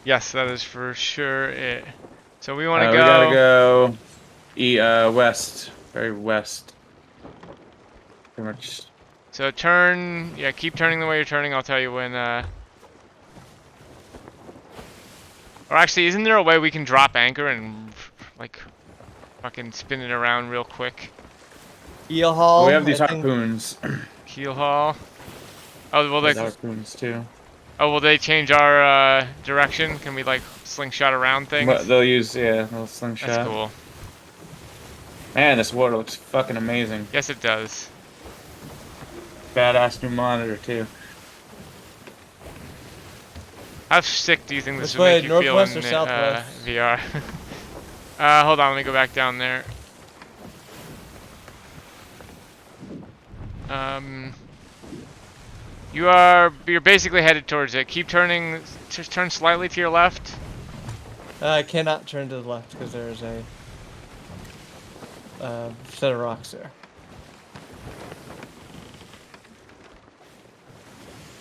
Yes, that is for sure it. So we want to We gotta go. go west, very west. Pretty much. So turn. Yeah, keep turning the way you're turning. I'll tell you when. Or actually, isn't there a way we can drop anchor and like fucking spin it around real quick? Eel haul. We have these I think. harpoons. Keel haul. Oh well, There's they. harpoons too. Oh, will they change our direction? Can we like slingshot around things? But they'll use they'll slingshot. That's cool. Man, this water looks fucking amazing. Yes, it does. Badass new monitor too. How sick do you think this Which would way, make you feel in northwest or southwest? VR? Hold on, let me go back down there. You're basically headed towards it. Keep turning, just turn slightly to your left. I cannot turn to the left because there is a set of rocks there.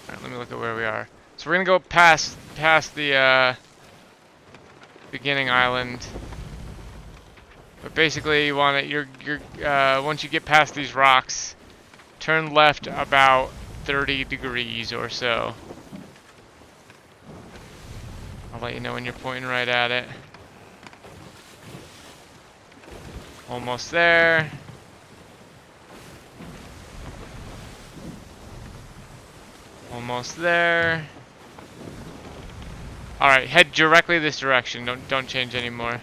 Alright, let me look at where we are. So we're gonna go past the beginning island. But basically you want it, once you get past these rocks, turn left about 30 degrees or so. I'll let you know when you're pointing right at it. Almost there. Almost there. All right, head directly this direction. Don't change anymore.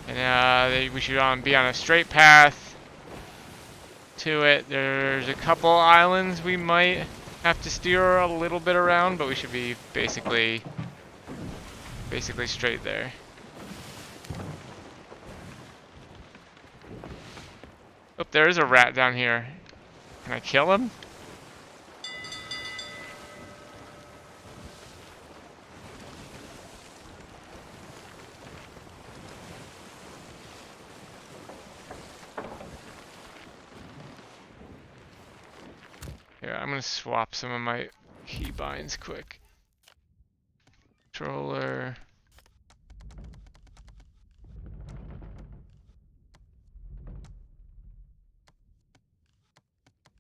And we should be on a straight path to it. There's a couple islands we might have to steer a little bit around, but we should be basically straight there. Oh, there is a rat down here. Can I kill him? Here, I'm gonna swap some of my keybinds quick. Controller.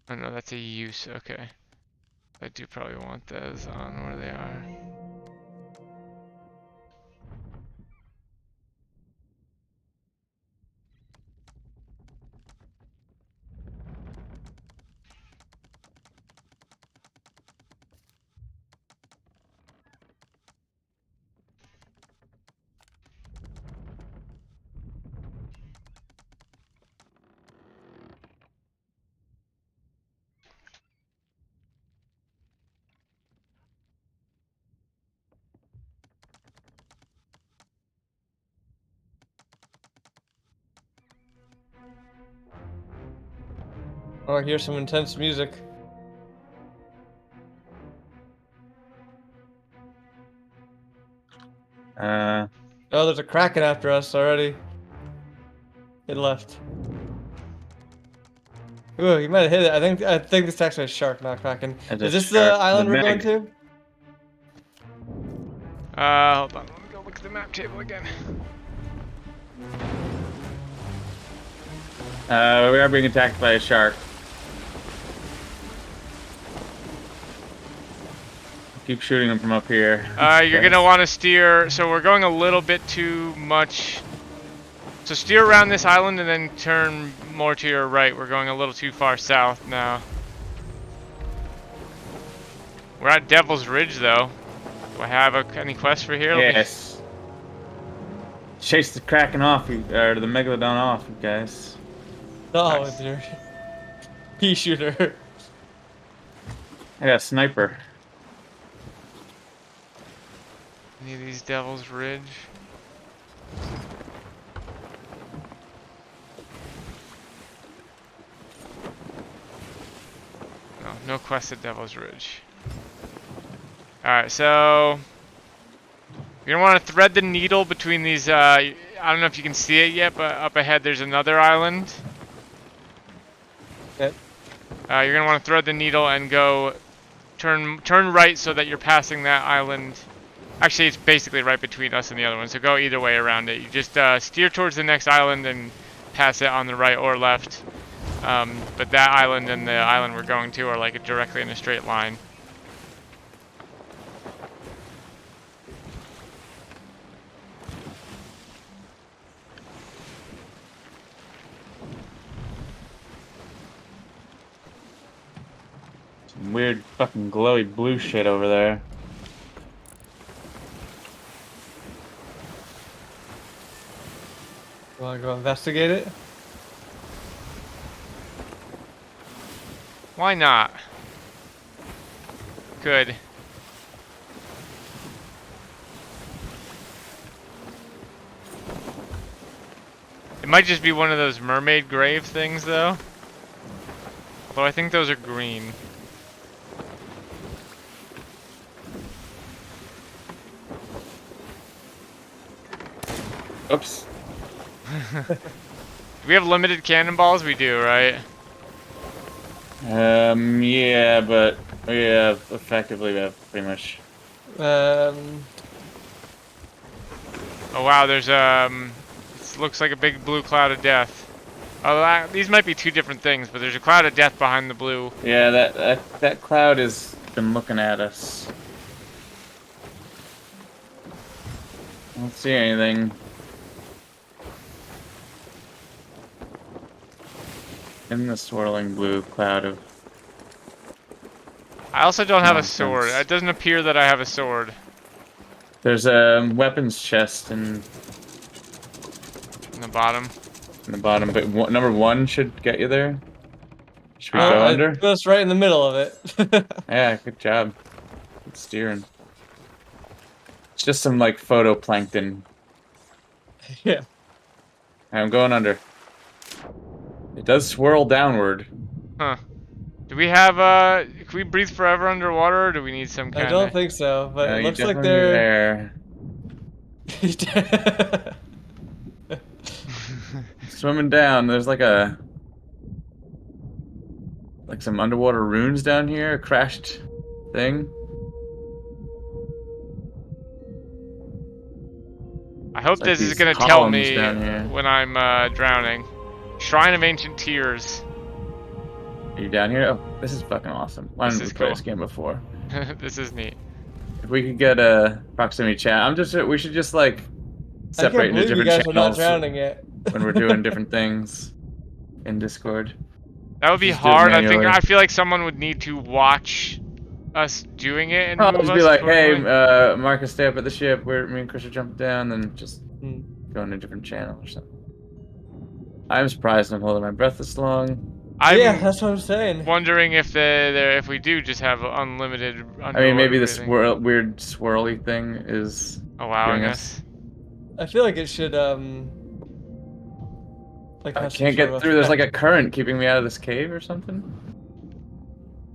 Oh no, that's a use, okay. I do probably want those on where they are. Oh, I hear some intense music. Uh, Oh, there's a kraken after us already. It left. Ooh, you might have hit it. I think this is actually a shark, not a kraken. It's a Is this shark. the island The we're going Meg. to? Hold on, let me go look at the map table again. we are being attacked by a shark. Keep shooting them from up here. You're gonna want to steer, so we're going a little bit too much. So steer around this island and then turn more to your right. We're going a little too far south now. We're at Devil's Ridge though. Do I have any quest for here? Yes. Chase the kraken off, or the megalodon off, you guys. No, Nice. it's your pea shooter. I got a sniper. Any of these Devil's Ridge? No, no quest at Devil's Ridge. Alright, so you're gonna want to thread the needle between these, I don't know if you can see it yet, but up ahead there's another island. Okay. You're gonna want to thread the needle and go turn right so that you're passing that island. Actually, it's basically right between us and the other one, so go either way around it. You just steer towards the next island and pass it on the right or left. But that island and the island we're going to are like directly in a straight line. Some weird fucking glowy blue shit over there. You wanna go investigate it? Why not? Good. It might just be one of those mermaid grave things, though. Although I think those are green. Oops. Do we have limited cannonballs? We do, right? Yeah, but yeah, effectively we have pretty much. Oh wow, there's it looks like a big blue cloud of death. Oh, these might be two different things, but there's a cloud of death behind the blue. Yeah, that cloud has been looking at us. I don't see anything. In the swirling blue cloud of. I also don't have a nonsense. sword. It doesn't appear that I have a sword. There's a weapons chest in In the bottom. the bottom, but number 1 should get you there. Should we go under? I was right in the middle of it. Yeah, good job. Good steering. It's just some like photoplankton. Yeah. I'm going under. It does swirl downward. Huh. Do we have, can we breathe forever underwater, or do we need some kind I of... don't think so, but No, it you looks like definitely they're... there. Swimming down, there's like some underwater runes down here, a crashed thing. I hope like this is these gonna tell columns me down here. when I'm, drowning. Shrine of Ancient Tears. Are you down here? Oh, this is fucking awesome. Why This didn't we is play cool. this game before? This is neat. If we could get a proximity chat, we should just like I separate can't into believe you different guys are not channels drowning yet. when we're doing different things in Discord. That would be Just do it hard. manually. I feel like someone would need to watch us doing it and I'll move just us be like, hey, accordingly. Marcus, stay up at the ship. Me and Chris are jumping down, then just Hmm. go in a different channel or something. I'm surprised I'm holding my breath this long. I'm Yeah, that's what I'm saying. wondering if if we do just have unlimited underwater I mean, maybe this breathing. weird swirly thing is allowing doing us. I feel like it should, like I have some can't sort get of through. There's like a effect. current keeping me out of this cave or something.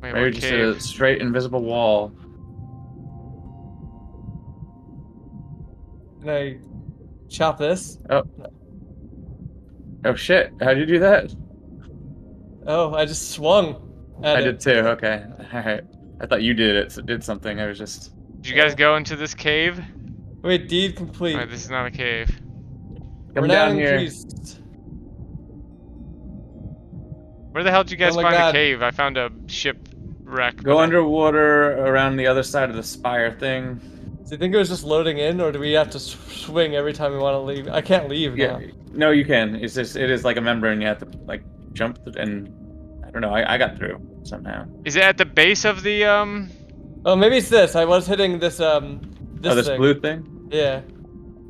Wait, Maybe what just cave? a straight invisible wall. Can I chop this? Oh shit! How'd you do that? Oh, I just swung at I it. did too. Okay. All right. I thought you did it. So did something. I was just. Did you guys go into this cave? Wait, deed complete. Alright, this is not a cave. Come Renown down here. increased. Where the hell did you guys Oh my find God. a cave? I found a shipwreck. Go but I- underwater around the other side of the spire thing. Do you think it was just loading in, or do we have to swing every time we want to leave? I can't leave Yeah. now. No, you can. It's just it is like a membrane. You have to like jump and I don't know. I got through somehow. Is it at the base of the Oh, maybe it's this. I was hitting this This thing. blue thing. Yeah.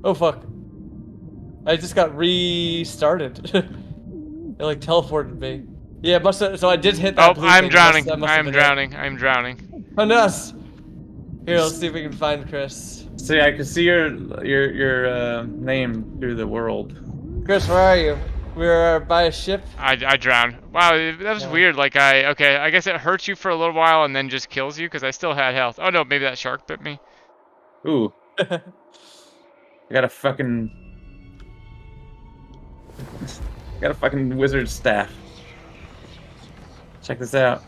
Oh fuck. I just got restarted. It like teleported me. Yeah, must have, so I did hit that Oh, blue I'm thing. drowning. That must have I'm been it. drowning. I'm drowning. Find us. Here, let's see if we can find Chris. See, I can see your name through the world. Chris, where are you? We're by a ship. I drowned. Wow, that was Yeah. weird. Like okay, I guess it hurts you for a little while and then just kills you because I still had health. Oh no, maybe that shark bit me. Ooh, I got a fucking wizard staff. Check this out.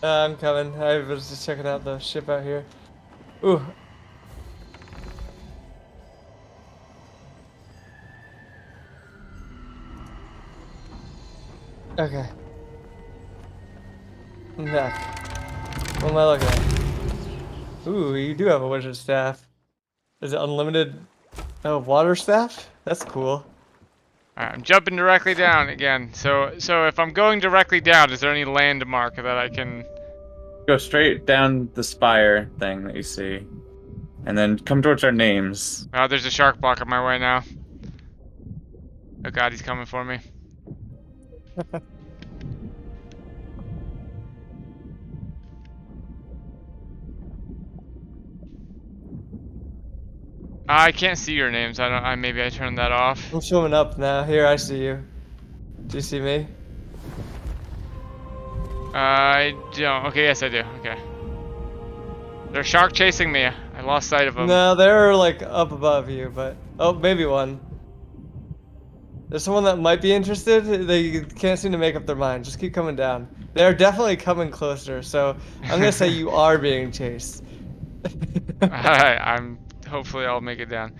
I'm coming. I was just checking out the ship out here. Ooh. Okay. I'm back. What am I looking at? Ooh, you do have a wizard staff. Is it unlimited? Oh, water staff? That's cool. Alright, I'm jumping directly down again. So if I'm going directly down, is there any landmark that I can? Go straight down the spire thing that you see, and then come towards our names. Oh, there's a shark blocking my way now. Oh god, he's coming for me. I can't see your names. Maybe I turned that off. I'm swimming up now. Here, I see you. Do you see me? I don't. Okay, yes I do. Okay. There's a shark chasing me. I lost sight of him. No, they're like up above you, but oh, maybe one. There's someone that might be interested. They can't seem to make up their mind. Just keep coming down. They're definitely coming closer. So I'm gonna say you are being chased. Alright, hopefully I'll make it down.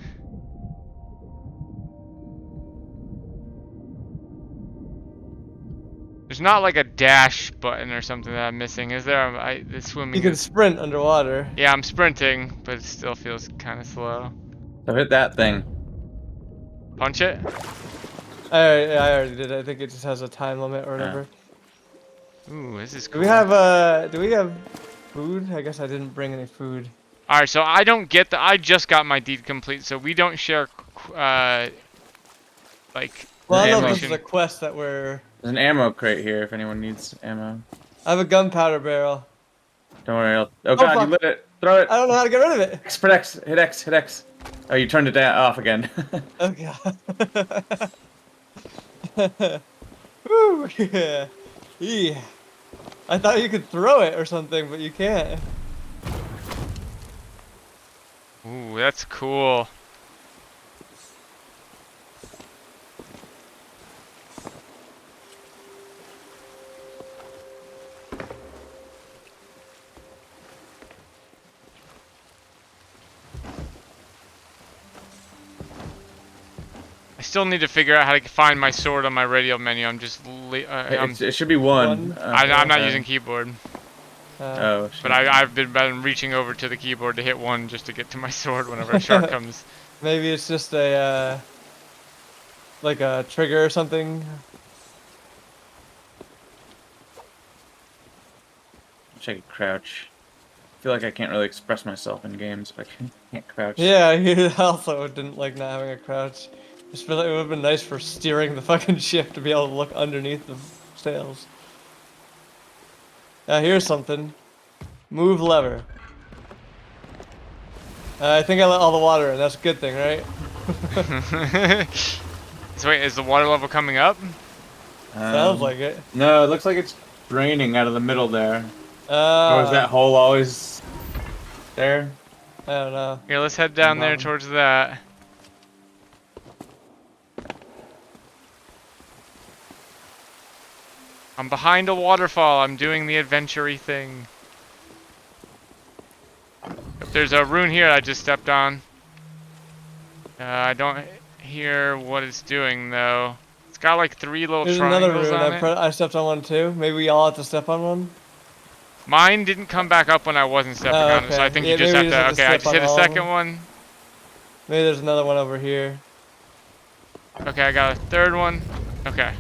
There's not like a dash button or something that I'm missing, is there? The swimming You can is... sprint underwater. Yeah, I'm sprinting, but it still feels kind of slow. So hit that thing. Punch it? I already did. I think it just has a time limit or whatever. Ooh, this is Do cool. we have food? I guess I didn't bring any food. Alright, so I don't get I just got my deed complete, so we don't share, like... Well, I know ammo. this is a quest that we're... There's an ammo crate here if anyone needs ammo. I have a gunpowder barrel. Don't worry. Oh god, fuck. you lit it. Throw it. I don't know how to get rid of it. X, hit X, hit X, hit X. Oh, you turned it down off again. Oh god. Woo, yeah. Yeah. I thought you could throw it or something, but you can't. Ooh, that's cool. I still need to figure out how to find my sword on my radial menu. I'm just... it should be one. I'm not using keyboard. Oh, shit. But I've been reaching over to the keyboard to hit one just to get to my sword whenever a shark comes. Maybe it's just a, like a trigger or something. Check it, crouch. I feel like I can't really express myself in games if I can't crouch. Yeah, you also didn't like not having a crouch. Just feel like it would have been nice for steering the fucking ship to be able to look underneath the sails. Here's something. Move lever. I think I let all the water in. That's a good thing, right? So wait, is the water level coming up? Sounds like it. No, it looks like it's draining out of the middle there. Or is Uh, that hole always there? I don't know. Here, let's head down there towards that. I'm behind a waterfall. I'm doing the adventure-y thing. There's a rune here I just stepped on. I don't hear what it's doing though. It's got like 3 little There's another triangles rune. on it. I stepped on one too. Maybe we all have to step on one. Mine didn't come back up when I wasn't stepping on it, so I think Yeah, you just maybe have we to. Okay, I step just hit on a all of second them. one. Maybe there's another one over here. Okay, I got a 3rd one. Okay.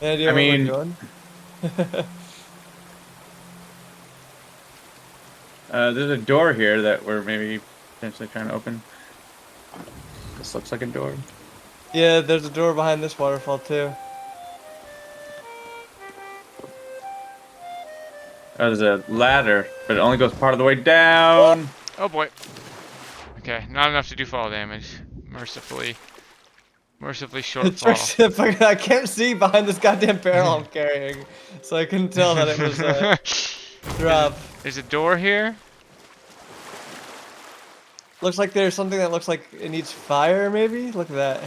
Any idea I where mean- we're going? There's a door here that we're maybe potentially trying to open. This looks like a door. Yeah, there's a door behind this waterfall too. Oh, there's a ladder, but it only goes part of the way down. Oh boy. Okay, not enough to do fall damage. Mercifully short fall. I can't see behind this goddamn barrel I'm carrying, so I couldn't tell that it was a drop. There's a door here. Looks like there's something that looks like it needs fire, maybe? Look at that.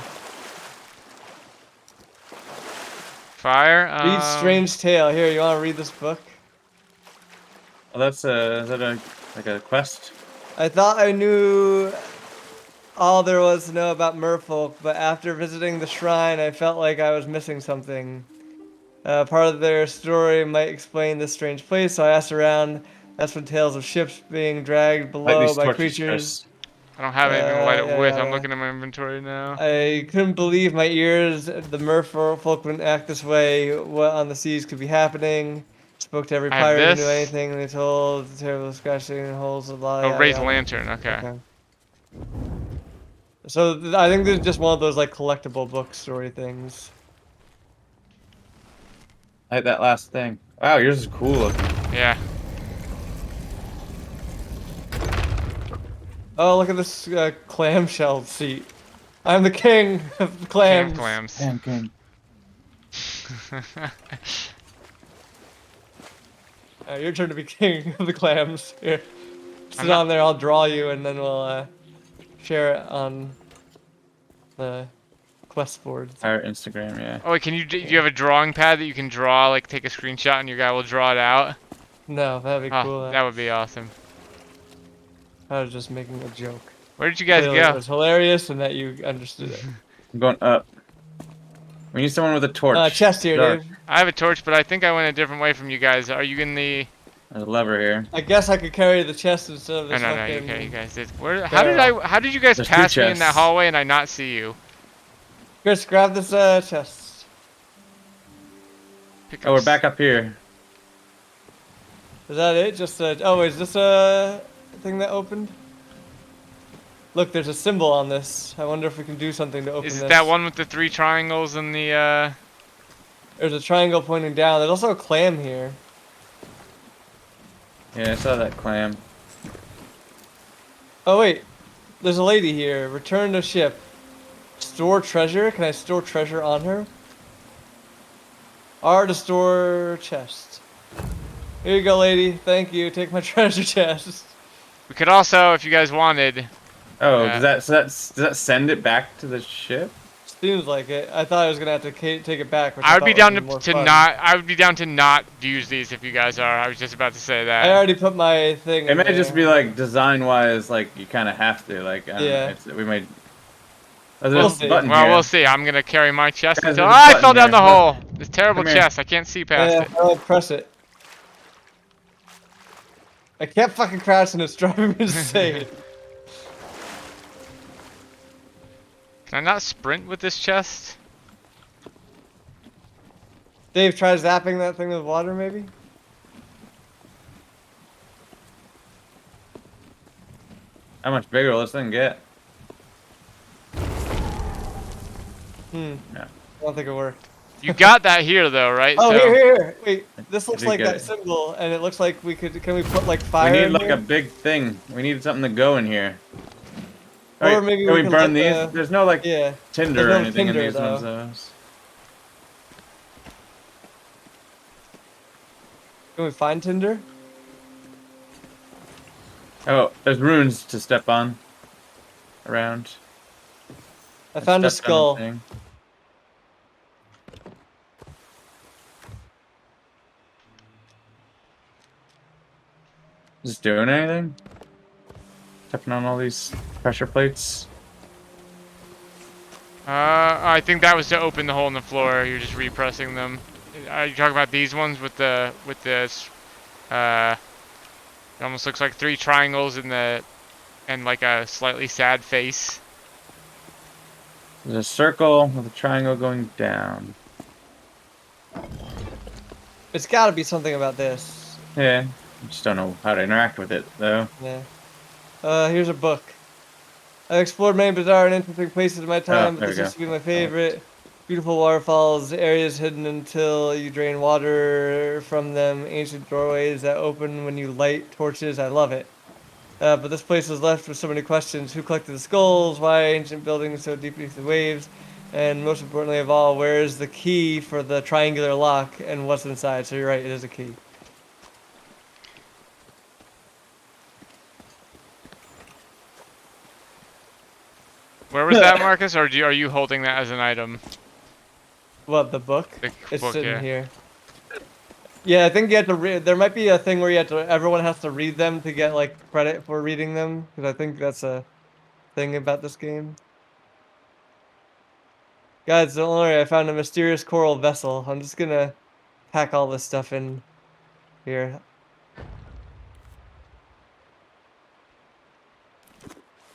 Fire. Read Strange Tale. Here, you want to read this book? Oh, that's is that like a quest? I thought I knew all there was to know about merfolk, but after visiting the shrine, I felt like I was missing something. Part of their story might explain this strange place, so I asked around. That's when tales of ships being dragged Light below these by torches, creatures. Chris. I don't have anything to light it Yeah, with. yeah, I'm yeah. looking at my inventory now. I couldn't believe my ears. The merfolk wouldn't act this way. What on the seas could be happening? Spoke to every I have pirate who this. knew anything. They told the terrible scratching holes, a lot. Oh, raise lantern. Okay. So I think this is just one of those like collectible book story things. Light that last thing. Wow, yours is cool looking. Yeah. Oh, look at this clamshell seat. I'm the king of clams. Clams. Damn king. Your turn to be king of the clams. Here, sit I'm not- on there. I'll draw you, and then we'll share it on the quest board. Our Instagram, yeah. Oh wait, can you do you have a drawing pad that you can draw, like take a screenshot and your guy will draw it out? No, that'd be Oh, cool. that would be awesome. I was just making a joke. Where did you guys Clearly It go? was hilarious, and that you understood it. I'm going up. We need someone with a torch. Chest here, Dark. dude. I have a torch, but I think I went a different way from you guys. Are you in the? There's a lever here. I guess I could carry the chest instead of Oh, this no, fucking... you guys did. Where? How did I? How did you guys There's two pass me in that chests. hallway and I not see you? Chris, grab this chest. Pick Oh, we're up back up here. Is that it? Just oh, is this a thing that opened? Look, there's a symbol on this. I wonder if we can do something to open Is this. it that one with the 3 triangles and the? There's a triangle pointing down. There's also a clam here. Yeah, I saw that clam. Oh wait, there's a lady here. Return to ship. Store treasure. Can I store treasure on her? R to store chest. Here you go, lady. Thank you. Take my treasure chest. We could also, if you guys wanted. Oh, does that send it back to the ship? Seems like it. I thought I was gonna have to take it back. Which I would thought be down would more to fun. not. I would be down to not use these if you guys are. I was just about to say I that. already put my thing. It in may there. just be like design-wise, like you kind of have to. Like, I don't know, Yeah. we might. Oh, We'll there's see. a button Well, here. we'll see. I'm gonna carry my chest Guys, until there's a I button fell down here. the hole. This terrible Come here. chest. I can't see past Yeah, it. I'll press it. I can't fucking crouch and it's driving me insane. Can I not sprint with this chest? Dave, try zapping that thing with water, maybe? How much bigger will this thing get? Hmm. Yeah. I don't think it worked. You got that here though, right? Oh, So- here. Wait, this looks did like get that it. symbol, and it looks like we could. Can we put like fire We need in like here? a big thing. We need something to go in here. Or Alright, maybe can we we can burn let these? the- There's no like Yeah. tinder or There's no anything tinder, in these ones. though. Though. Can we find tinder? Oh, there's runes to step on. Around. I found a stepped on skull. thing. Is this doing anything? Stepping on all these pressure plates. I think that was to open the hole in the floor. You're just repressing them. Are you talking about these ones with this? It almost looks like 3 triangles in the, and like a slightly sad face. There's a circle with a triangle going down. It's got to be something about this. Yeah, I just don't know how to interact with it though. Yeah. Here's a book. I've explored many bizarre and interesting places in my time, there but we this go. used to be my favorite. Beautiful waterfalls, areas hidden until you drain water from them, ancient doorways that open when you light torches. I love it. But this place was left with so many questions. Who collected the skulls? Why ancient buildings so deep beneath the waves? And most importantly of all, where is the key for the triangular lock and what's inside? So you're right, it is a key. Where was that, Marcus? Or are you holding that as an item? What, the book? The It's book, sitting yeah. here. Yeah, I think you have to read. There might be a thing where you have to. Everyone has to read them to get like credit for reading them, because I think that's a thing about this game. Guys, don't worry. I found a mysterious coral vessel. I'm just gonna pack all this stuff in here.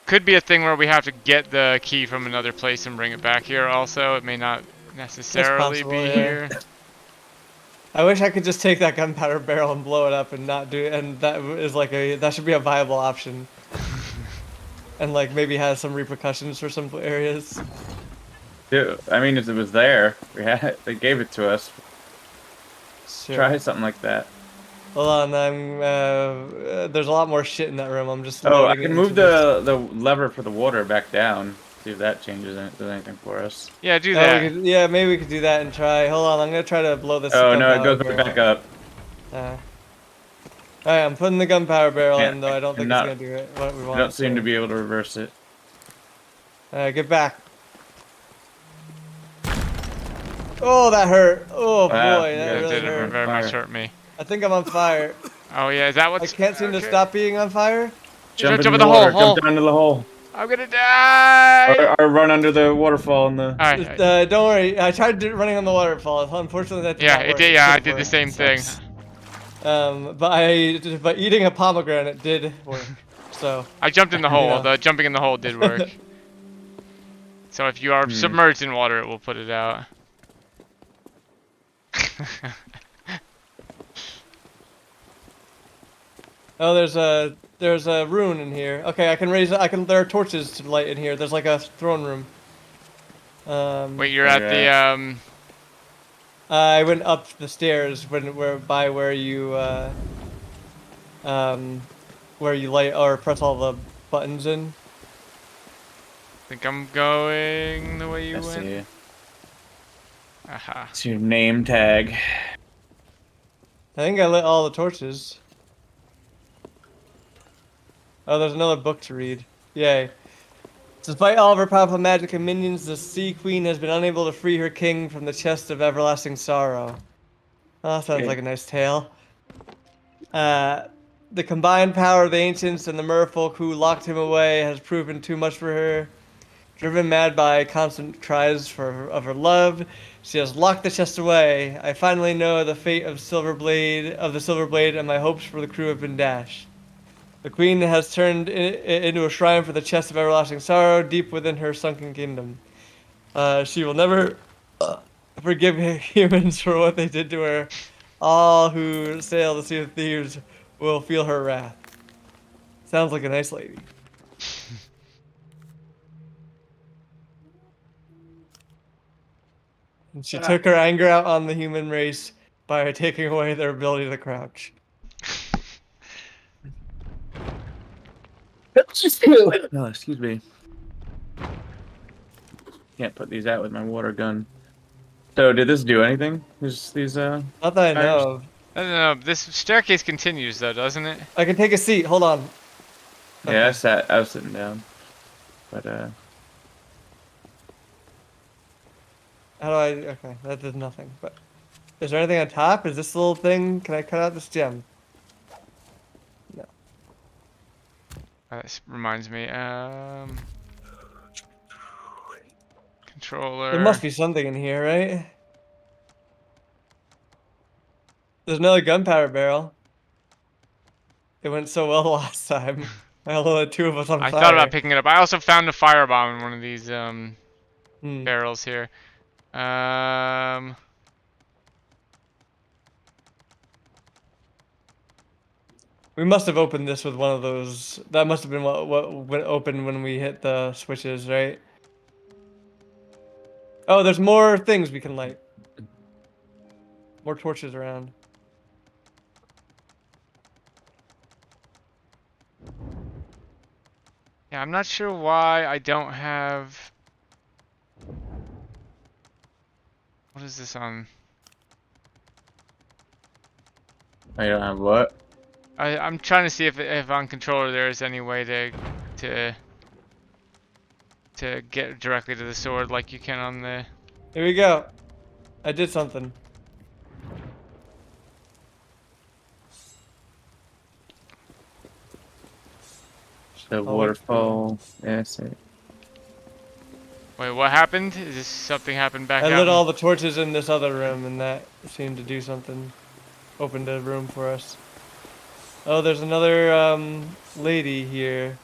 Could be a thing where we have to get the key from another place and bring it back here also. It may not necessarily possible, be yeah. here. I wish I could just take that gunpowder barrel and blow it up and not do it. And that is like that should be a viable option. And like maybe has some repercussions for some areas. Dude, I mean, if it was there, they gave it to us. Sure. Try something like that. Hold on, there's a lot more shit in that room. I'm just Oh, I loading it can into move this. the lever for the water back down. See if that changes does anything for us. Yeah, do Oh, that. yeah, maybe we could do that and try. Hold on, I'm gonna try to blow this. Oh no, it goes gunpowder back barrel. up. Alright, I'm putting the gunpowder barrel Yeah, in, though I don't think not- it's gonna do it. What we I want. don't seem to be able to reverse it. Get back. Oh, that hurt. Oh boy, Wow, that yeah, That really did hurt. very much Fire. hurt me. I think I'm on fire. Oh yeah, is that I what's... can't seem to okay. stop being on fire. Jump Jump in in the the water. hole. Jump down to the hole. I'm gonna die! Or run under the waterfall in the. Alright. Don't worry. I tried running on the waterfall. Unfortunately, that did Yeah, not it work. did. Yeah, I should've did the worked. same thing. Sucks. But eating a pomegranate did work. So. I jumped in the hole. Yeah. The jumping in the hole did work. So if you are submerged in water, it will put it out. Oh, there's a rune in here. Okay, I can raise. There are torches to light in here. There's like a throne room. Wait, you're at the I went up the stairs where you light or press all the buttons in. I think I'm going the way you I went. see. Aha. It's your name tag. I think I lit all the torches. Oh, there's another book to read. Yay. Despite all of her powerful magic and minions, the Sea Queen has been unable to free her king from the chest of everlasting sorrow. Oh, that sounds Okay. like a nice tale. The combined power of the ancients and the merfolk who locked him away has proven too much for her. Driven mad by constant cries of her love, she has locked the chest away. I finally know the fate of the Silver Blade, and my hopes for the crew have been dashed. The queen has turned it into a shrine for the chest of everlasting sorrow deep within her sunken kingdom. She will never forgive humans for what they did to her. All who sail the Sea of Thieves will feel her wrath. Sounds like a nice lady. And she took her anger out on the human race by taking away their ability to crouch. No, excuse me. Can't put these out with my water gun. So, did this do anything? These Not that I know Fires. of. I don't know. This staircase continues though, doesn't it? I can take a seat. Hold on. Yeah, Okay. I was sitting down. But How do I? Okay, that did nothing. But is there anything on top? Is this little thing? Can I cut out this gem? No. This reminds me. Controller. There must be something in here, right? There's another gunpowder barrel. It went so well last time. I only had two of us on I fire. thought about picking it up. I also found a firebomb in one of these Hmm. barrels here. We must have opened this with one of those. That must have been what went open when we hit the switches, right? Oh, there's more things we can light. More torches around. Yeah, I'm not sure why I don't have. What is this on? I don't have what? I'm trying to see if on controller there is any way to to get directly to the sword like you can on the. Here we go. I did something. The I'll wait for you. waterfall. Yes. Wait, what happened? Is this something happened back I out? lit all the torches in this other room, and that seemed to do something. Opened a room for us. Oh, there's another lady here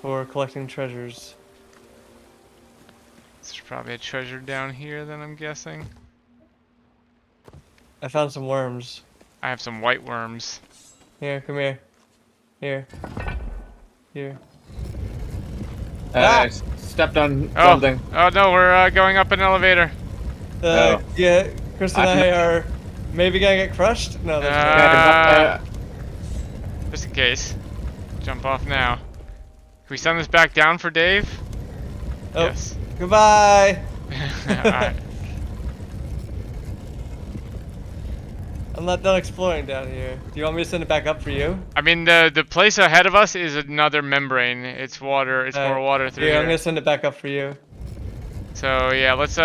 for collecting treasures. There's probably a treasure down here then, I'm guessing. I found some worms. I have some white worms. Here, come here. Here. Here. I stepped on Oh, something. oh no, we're going up an elevator. Oh. Yeah, Chris and I are maybe gonna get crushed? No, there's Uh, Just in case. Jump off now. Can we send this back down for Dave? Oh. Yes. Goodbye! Alright. I'm not done exploring down here. Do you want me to send it back up for you? I mean, the place ahead of us is another membrane. It's water. It's more water through I'm here. gonna send it back up for you. So yeah, let's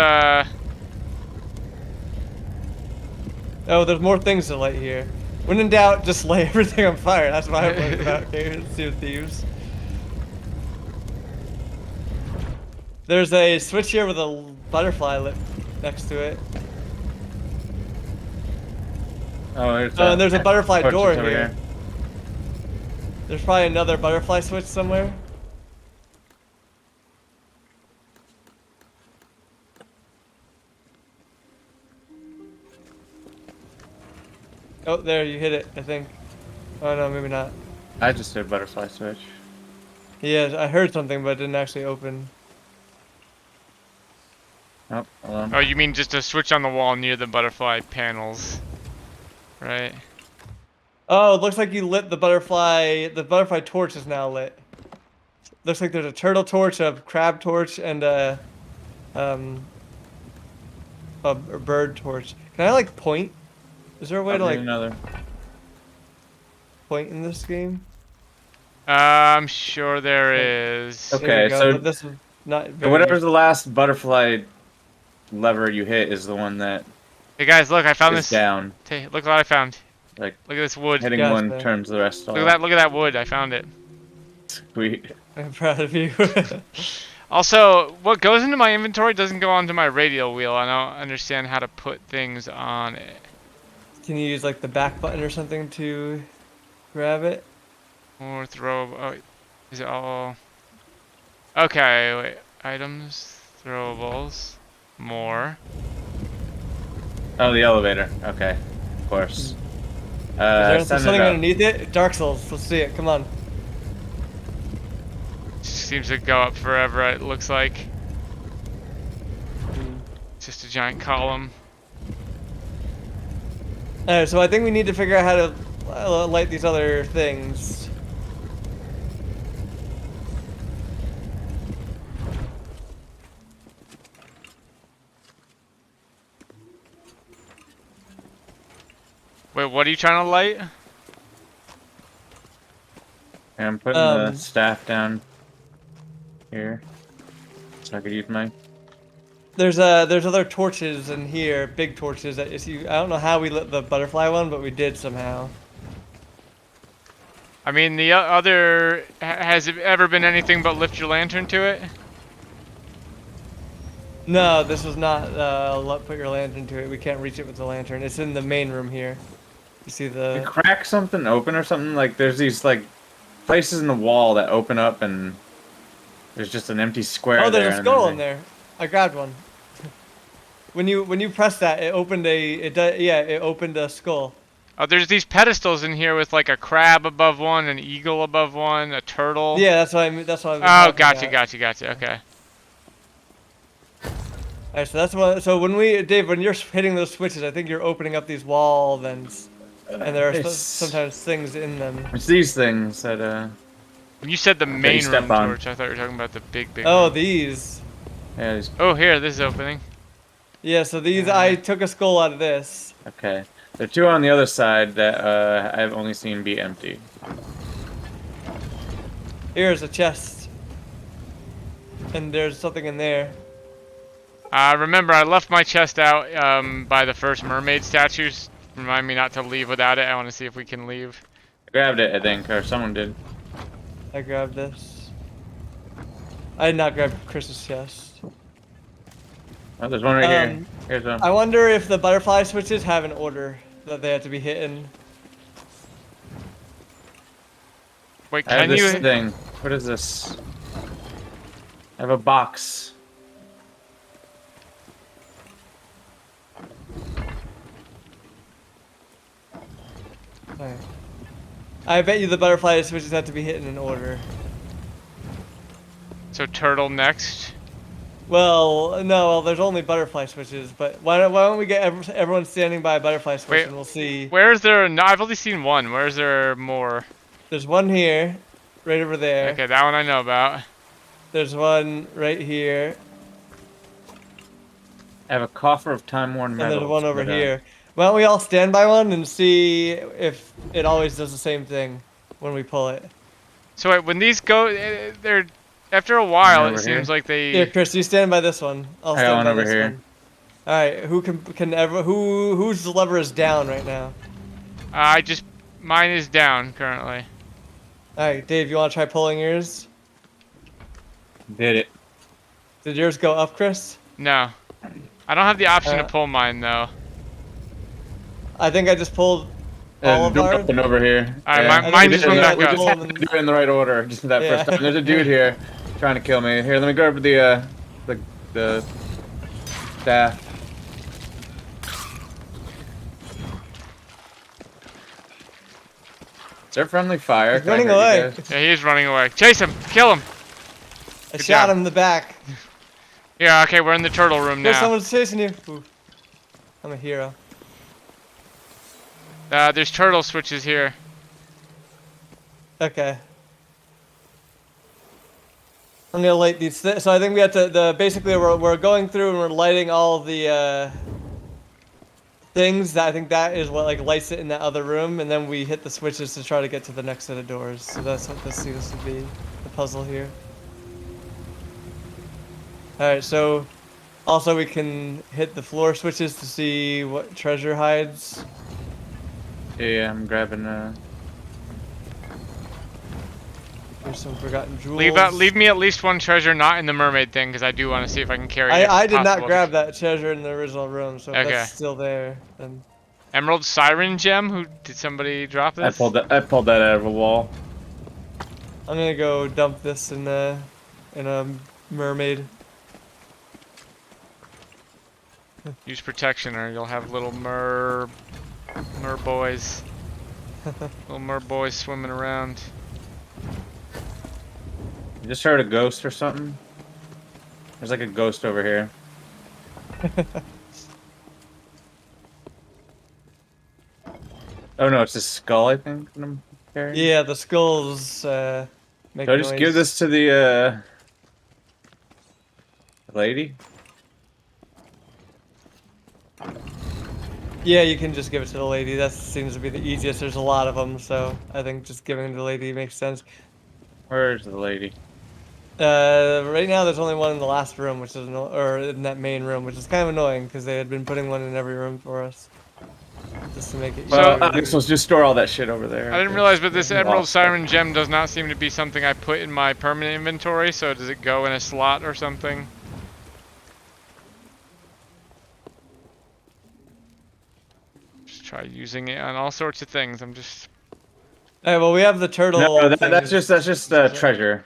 Oh, there's more things to light here. When in doubt, just light everything on fire. That's my point about Sea of Thieves. There's a switch here with a butterfly lit next to it. Oh, And there's a butterfly torches door over here. There's probably another butterfly switch somewhere. Oh, there, you hit it, I think. Oh no, maybe not. I just did butterfly switch. Yeah, I heard something, but it didn't actually open. Oh, hold on. Oh, you mean just a switch on the wall near the butterfly panels, right? Oh, it looks like you lit the butterfly. The butterfly torch is now lit. Looks like there's a turtle torch, a crab torch, and a bird torch. Can I like point? Is there a way to Probably like another. point in this game? I'm sure there is. There we Okay, go, so but this is not very. whatever's the last butterfly lever you hit is the one that Hey guys, look! I found is this. down. Hey, look what I found. Like Look at this wood. hitting Gotcha. one turns the rest off. Look at that! Look at that wood! I found it. Sweet. I'm proud of you. Also, what goes into my inventory doesn't go onto my radial wheel. I don't understand how to put things on it. Can you use like the back button or something to grab it? Or throw. Oh, is it all? Okay, wait. Items, throwables, more. Oh, the elevator. Okay, of course. Is there Send something it up. underneath it? Dark Souls. Let's see it. Come on. Seems to go up forever. It looks like. Just a giant column. Alright, so I think we need to figure out how to light these other things. Wait, what are you trying to light? And I'm putting the staff down here, so I could use my. There's other torches in here, big torches that is you. I don't know how we lit the butterfly one, but we did somehow. I mean, the other. Has it ever been anything but lift your lantern to it? No, this was not. Put your lantern to it. We can't reach it with the lantern. It's in the main room here. You see You the. crack something open or something? Like there's these like places in the wall that open up and there's just an empty square. Oh, there's there, a and then skull in there. I grabbed one. When you press that, it opened it opened a skull. Oh, there's these pedestals in here with like a crab above one, an eagle above one, a turtle. Yeah, that's what I mean. That's what I was Oh, talking gotcha. about. Okay. Alright, so that's what. So Dave, when you're hitting those switches, I think you're opening up these wall vents, and there are sometimes things in them. It's these things that When you said the you main step room on. torch, I thought you were talking about the big Oh, room. these. Yeah. These, Oh, here, this is opening. Yeah, so these, I took a skull out of this. okay. There are two on the other side that I've only seen be empty. Here's a chest. And there's something in there. Remember, I left my chest out by the first mermaid statues. Remind me not to leave without it. I want to see if we can leave. I grabbed it, I think, or someone did. I grabbed this. I did not grab Chris's chest. Oh, there's one right here. Here's one. I wonder if the butterfly switches have an order that they have to be hitting. Wait, I have can this you? thing. What is this? I have a box. Alright. I bet you the butterfly switches have to be hitting in order. So turtle next. Well, no, well, there's only butterfly switches, but why don't we get everyone standing by a butterfly switch Wait, and we'll see. Where is there? No, I've only seen one. Where is there more? There's one here, right over there. Okay, that one I know about. There's one right here, I have a coffer of time-worn metals. and there's one over but, here. Why don't we all stand by one and see if it always does the same thing when we pull it? So wait, when these go, they're after a while. It over seems here? like they. Here, Chris, you stand by this one. I'll I got stand one by over this here. one. All right, whose lever is down right now? Mine is down currently. All right, Dave, you want to try pulling yours? Did it. Did yours go up, Chris? No, I don't have the option to Uh, pull mine though. I think I just pulled all of Don't ours. open over here. All right, Yeah. mine think just we went just back have up. to We just have to do it in the right order, just that Yeah. first time. There's a dude here trying to kill me. Here, let me grab the staff. Is there friendly fire? He's Can I running hurt you away. guys? Yeah, he's running away. Chase him! Kill him! I Good shot job. him in the back. Yeah, okay, we're in the turtle room There's now. someone's chasing you. Ooh. I'm a hero. There's turtle switches here. Okay. I'm gonna light these. So I think we have to. Basically, we're going through and we're lighting all the things. That I think that is what like lights it in that other room, and then we hit the switches to try to get to the next set of doors. So that's what this seems to be, the puzzle here. All right. So, also we can hit the floor switches to see what treasure hides. Yeah, I'm grabbing There's some forgotten jewels. Leave me at least one treasure not in the mermaid thing, because I do want to see if I can carry it. if I did not possible. grab that treasure in the original room, so if Okay. that's still there, then Emerald Siren Gem? Did somebody drop this? I pulled that out of a wall. I'm gonna go dump this in a mermaid. Use protection or you'll have little mer boys. Little mer boys swimming around. You just heard a ghost or something? There's like a ghost over here. Oh no, it's a skull, I think, that I'm carrying. Yeah, the skulls make So I just noise. give this to the lady? Yeah, you can just give it to the lady. That seems to be the easiest. There's a lot of them, so I think just giving it to the lady makes sense. Where's the lady? Right now there's only one in the last room, which is or in that main room, which is kind of annoying because they had been putting one in every room for us, just to make it. Well, easier. so let's just store all that shit over there. I didn't realize, but this Emerald Lost stuff. Siren Gem does not seem to be something I put in my permanent inventory, so does it go in a slot or something? Just try using it on all sorts of things. I'm just... Alright, well we have the turtle. No, thing. that's just treasure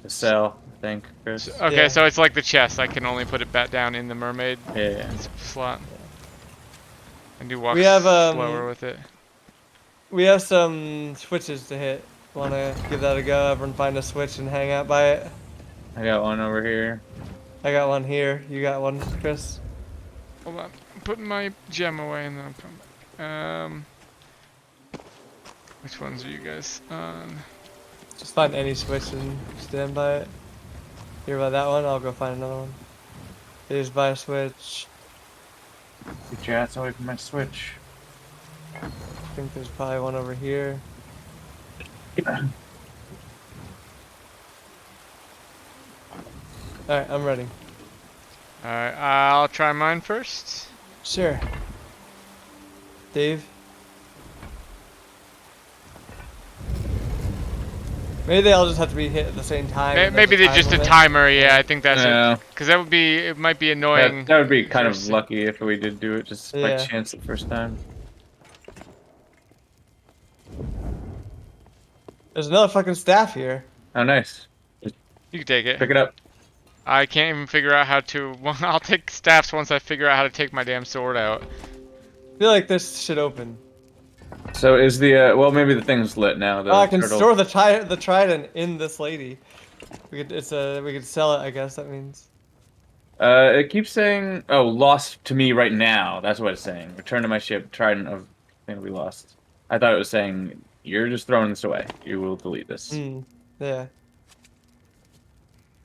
to sell, I think, Chris. Okay, Yeah. so it's like the chest. I can only put it back down in the mermaid Yeah. slot. I do walk We have, slower with it. We have some switches to hit. Wanna give that a go? Everyone find a switch and hang out by it. I got one over here. I got one here. You got one, Chris? Hold on. I'm putting my gem away and then I'll come back. Which ones are you guys on? Just find any switch and stand by it. Here by that one, I'll go find another one. Here's by a switch. Get your ass away from my switch. I think there's probably one over here. Alright, I'm ready. Alright, I'll try mine first. Sure. Dave? Maybe they all just have to be hit at the same time. and Maybe there's they're just a limit. timer, yeah, I think that's Yeah. it. Because that would be, it might be annoying. That would be kind of first. lucky if we did do it just by Yeah. chance the first time. There's another fucking staff here. Oh, nice. You can take it. Pick it up. I can't even figure out how to. Well, I'll take staffs once I figure out how to take my damn sword out. I feel like this should open. So is the well, maybe the thing's lit now. The Oh, I can turtle. store the trident in this lady. We could we could sell it. I guess that means. It keeps saying, "Oh, lost to me right now." That's what it's saying. Return to my ship. Trident of thing we lost. I thought it was saying you're just throwing this away. You will delete this. Hmm. Yeah.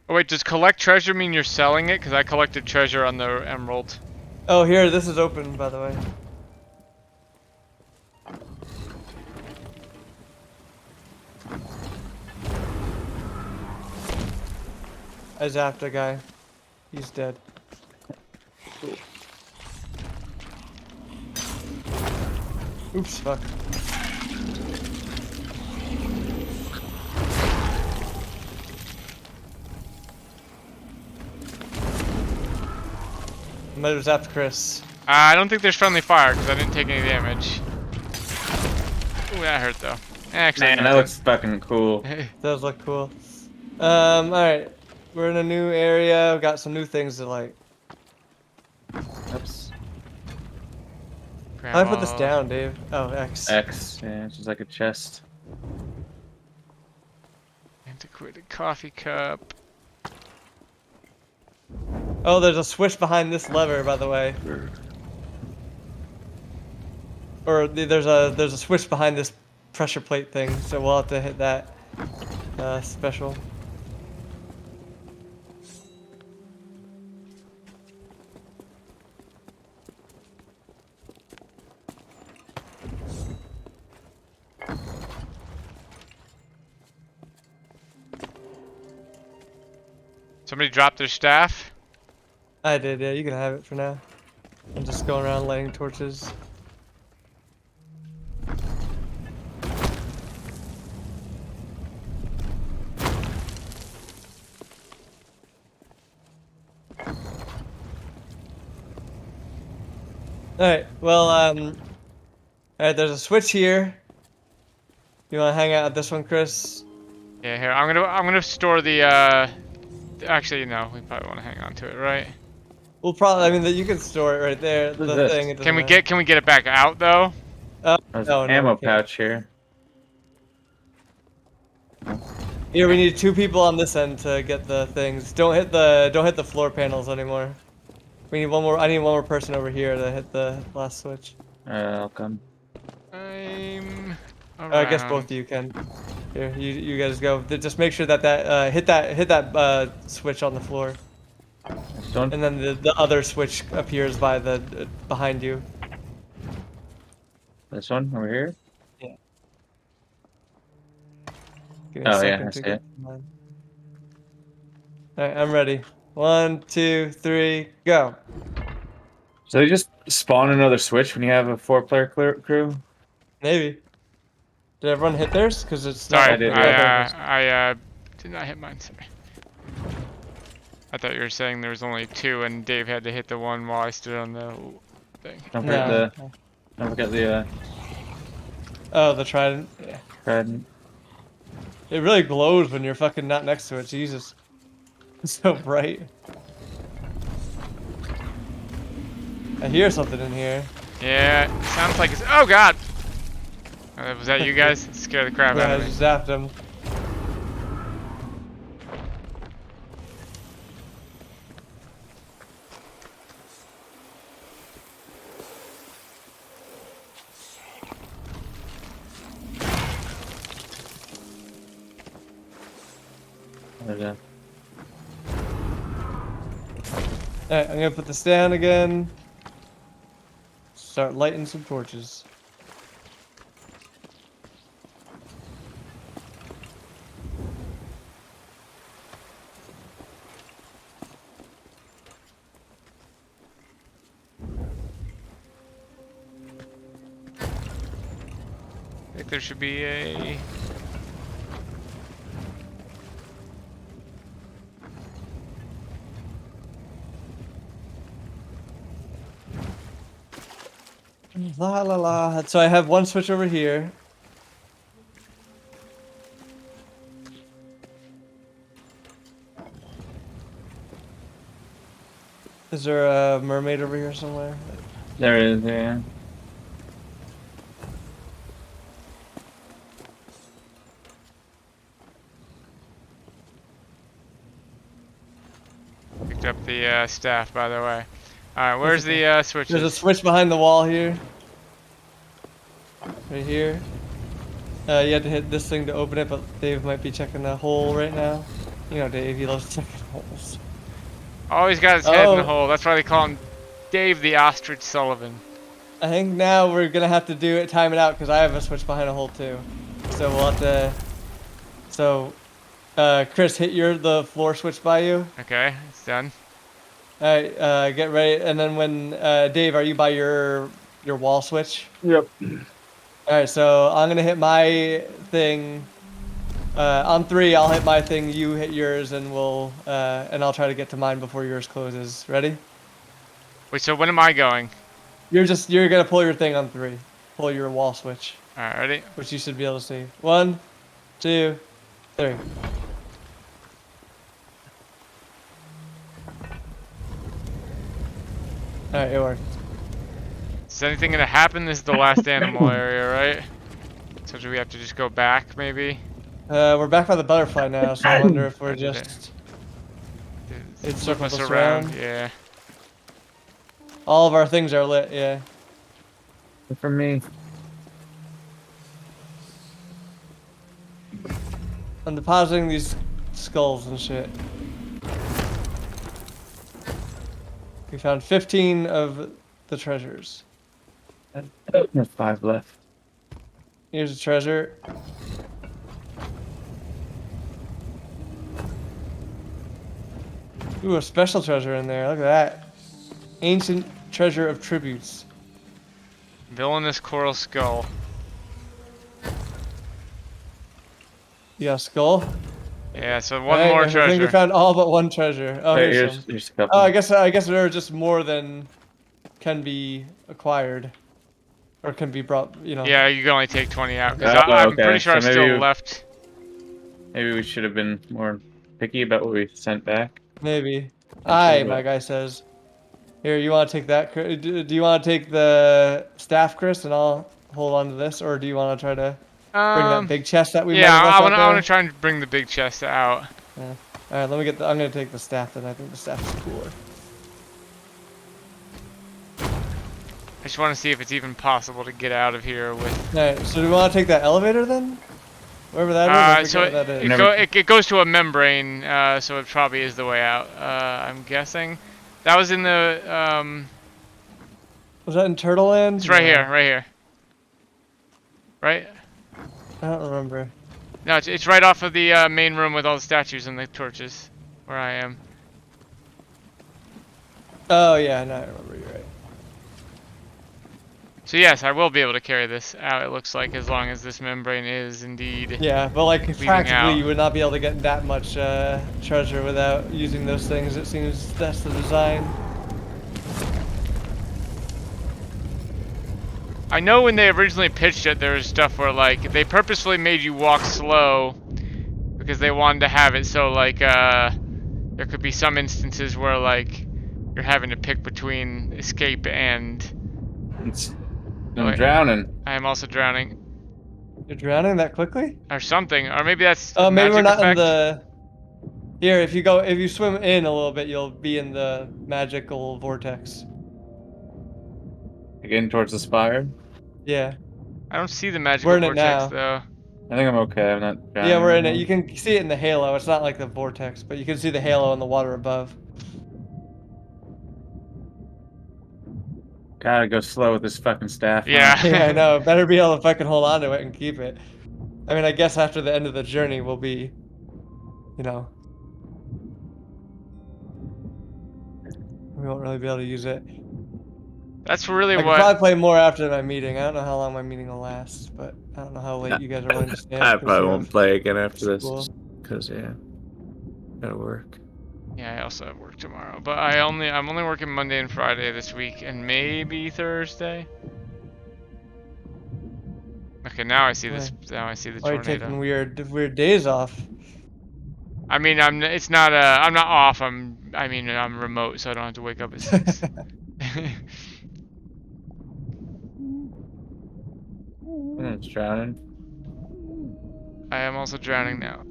Oh wait, does collect treasure mean you're selling it? Because I collected treasure on the emerald. Oh, here. This is open, by the way. I zapped a guy. He's dead. Oops, fuck. Might have zapped Chris. I don't think there's friendly fire because I didn't take any damage. Ooh, that hurt though. Actually, Man, that looks fucking cool. Does look cool. Alright. We're in a new area. We've got some new things to like. Oops. How do I put this down, Dave? Oh, X. X. Yeah, it's just like a chest. Antiquated coffee cup. Oh, there's a switch behind this lever, by the way. Or there's a switch behind this pressure plate thing, so we'll have to hit that special. Somebody dropped their staff. I did, yeah, you can have it for now. I'm just going around lighting torches. Alright, well, alright, there's a switch here. You wanna hang out at this one, Chris? Yeah, here I'm gonna store the. Actually, no, we probably want to hang on to it, right? We'll probably, I mean, you can store it right there, What the is this? thing. It Can we doesn't get it back out though? There's no, an no, ammo we can't. pouch here. Here, we need 2 people on this end to get the things. Don't hit the floor panels anymore. We need one more. I need one more person over here to hit the last switch. I'll come. I'm. I guess both of you can. Here, you guys go. Just make sure that hit that switch on the floor, Don't. and then the other switch appears by the behind you. This one over here. Give me a Oh, yeah, second I to see get it. mine. Alright, I'm ready. 1, 2, 3, go. So they just spawn another switch when you have a 4-player crew? Maybe. Did everyone hit theirs? Because it's Sorry, not I did, open. yeah. I did not hit mine. Sorry. I thought you were saying there was only 2, and Dave had to hit the one while I stood on the thing. Don't forget No. don't forget the Oh, the trident. Yeah. trident. It really glows when you're fucking not next to it. Jesus. It's so bright. I hear something in here. Yeah, it sounds like it's. Oh god! Was that you guys? It scared the crap Yeah, out I of me. just zapped him. Alright, I'm gonna put this down again. Start lighting some torches. I think there should be a... La la la. So I have one switch over here. Is there a mermaid over here somewhere? There is, yeah. Picked up the staff, by the way. Alright, where's the switches? There's a switch behind the wall here. Right here. You have to hit this thing to open it, but Dave might be checking the hole right now. You know Dave, he loves checking holes. Always got his head in the Oh. hole. That's why they call him Dave the Ostrich Sullivan. I think now we're gonna have to do it, time it out, because I have a switch behind a hole too. So we'll have to. So, Chris, hit the floor switch by you. Okay, it's done. All right, get ready, and then when Dave, are you by your wall switch? Yep. All right, so I'm gonna hit my thing. On 3, I'll hit my thing. You hit yours, and I'll try to get to mine before yours closes. Ready? Wait, so when am I going? You're gonna pull your thing on 3. Pull your wall switch, Alright, ready? which you should be able to see. 1, 2, 3. All right, it worked. Is anything gonna happen? This is the last animal area, right? So do we have to just go back, maybe? We're back by the butterfly now, so I wonder if we're Did it- just. did It flip circles us us around. around. Yeah. All of our things are lit, yeah. For me. I'm depositing these skulls and shit. We found 15 of the treasures. There's 5 left. Here's a treasure. Ooh, a special treasure in there. Look at that. Ancient treasure of tributes. Villainous coral skull. You got a skull? Yeah, so one Alright, more I think we treasure. found all but one treasure. Oh, Hey, here's some. here's a couple. Oh, I guess there are just more than can be acquired. Or can be brought, you know. Yeah, you can only take 20 out. Because Oh, I'm okay, pretty sure so I'm still maybe- left. Maybe we should have been more picky about what we sent back. Maybe. Aye, what? my guy says. Here, you want to take that? Do you want to take the staff, Chris, and I'll hold on to this, or do you want to try to bring that big chest that we Yeah, might have left I out want there? to try and bring the big chest out. Yeah. All right, let me get. I'm gonna take the staff then. I think the staff is cooler. I just want to see if it's even possible to get out of here with. All right. So do we want to take that elevator then? Wherever that is. I forget So what that is. it goes to a membrane, so it probably is the way out. I'm guessing. That was in the Was that in Turtle Land? It's right No, here, right here. Right? I don't remember. No, it's right off of the main room with all the statues and the torches, where I am. Oh yeah, no, I remember. You're right. So yes, I will be able to carry this out. It looks like, as long as this membrane is indeed. Yeah, but like practically, out. you would not be able to get that much treasure without using those things. It seems that's the design. I know when they originally pitched it, there was stuff where like they purposefully made you walk slow because they wanted to have it so like there could be some instances where like you're having to pick between escape and. I'm Wait. drowning. I am also drowning. You're drowning that quickly? Or something. Or maybe that's Oh, maybe we're magic not in effect. the. Here, if you swim in a little bit, you'll be in the magical vortex. Again towards the spire. Yeah. I don't see the magical We're in it vortex now. though. I think I'm okay. I'm not drowning. Yeah, we're in it. anymore. You can see it in the halo. It's not like the vortex, but you can see the halo in the water above. Gotta go slow with this fucking staff. huh? Yeah. Yeah, I know. Better be able to fucking hold on to it and keep it. I mean, I guess after the end of the journey, we'll be, you know, we won't really be able to use it. That's really I could what. probably play more after my meeting. I don't know how long my meeting will last, but I don't know how late you guys are willing to stay I up. 'Cause probably you won't have play again after this, school. because yeah, gotta work. Yeah, I also have work tomorrow, but I'm only working Monday and Friday this week, and maybe Thursday. Okay, now I see this. Now I see the Why are you taking tornado. weird days off? I mean, it's not. I'm not off. I mean, I'm remote, so I don't have to wake up at 6. It's drowning. I am also drowning now.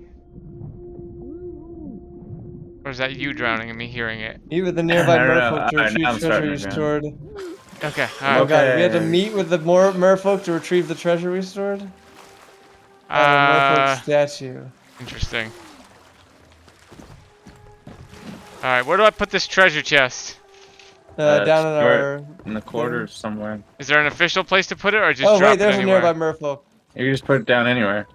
Or is that you drowning and me hearing it? Meet with the I nearby don't know. merfolk to Alright, retrieve now I'm treasure starting you to drown. stored. Okay. Oh god, we had to Okay. meet with the merfolk to retrieve the treasure we stored? At a merfolk statue. Interesting. Alright, where do I put this treasure chest? Down in store it our... in the quarters somewhere. Is there an official place to put it, or just Oh drop wait, it there's a anywhere? nearby merfolk. You just put it down anywhere.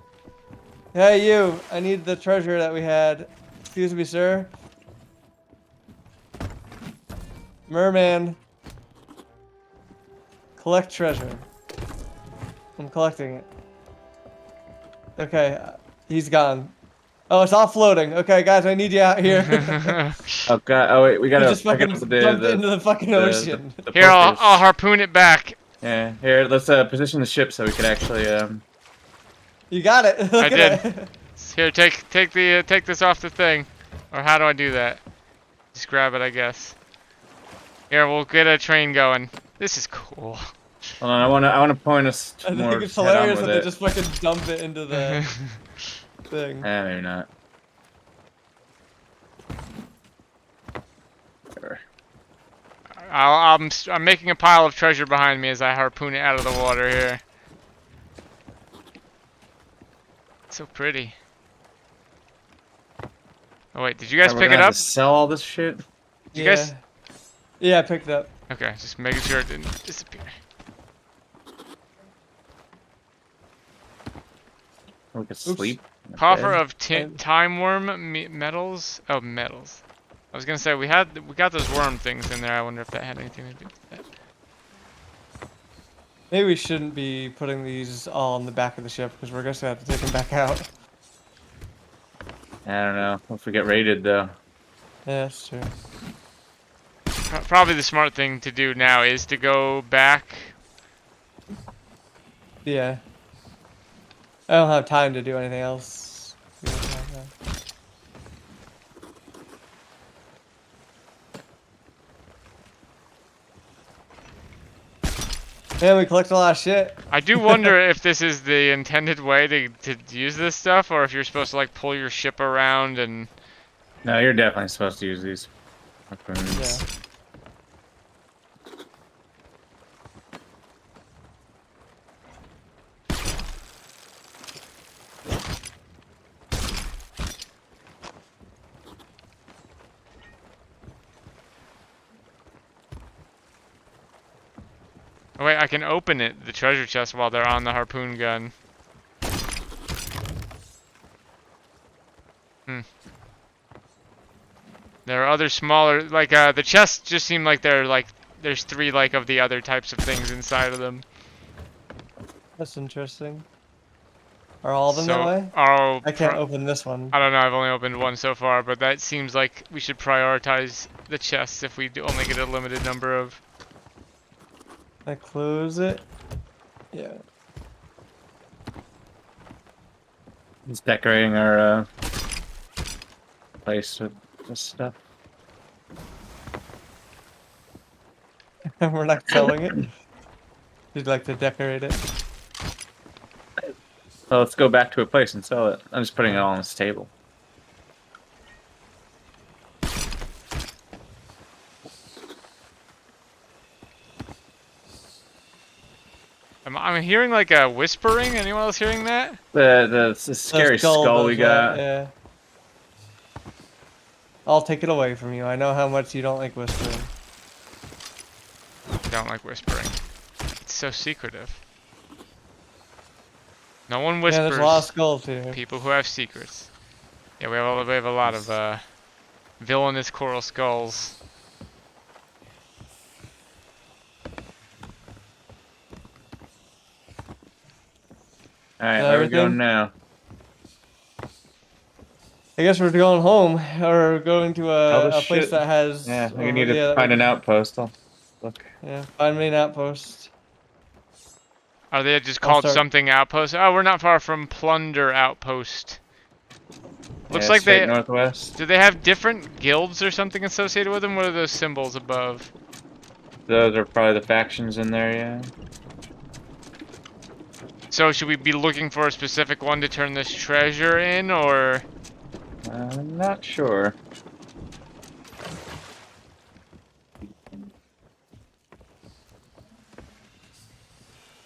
Hey you, I need the treasure that we had. Excuse me, sir. Merman. Collect treasure. I'm collecting it. Okay, he's gone. Oh, it's all floating. Okay, guys, I need you out here. Oh god! Oh wait, we He gotta just pick fucking up jumped into the fucking ocean. the Here, I'll pokers. harpoon it back. Yeah, here. Let's position the ship so we can actually You got it. Look I at did. it. Here, take this off the thing. Or how do I do that? Just grab it, I guess. Here, we'll get a train going. This is cool. Hold on. I wanna point us I more think it's head on hilarious with that they it. just fucking dump it into the thing. Maybe not. Sure. I'm making a pile of treasure behind me as I harpoon it out of the water here. It's so pretty. Oh wait, did you guys We're pick gonna it have up? to sell all this shit. Did you guys? Yeah, I picked it up. Okay, just making sure it didn't disappear. We could sleep. in the Coffer bed. of time worm metals. Oh, metals. I was gonna say we got those worm things in there. I wonder if that had anything to do with that. Maybe we shouldn't be putting these all on the back of the ship because we're just gonna have to take them back out. I don't know. If we get raided though. Yeah, that's true. Probably the smart thing to do now is to go back. Yeah. I don't have time to do anything else. Man, we collect a lot of shit. I do wonder if this is the intended way to use this stuff, or if you're supposed to like pull your ship around and. No, you're definitely supposed to use these. Harpoons. Yeah. Oh wait, I can open it, the treasure chest, while they're on the harpoon gun. There are other smaller, like the chests just seem like they're like there's 3 like of the other types of things inside of them. That's interesting. Are all of them that way? Oh, I can't open this one. I don't know. I've only opened one so far, but that seems like we should prioritize the chests if we only get a limited number of. I close it. Yeah. Just decorating our place with this stuff. We're not selling it. You'd like to decorate it. Well, let's go back to a place and sell it. I'm just putting it all on this table. I'm hearing like a whispering. Anyone else hearing that? The scary skull we got. Yeah. I'll take it away from you. I know how much you don't like whispering. I don't like whispering. It's so secretive. No one whispers. Yeah, there's a lot of skulls here. People who have secrets. Yeah, we have a lot of villainous coral skulls. Alright, where are we going Everything? now? I guess we're going home or going to All this a place shit. that has. Yeah, we need to find an outpost. I'll look. Yeah, find me an outpost. Are they just I'll called start- something outpost? Oh, we're not far from Plunder Outpost. Looks Yeah, like straight they. northwest. Do they have different guilds or something associated with them? What are those symbols above? Those are probably the factions in there, yeah. So should we be looking for a specific one to turn this treasure in, or? I'm not sure.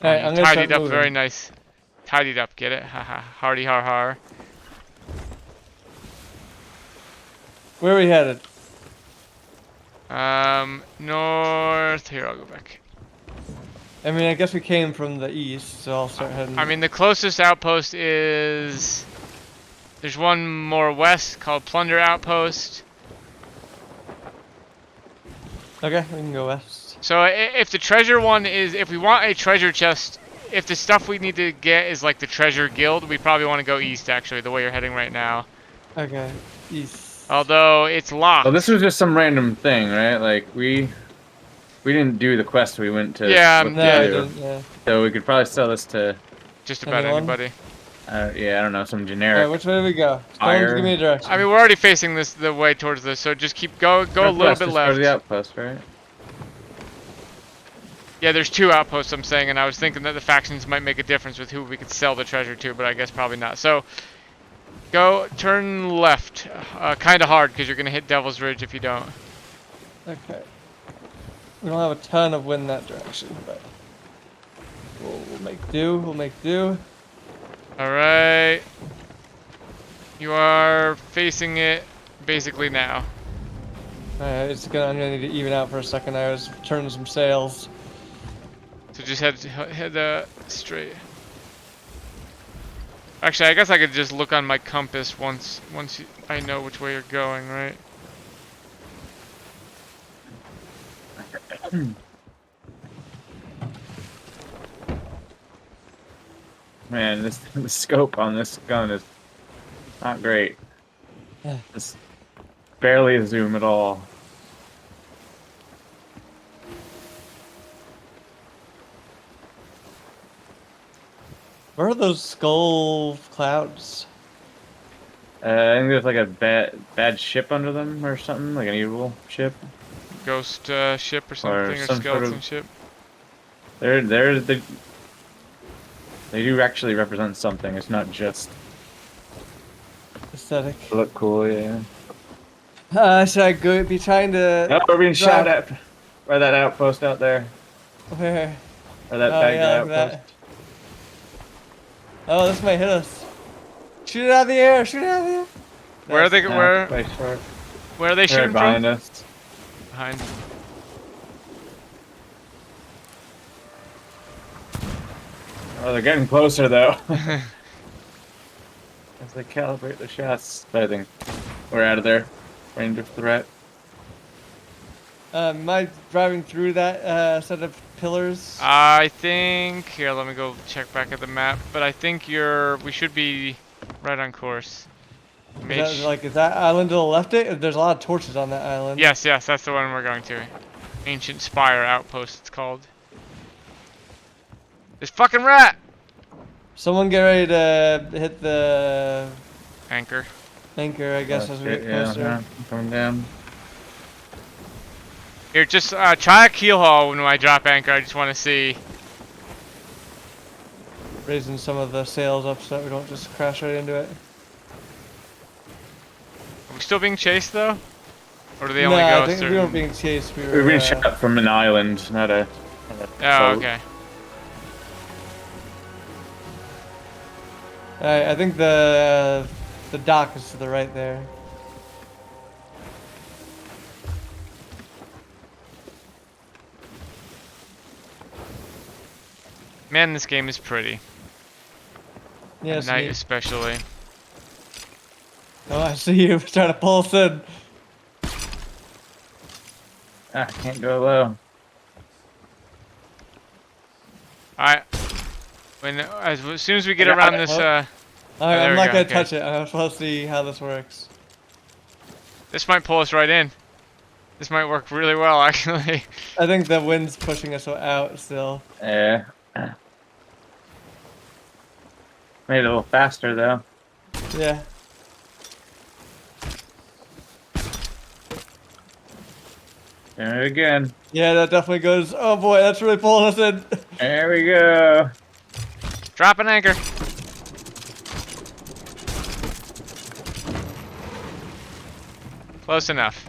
Oh, Alright, you I'm gonna start tidied up moving. very nice. Tidied up, get it? Haha. Hardy har har. Where are we headed? North. Here, I'll go back. I mean, I guess we came from the east, so I'll start heading. I mean, the closest outpost is. There's one more west called Plunder Outpost. Okay, we can go west. So if the treasure one is, if we want a treasure chest, if the stuff we need to get is like the treasure guild, we probably want to go east actually, the way you're heading right now. Okay, east. Although it's locked. Well, this was just some random thing, right? Like, we didn't do the quest we went to Yeah, look No, I to do. didn't. Yeah. So we could probably sell this to, Just about Anyone? anybody. yeah, I don't know, some Alright, generic. which way do we go? Fire. Someone give me a direction. I mean, we're already facing this the way towards this, so just keep go a little Northwest bit is part of the left. outpost, right? Yeah, there's two outposts I'm saying, and I was thinking that the factions might make a difference with who we could sell the treasure to, but I guess probably not. So, turn left. Kind of hard because you're gonna hit Devil's Ridge if you don't. Okay. We don't have a ton of wind that direction, but we'll make do. We'll make do. All right. You are facing it basically now. Alright, I'm gonna need to even out for a second. I was turning some sails. So just head straight. Actually, I guess I could just look on my compass once I know which way you're going, right? Man, the scope on this gun is not great. Yeah. It's barely a zoom at all. Where are those skull clouds? I think there's like a bad ship under them or something, like an evil ship. Ghost ship or something, or some sort skeleton of- ship. They do actually represent something. It's not just Aesthetic. to look cool, yeah. Should I go be trying to Oh, we're being shot drive- at by that outpost out there, Where? or that Oh, bad yeah, guy like outpost. that. Oh, this might hit us. Shoot it out of the air! Shoot it out of the air! Where are they? Nah, Where play short. are they They're shooting behind from? us. Behind. Oh, they're getting closer though. As they calibrate the shots, I think we're out of there. Range of threat. Am I driving through that set of pillars? I think here. Let me go check back at the map. But I think we should be right on course. Is that island to the left? There's a lot of torches on that island. Yes, that's the one we're going to. Ancient Spire Outpost, it's called. This fucking rat! Someone get ready to hit the Anchor. anchor, I guess, Oh, as we shit, get yeah, closer. yeah, coming down. Here, just try a keel haul when I drop anchor. I just want to see. Raising some of the sails up so that we don't just crash right into it. Are we still being chased though? Or do they No, only go I think we certain? weren't being chased. We were. We're being shot from an island, not a. Oh, okay. Alright, I think the dock is to the right there. Man, this game is pretty. Yeah, At night neat. especially. Oh, I see you trying to pull us in. Ah, I can't go low. As soon as we get got around it. this, Oh. there I'm we not go, gonna okay. touch it. I'm supposed to see how this works. This might pull us right in. This might work really well, actually. I think the wind's pushing us out still. Yeah. Made it a little faster though. Yeah. Doing it again. Yeah, that definitely goes. Oh boy, that's really pulling us in. There we go. Drop an anchor. Close enough.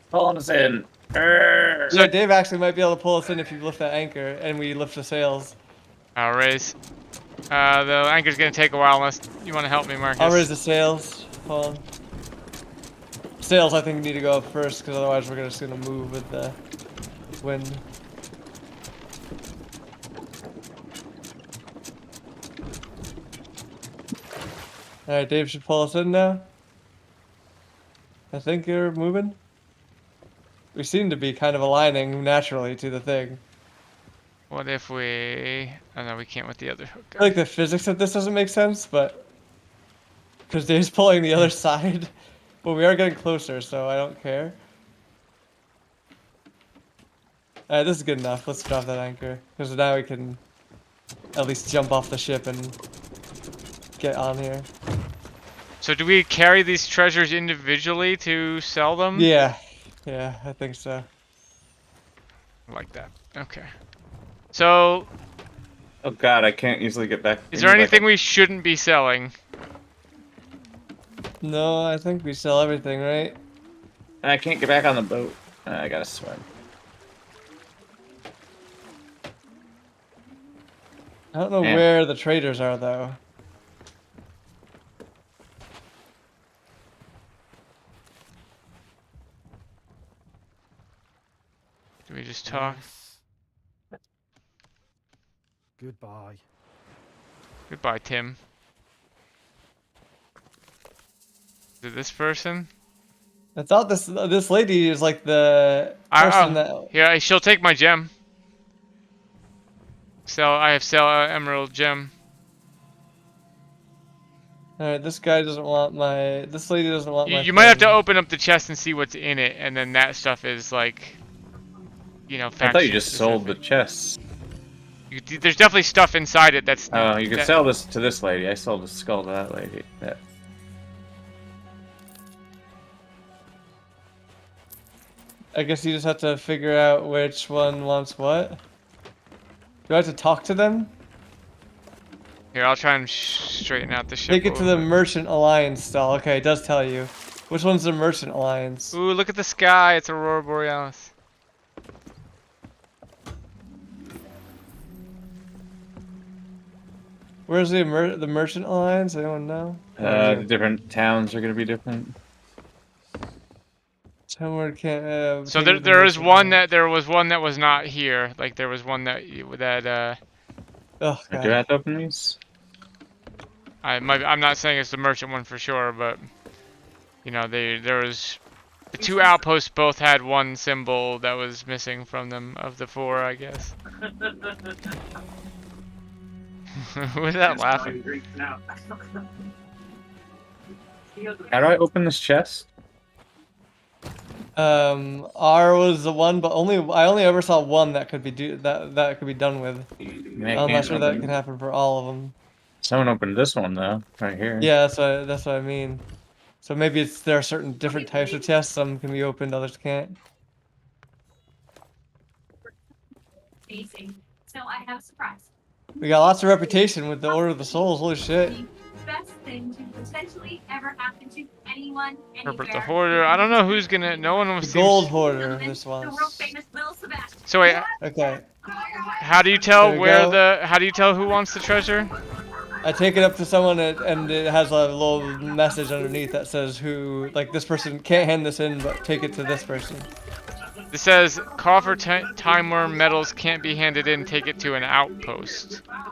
Pulling us in. So Dave actually might be able to pull us in if you lift that anchor and we lift the sails. I'll raise. The anchor's gonna take a while unless you want to help me, Marcus. I'll raise the sails. Hold on. Sails, I think, need to go up first because otherwise we're just gonna move with the wind. All right, Dave should pull us in now. I think you're moving. We seem to be kind of aligning naturally to the thing. What if we... Oh no, we can't with the other hook. I feel like the physics of this doesn't make sense, but because Dave's pulling the other side, but we are getting closer, so I don't care. Alright, this is good enough. Let's drop that anchor, because now we can at least jump off the ship and get on here. So do we carry these treasures individually to sell them? Yeah, yeah, I think so. Like that. Okay. So, Oh god, I can't easily get back. is there anything we shouldn't be selling? No, I think we sell everything, right? I can't get back on the boat. I gotta swim. I don't know Yeah. where the traders are, though. Do we just talk? Goodbye. Goodbye, Tim. Is it this person? I thought this lady is like the person that... Yeah, she'll take my gem. I have sell emerald gem. Alright, this guy doesn't want my... This lady doesn't want my... You might have to thing. open up the chest and see what's in it, and then that stuff is like, you know, I thought you just faction sold the specific. chests. There's definitely stuff inside it that's. Oh, you could that- sell this to this lady. I sold the skull to that lady. Yeah. I guess you just have to figure out which one wants what. Do I have to talk to them? Here, I'll try and straighten out the ship. Take a it to little the bit. Merchant Alliance stall. Okay, it does tell you. Which one's the Merchant Alliance? Ooh, look at the sky. It's Aurora Borealis. Where's the Merchant Alliance? Anyone know? The different towns are gonna be different. Somewhere can't. So take it to the there was Merchant one Alliance. there was one that was not here. Like there was one that Oh Do I god. have to open these? I'm not saying it's the merchant one for sure, but you know there was the two outposts both had one symbol that was missing from them of the four, I guess. Who's that laughing? How do I open this chest? R was the one, but I only ever saw one that could be that could be done with. I I'm can't not sure that open- can happen for all of them. Someone opened this one though, right here. Yeah, that's what I mean. So maybe there are certain different types of chests. Some can be opened, others can't. Amazing. So I have a surprise. We got lots of reputation with the Order of the Souls. Holy shit! The best thing to potentially ever happen to anyone, Herbert anywhere. the Hoarder. I don't know who's gonna. No one The seems. Gold Hoarder. This The was. world famous Little Sebastian. So wait, Okay. how do you tell There we go. How do you tell who wants the treasure? I take it up to someone and it has a little message underneath that says who, like, this person can't hand this in, but take it to this person. It says coffer time worm metals can't be handed in. Take it to an outpost. I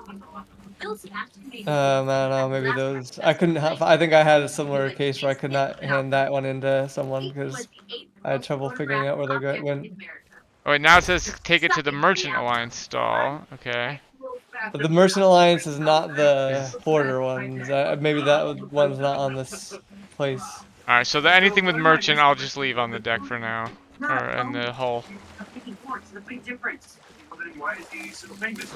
don't know. Maybe those. I couldn't. I think I had a similar case where I could not hand that one into someone because I had trouble figuring out where they went. Oh wait, now it says take it to the Merchant Alliance stall. Okay. But the Merchant Alliance is not the Hoarder ones. Maybe that one's not on this place. All right. So anything with Merchant, I'll just leave on the deck for now, or in the hull. Why is he so famous?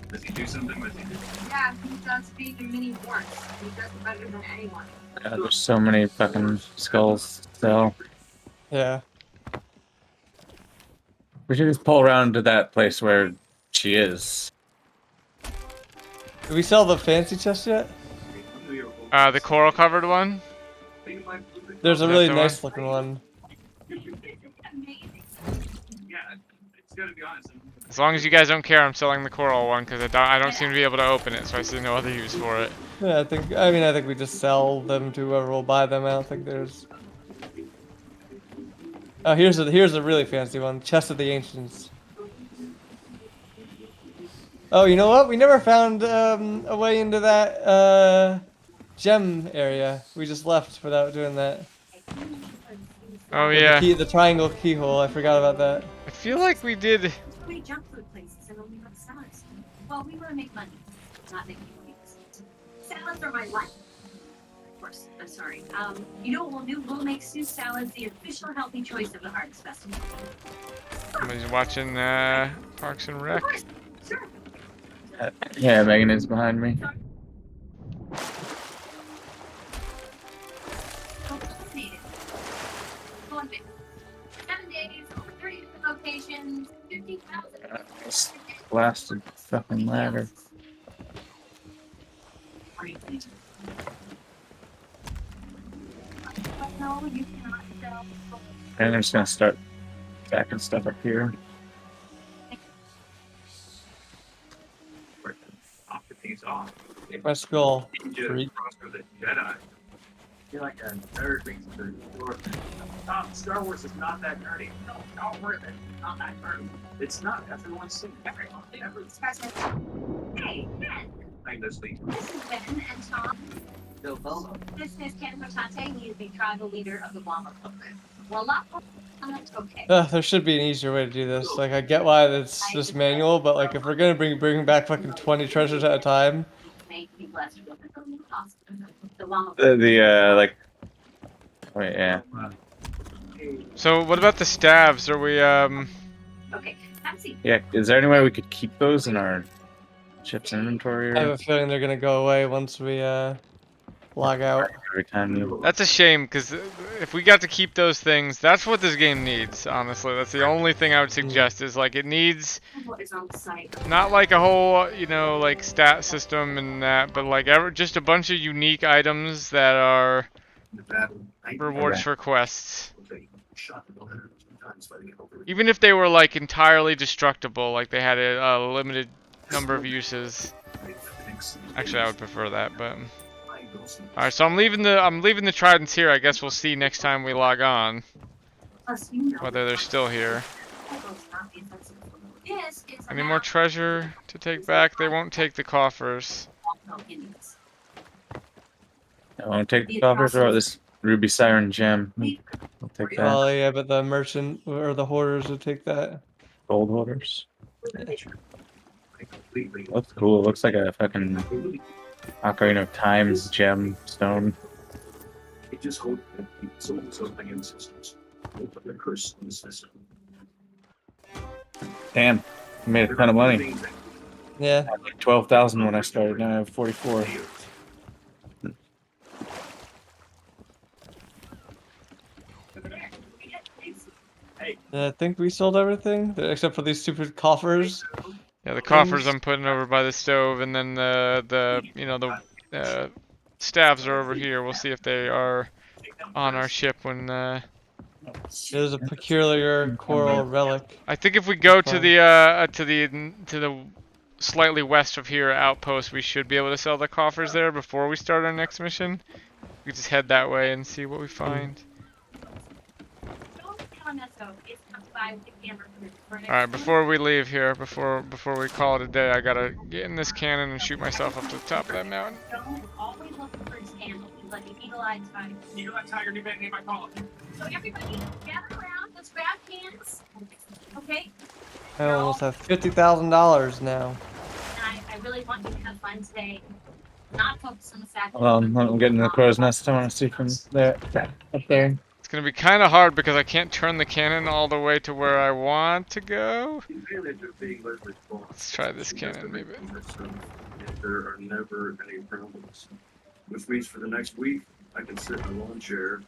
Does he do something with it? Yeah, he does big and mini warts. He does it better than anyone. Yeah, there's so many fucking skulls still. Yeah. We should just pull around to that place where she is. Did we sell the fancy chest yet? The coral covered one. There's a Is that really the nice one? looking one. Yeah, it's gotta be honest. As long as you guys don't care, I'm selling the coral one because I don't seem to be able to open it, so I see no other use for it. Yeah, I think we just sell them to whoever will buy them. I don't think there's. Oh, here's a really fancy one. Chest of the Ancients. Oh, you know what? We never found a way into that gem area. We just left without doing that. Oh With yeah. the triangle keyhole. I forgot about that. I feel like we did. We junk food places and only have salads. Well, we want to make money, not make money. Salads are my life. Of course, I'm sorry. You know what we'll do? We'll make Sue salads the official healthy choice of the Harvest Festival. Somebody's watching Parks and Rec. Of course, sure. Yeah, Megan is behind me. Fascinated. Going big. 7 days, over 30 different locations, 50,000. This blasted fucking ladder. No, you cannot sell. And I'm just gonna start backing stuff up here. My skull. Jedi. You're like a nerd brings to the door. Star Wars is not that nerdy. No, not worth it. Not that nerdy. It's not. Everyone's seen everyone. Hey, Ben. Like this week. This is Ben and Tom. This is Ken Portante. He is the tribal leader of the Llama Folk. Well, not okay. There should be an easier way to do this. Like, I get why it's just manual, but like, if we're gonna bring back fucking 20 treasures at a time. Like. Wait, yeah. So what about the staves? Are we Okay, Yeah, is there any way we could keep those in our ship's inventory? I have a feeling they're gonna go away once we log out. Every time you. That's a shame, because if we got to keep those things, that's what this game needs, honestly. That's the only thing I would suggest, is like it needs not like a whole, you know, like stat system and that, but like just a bunch of unique items that are rewards for quests. Even if they were like entirely destructible, like they had a limited number of uses. Actually, I would prefer that, but. Alright, so I'm leaving the tridents here. I guess we'll see next time we log on whether they're still here. Any more treasure to take back? They won't take the coffers. I won't take the coffers or this ruby siren gem. I'll take that. Oh yeah, but the merchant or the hoarders would take that. Gold hoarders. Looks cool. Looks like a fucking Ocarina of Time gem stone. It just holds something in systems. But the curse in the system. Damn, I made a ton of money. Yeah. I had like 12,000 when I started. Now I have 44. I think we sold everything except for these stupid coffers. Yeah, the coffers I'm putting over by the stove, and then the staves are over here. We'll see if they are on our ship when. There's a peculiar coral relic. I think if we go to the slightly west of here outpost, we should be able to sell the coffers there before we start our next mission. We just head that way and see what we find. on this, so it's comes by with the camera for All right, before we leave here, before we call it a day, I gotta get in this cannon and shoot myself up to the top of that mountain. Don't always look for his handle. He's like an eagle-eyed tiger. Eagle-eyed tiger, you better name my call. So everybody, gather around. Let's grab cans. Okay? I almost have $50,000 now. And I really want you to have fun today. Not focus on the fact that I'm getting the crow's nest. I want to see from there, up there. It's gonna be kind of hard because I can't turn the cannon all the way to where I want to go. Let's try this cannon, maybe. There are never any problems. Which means for the next week, I can sit in a lawn chair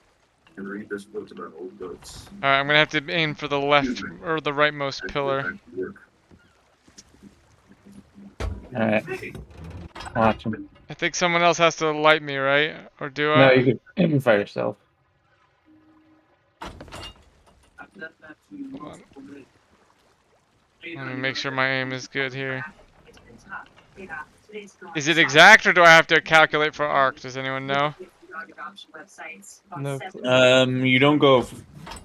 and read this book about old goats. All right, I'm gonna have to aim for the left or the rightmost pillar. All right. Watch him. I think someone else has to light me, right? Or do No, I? you can fire yourself. Hold on. Let me make sure my aim is good here. Is it exact, or do I have to calculate for arc? Does anyone know? No. You don't go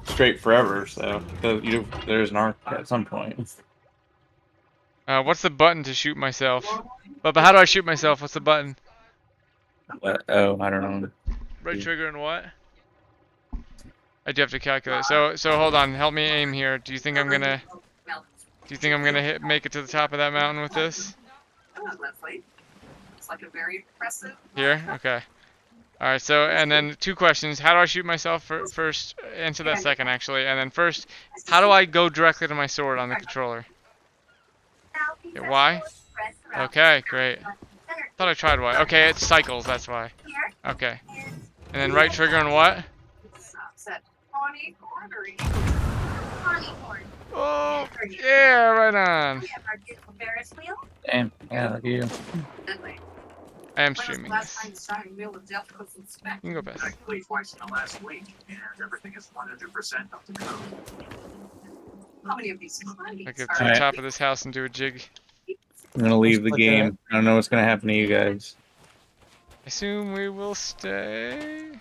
straight forever, so there's an arc at some point. What's the button to shoot myself? But how do I shoot myself? What's the button? Oh, I don't know. Right trigger and what? I do have to calculate. So hold on. Help me aim here. Do you think I'm gonna make it to the top of that mountain with this? It's like a very impressive. Here? Okay. Alright, so, and then 2 questions. How do I shoot myself first? Answer that second, actually. And then first, how do I go directly to my sword on the controller? Okay, Y? Okay, great. Thought I tried Y. Okay, it cycles, that's why. Okay. And then right trigger and what? Oh, yeah, right on. Damn, yeah, look at you. I am streaming this. You can go past. I played twice in the last week, and everything is 100% up to code. How many of these? I go to the top of this house and do a jig. I'm gonna leave the Look at game. I don't know what's gonna happen to you guys. I assume we will stay.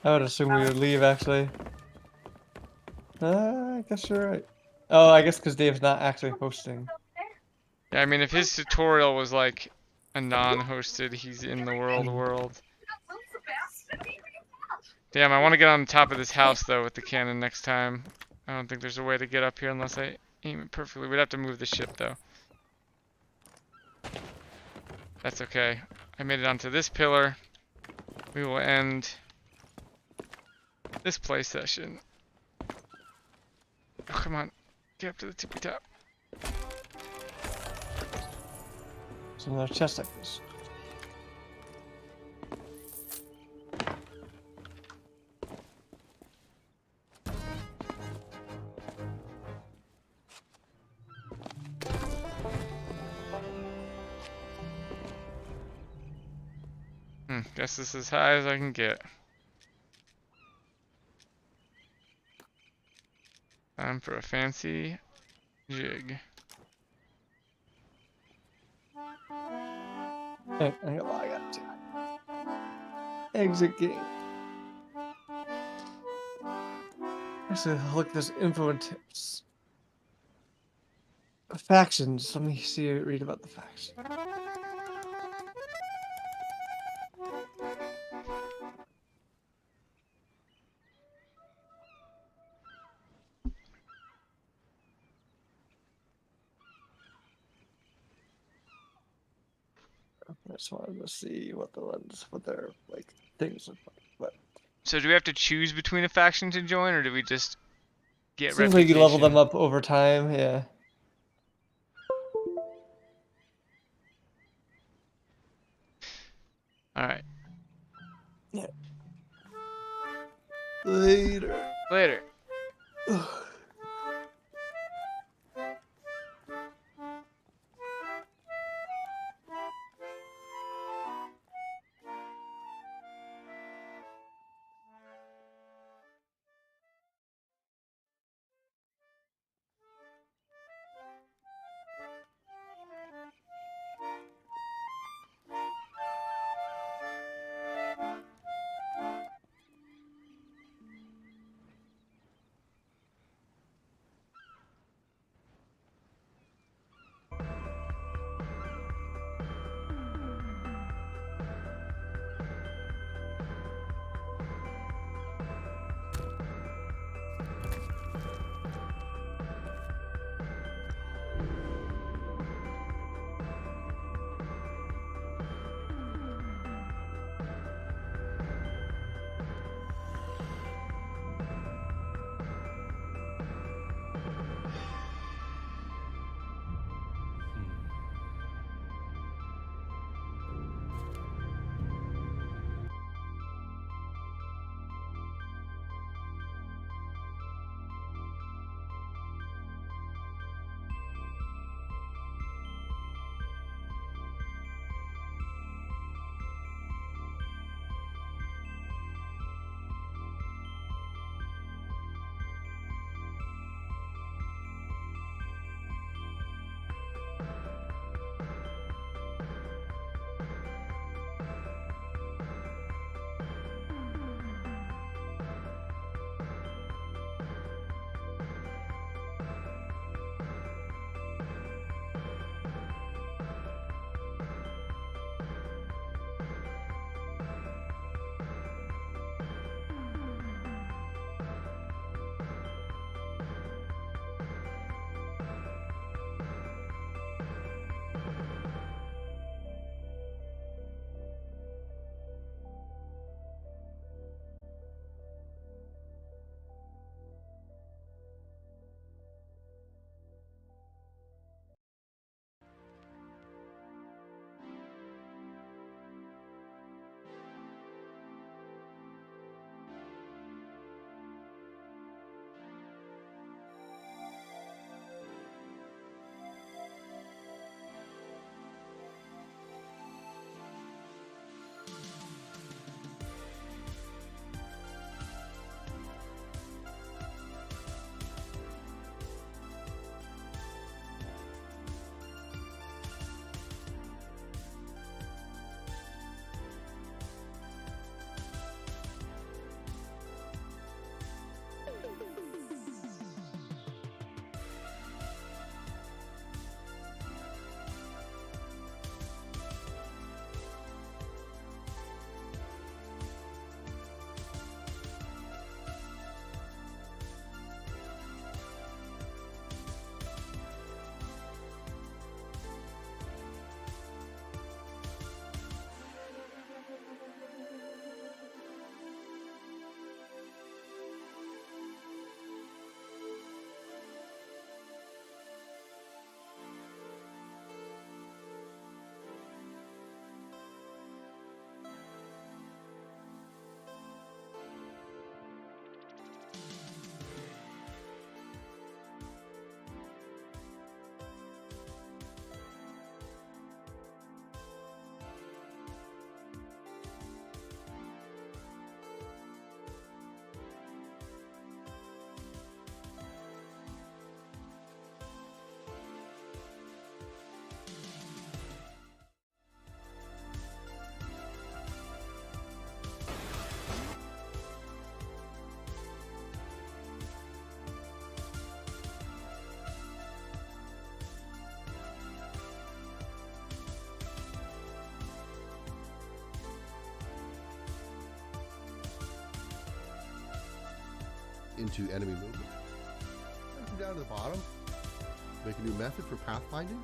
I would assume we would leave, actually. I guess you're right. Oh, I guess because Dave's not actually hosting. Yeah, I mean, if his tutorial was like a non-hosted, he's in the world. Damn, I want to get on top of this house, though, with the cannon next time. I don't think there's a way to get up here unless I aim it perfectly. We'd have to move the ship, though. That's okay. I made it onto this pillar. We will end this play session. Oh, come on. Get up to the tippy top. So another chest like this. Guess this is as high as I can get. Time for a fancy jig. Hey, I got 2. Exit game. Actually, look at this info and tips. Factions. Let me see. Read about the factions. I just wanted to see what their like things look like. But So do we have to choose between a faction to join, or do we just get seems like you level them reputation? up over time. Yeah. All right. Yeah. Later. Later. into enemy movement. And come down to the bottom, make a new method for pathfinding.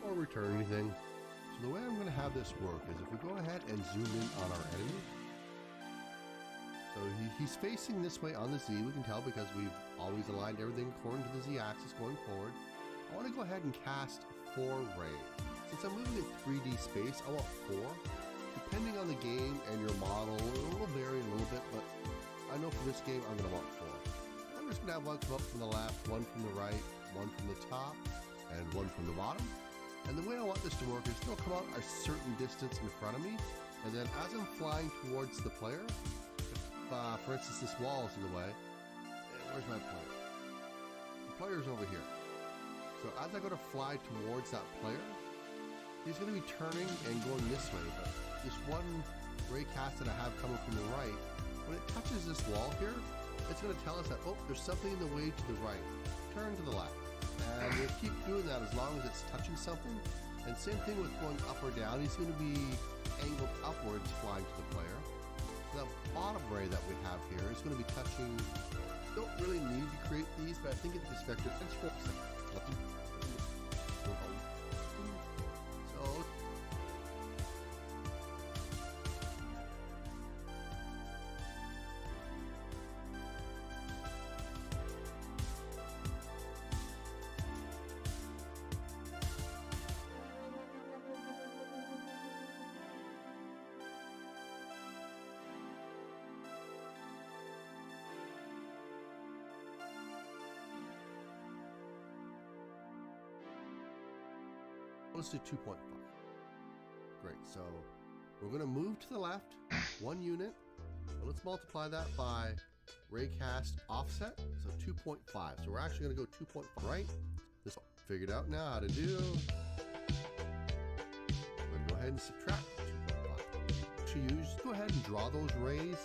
Or return anything. So the way I'm going to have this work is if we go ahead and zoom in on our enemy. So he's facing this way on the Z, we can tell because we've always aligned everything according to the Z axis going forward. I want to go ahead and cast 4 rays. Since I'm moving in 3D space, I want 4. Depending on the game and your model, it will vary a little bit, but I know for this game I'm going to want 4. I'm just going to have one come up from the left, one from the right, one from the top, and one from the bottom. And the way I want this to work is they'll come out a certain distance in front of me, and then as I'm flying towards the player, if, for instance, this wall is in the way, where's my player? The player's over here. So as I go to fly towards that player, he's going to be turning and going this way, but this one ray cast that I have coming from the right, when it touches this wall here, it's going to tell us that, oh, there's something in the way to the right. Turn to the left. And we'll keep doing that as long as it's touching something. And same thing with going up or down. He's going to be angled upwards flying to the player. So that bottom ray that we have here is going to be touching. Don't really need to create these, but I think it's expected. So let's do 2.5. Great, so we're going to move to the left 1 unit. But let's multiply that by raycast offset, so 2.5. So we're actually going to go 2.5, right? This figured out now how to do. I'm going to go ahead and subtract 2.5. To use, go ahead and draw those rays.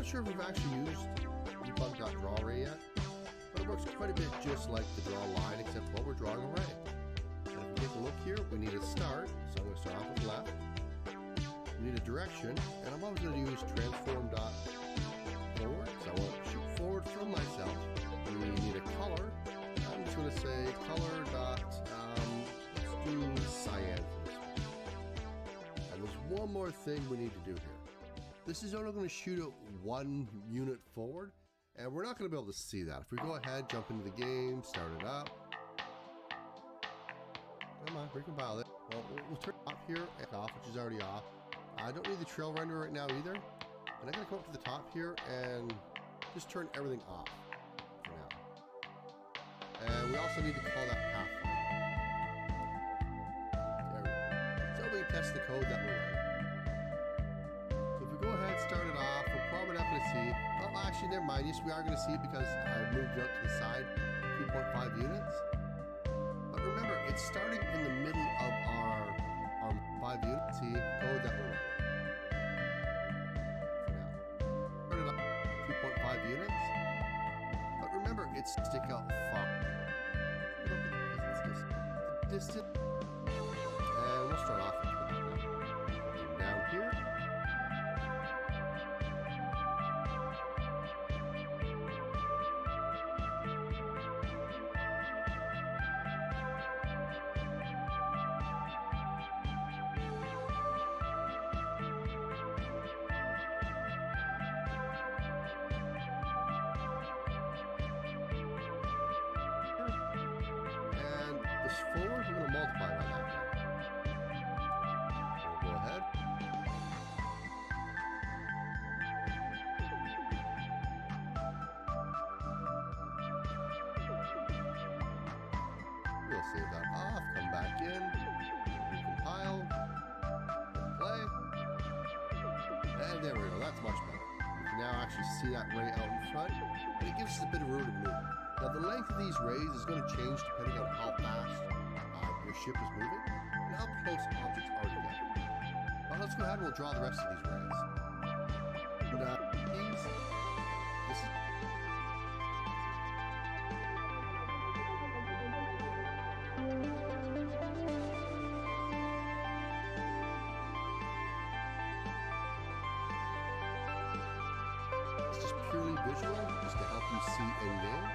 Sure if we've actually used debug.drawArray yet, but it works quite a bit just like the draw line, except while we're drawing an array. And if we take a look here, we need a start, so I'm going to start off with left. We need a direction, and I'm always going to use transform.forward, so I want to shoot forward from myself. We need a color. I'm just going to say color dot, let's do cyan for this one. And there's one more thing we need to do here. This is only going to shoot it 1 unit forward, and we're not going to be able to see that. If we go ahead, jump into the game, start it up. Come on, recompile it. Well, we'll turn it off here and off, which is already off. I don't need the trail render right now either. And I'm going to come up to the top here and just turn everything off for now. And we also need to call that pathfinder. There we go. So we can test the code that we're running. Go ahead, start it off. We're probably not going to see. Oh, Well, actually, never mind. Yes, we are going to see it because I moved it out to the side 2.5 units. But remember, it's starting in the middle of our 5 units. See, go that way. For now. Turn it up 2.5 units. But remember, it's stick out far. It's just the distance. And we'll start off down here. And this forward, we're going to multiply by that now. We'll go ahead. We'll save that off, come back in, recompile, hit play, and there we go, that's much better. You can now actually see that ray out in front, and it gives us a bit of room to move. Now the length of these rays is going to change depending on how fast your ship is moving, and how close objects are together. But let's go ahead and we'll draw the rest of these rays. And this is just purely visual, just to help you see in game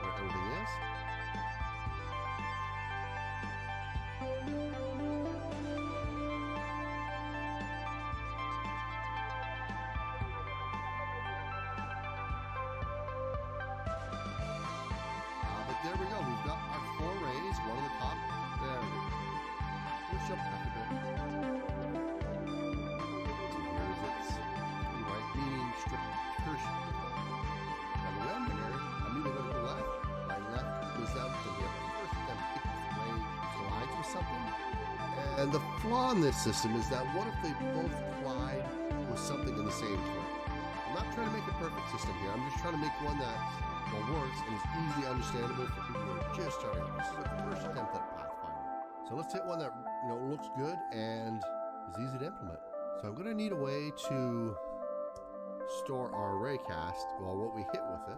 where everything is. But there we go, we've got our 4 rays, one on the top. There we go. Let's jump back a bit. So here's its right, meaning strict recursion. Now the way I'm here, I'm either going to go left, my left goes out to the first attempt if this ray collides with something. And the flaw in this system is that what if they both collide with something in the same turn? I'm not trying to make a perfect system here, I'm just trying to make one that works and is easily understandable for people who are just starting. This is the first attempt at Pathfinder. So let's hit one that looks good and is easy to implement. So I'm going to need a way to store our raycast, well, what we hit with it.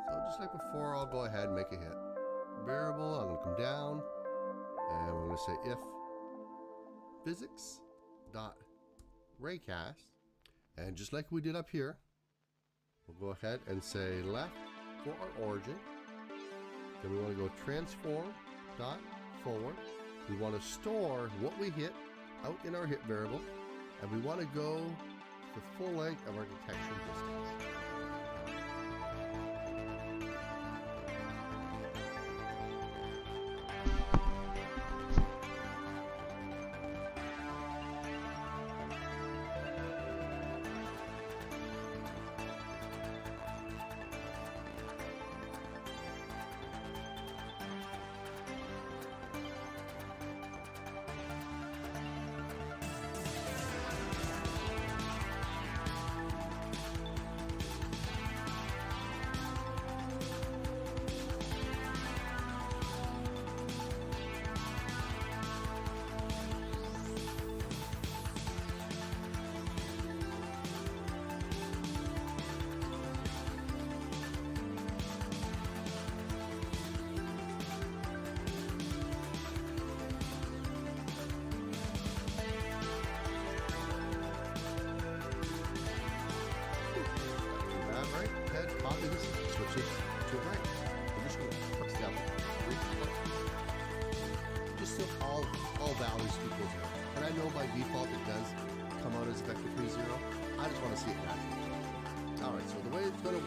So just like before, I'll go ahead and make a hit. Variable, I'm going to come down, and we're going to say if physics.raycast, and just like we did up here, we'll go ahead and say left for our origin. Then we want to go transform dot forward. We want to store what we hit out in our hit variable, and we want to go the full length of our detection distance. Switches to right. I'm just going to press down 3. Just so all values equal 0. And I know by default it does come out as effectively 0. I just want to see it naturally. Alright, so the way it's going to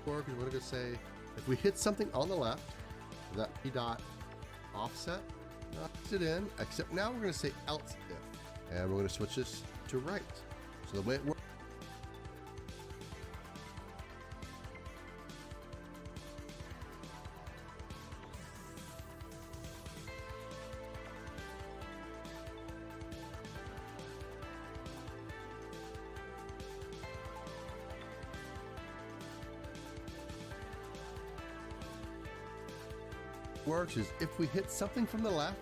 work is we're going to say if we hit something on the left, that P dot offset, knocks it in, except now we're going to say else if, and we're going to switch this to right. So the way it works, Works is if we hit something from the left,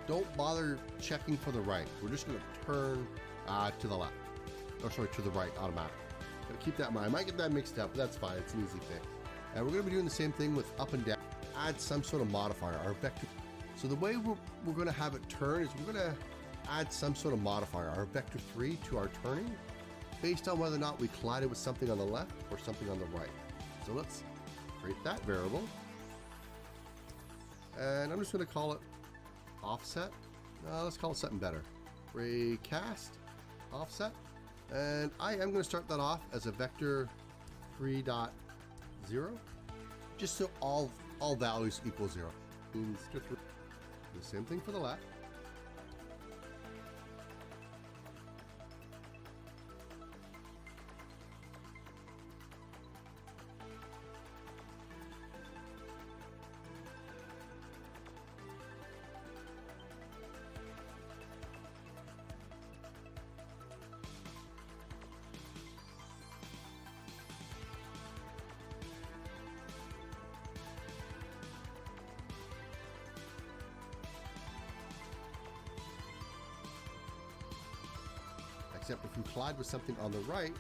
don't bother checking for the right. We're just going to turn to the left. Or sorry, to the right automatically. Gotta keep that in mind. I might get that mixed up, but that's fine. It's an easy fix. And we're going to be doing the same thing with up and down. Add some sort of modifier, our vector. So the way we're going to have it turn is we're going to add some sort of modifier, our vector 3, to our turning, based on whether or not we collided with something on the left or something on the right. So let's create that variable. And I'm just going to call it offset. Let's call it something better. Raycast offset. And I am going to start that off as a vector 3.0, just so all values equal 0. Means the same thing for the left. Except if we collide with something on the right,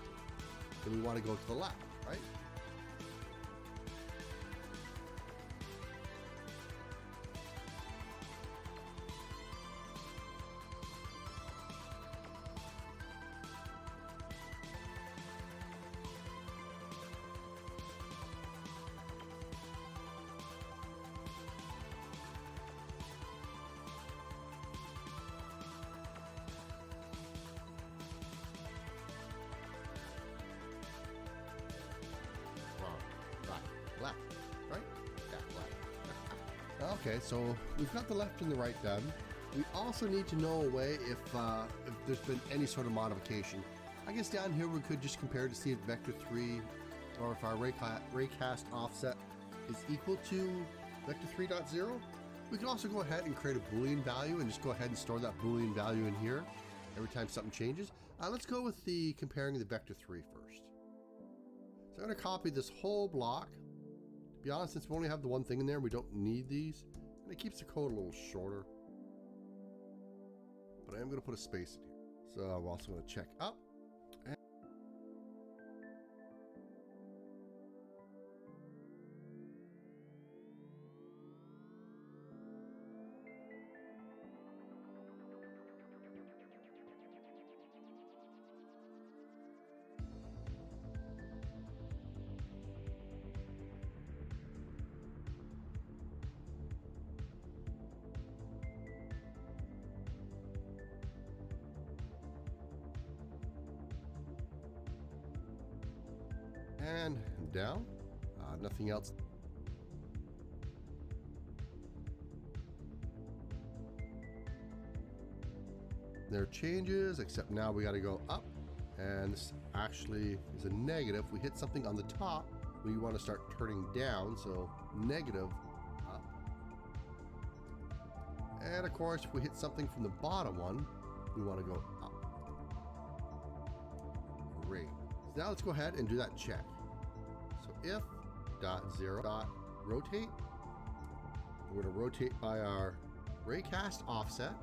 then we want to go to the left, right? Left, right? Yeah, left. Okay, so we've got the left and the right done. We also need to know a way if there's been any sort of modification. I guess down here we could just compare to see if vector 3 or if our raycast offset is equal to vector 3.0. We can also go ahead and create a Boolean value and just go ahead and store that Boolean value in here every time something changes. Let's go with the comparing the vector 3 first. So I'm going to copy this whole block. To be honest, since we only have the one thing in there, we don't need these. And it keeps the code a little shorter. But I am going to put a space in here. So I'm also going to check up. And down. Nothing else. There are changes, except now we got to go up. And this actually is a negative. If we hit something on the top, we want to start turning down. So negative up. And of course, if we hit something from the bottom one, we want to go up. Great. So now let's go ahead and do that check. So if .0 rotate, we're going to rotate by our raycast offset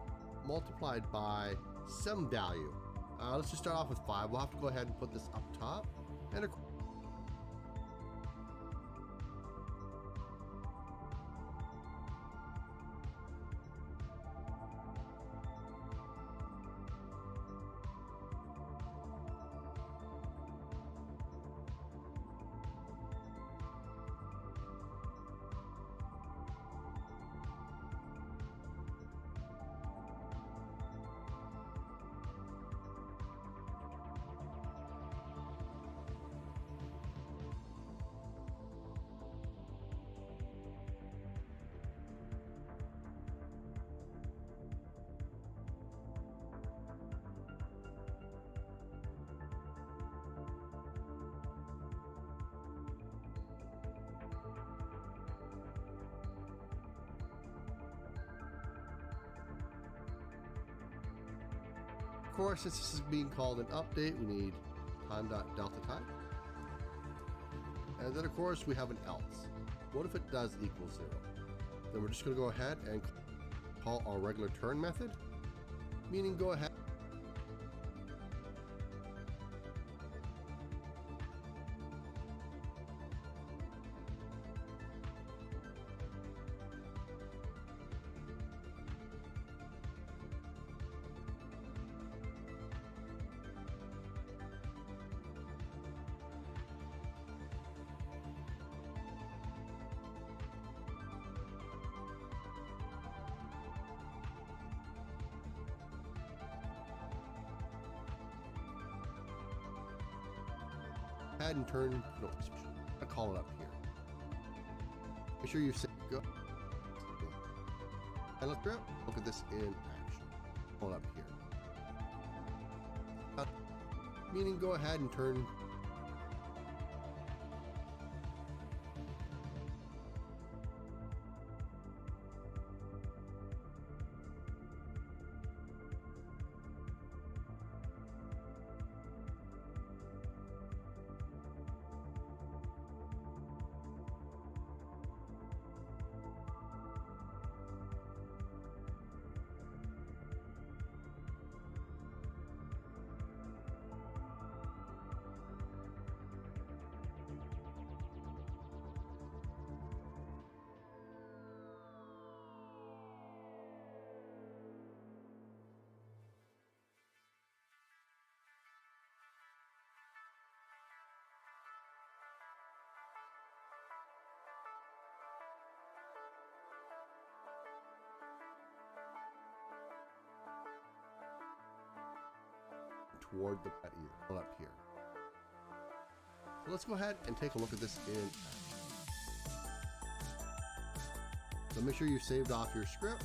multiplied by some value. Let's just start off with 5. We'll have to go ahead and put this up top. And of course, since this is being called an update, we need time.delta time. And then of course we have an else. What if it does equal 0? Then we're just going to go ahead and call our regular turn method, meaning go ahead. Add and turn, no, I call it up here. Make sure you say go. And let's look at this in action. Call it up here. Meaning go ahead and turn. Toward the pet ear, up here. So let's go ahead and take a look at this in action. So make sure you saved off your script.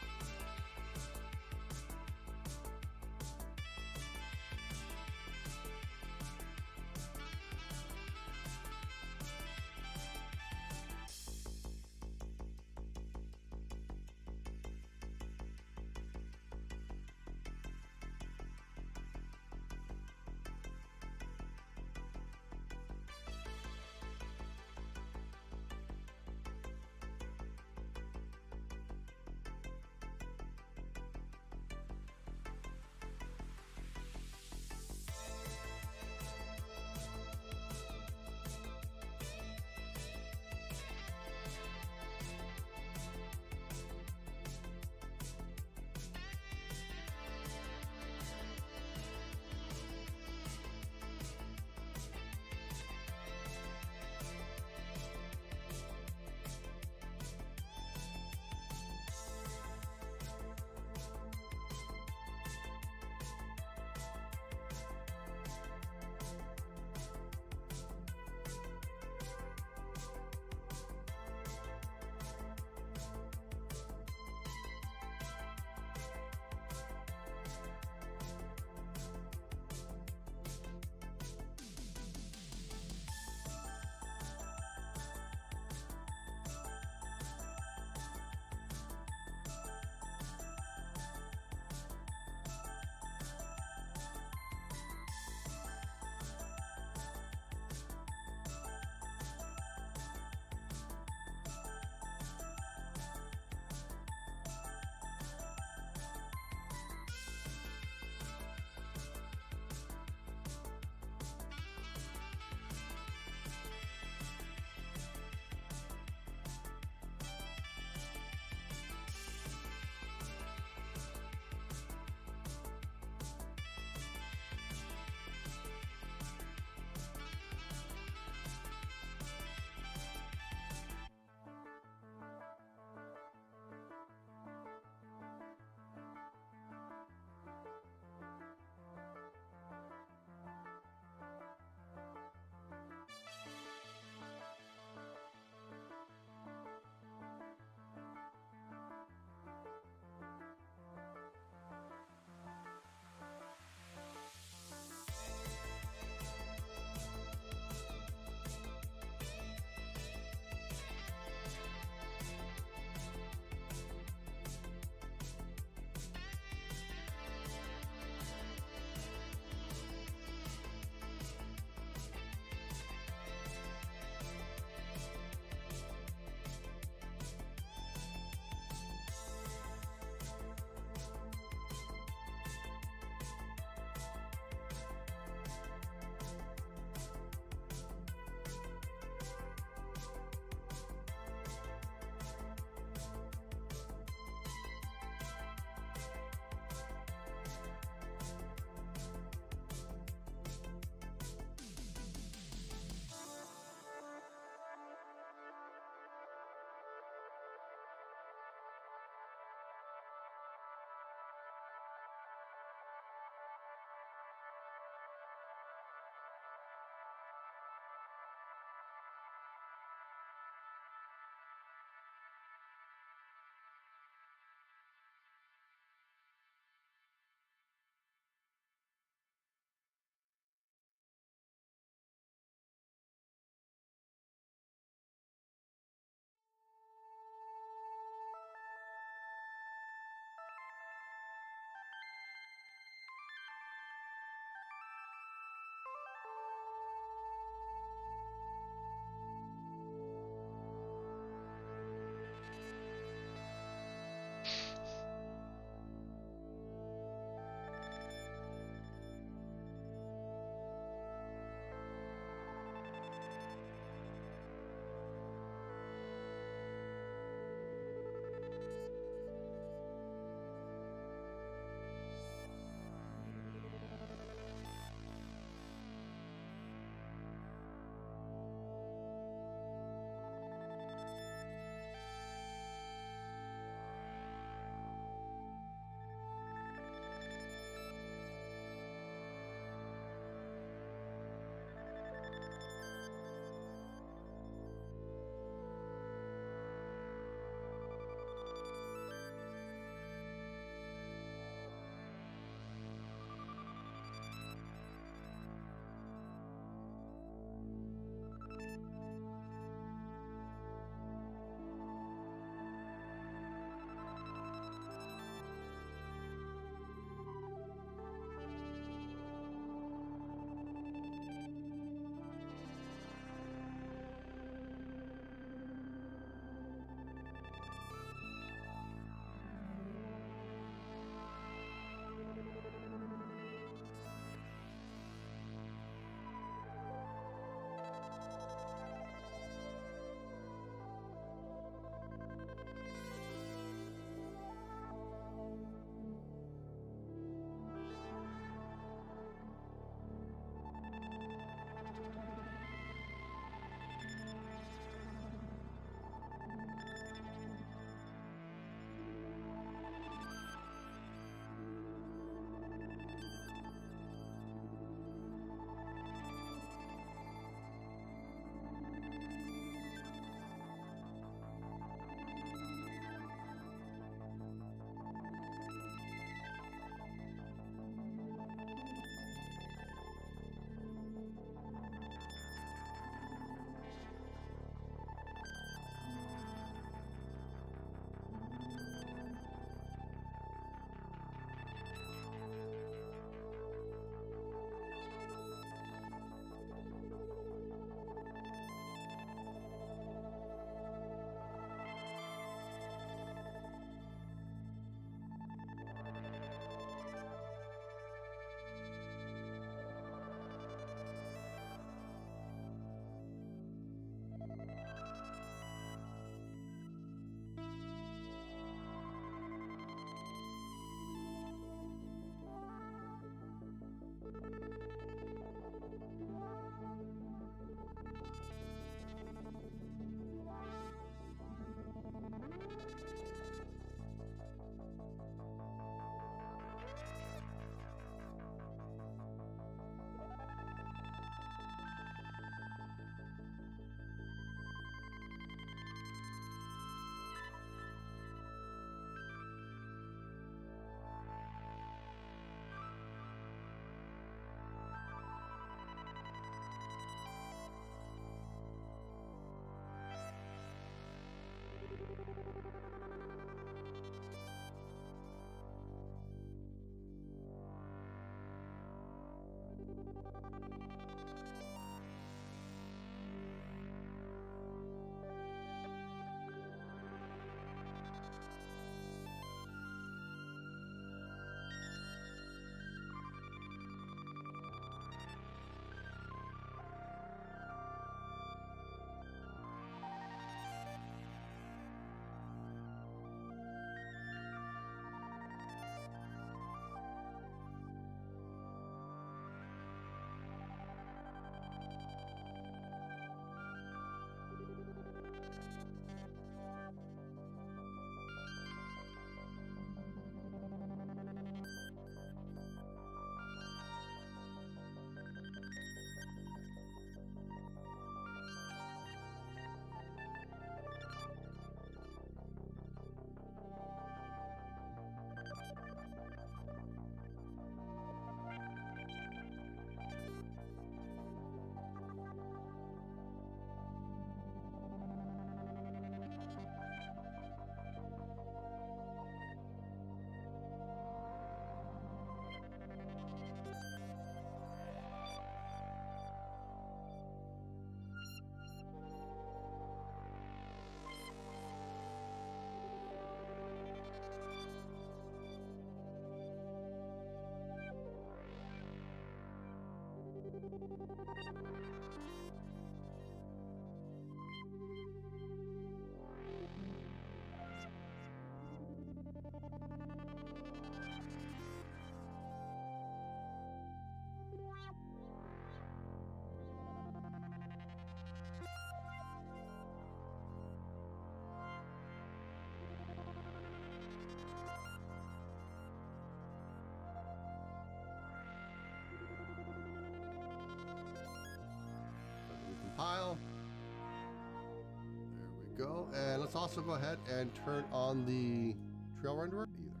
go. And let's also go ahead and turn on the trail renderer either.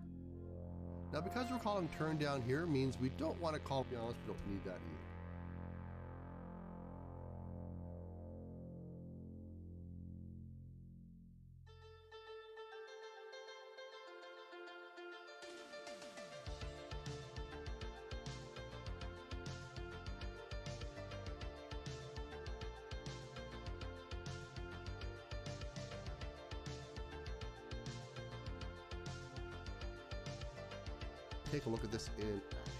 Now, because we're calling turn down here means we don't want to call, to be honest, we don't need that either. Take a look at this in action.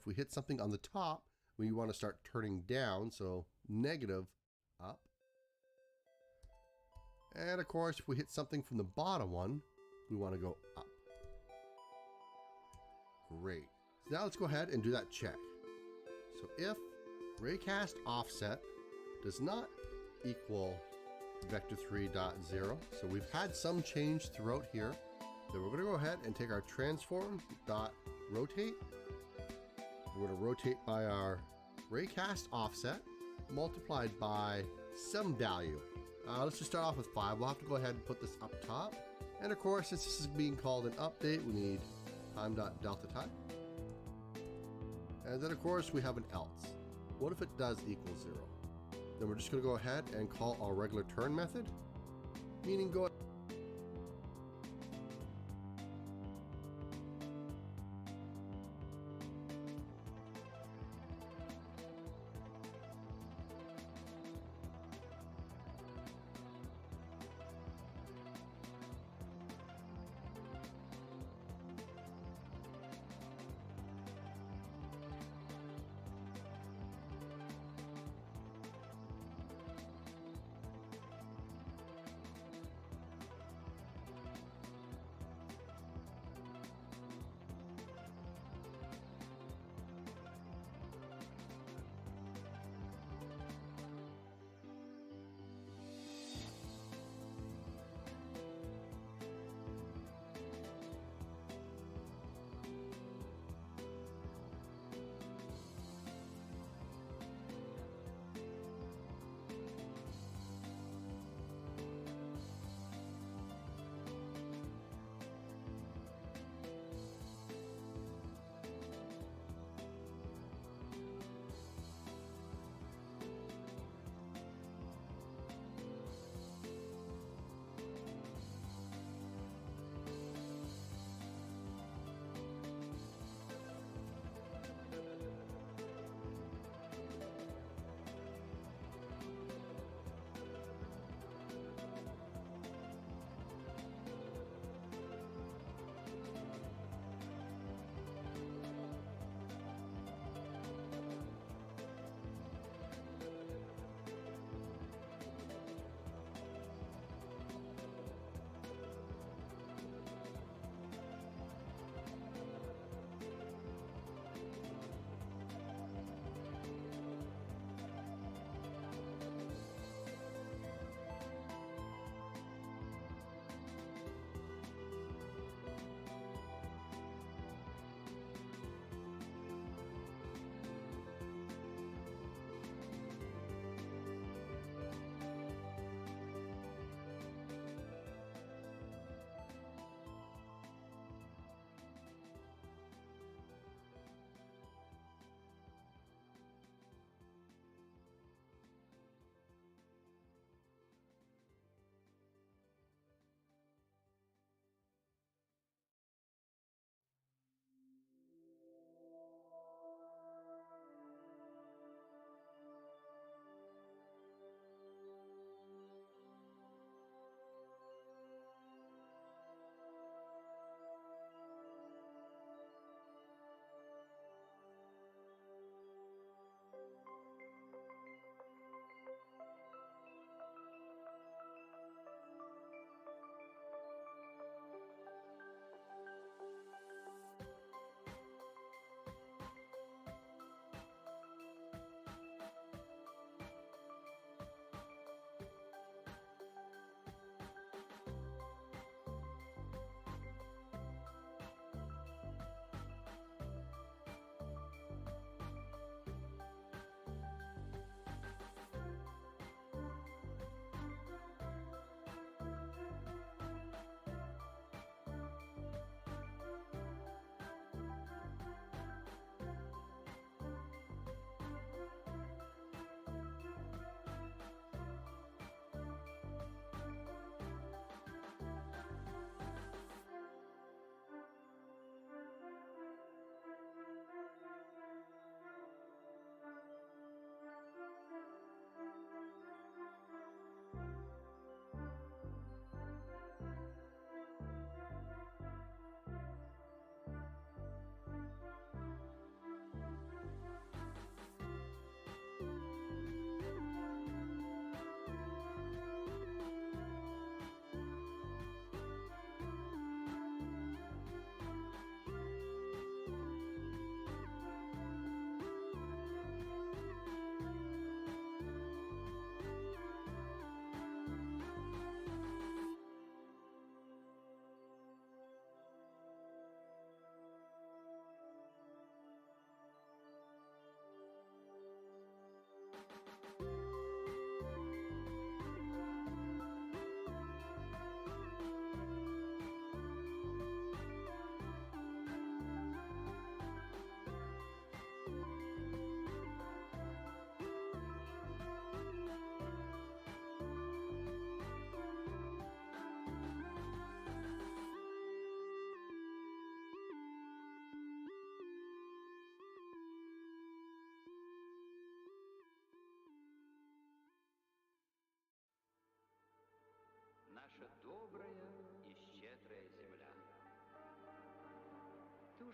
we hit something on the top, we want to start turning down, so negative up. And of course, if we hit something from the bottom one, we want to go up. Great. So now let's go ahead and do that check. So if raycast offset does not equal vector3.0, so we've had some change throughout here, then we're going to go ahead and take our transform.rotate. We're going to rotate by our raycast offset multiplied by some value. Let's just start off with 5. We'll have to go ahead and put this up top. And of course, since this is being called an update, we need time.delta time. And then of course we have an else. What if it does equal 0? Then we're just going to go ahead and call our regular turn method, meaning go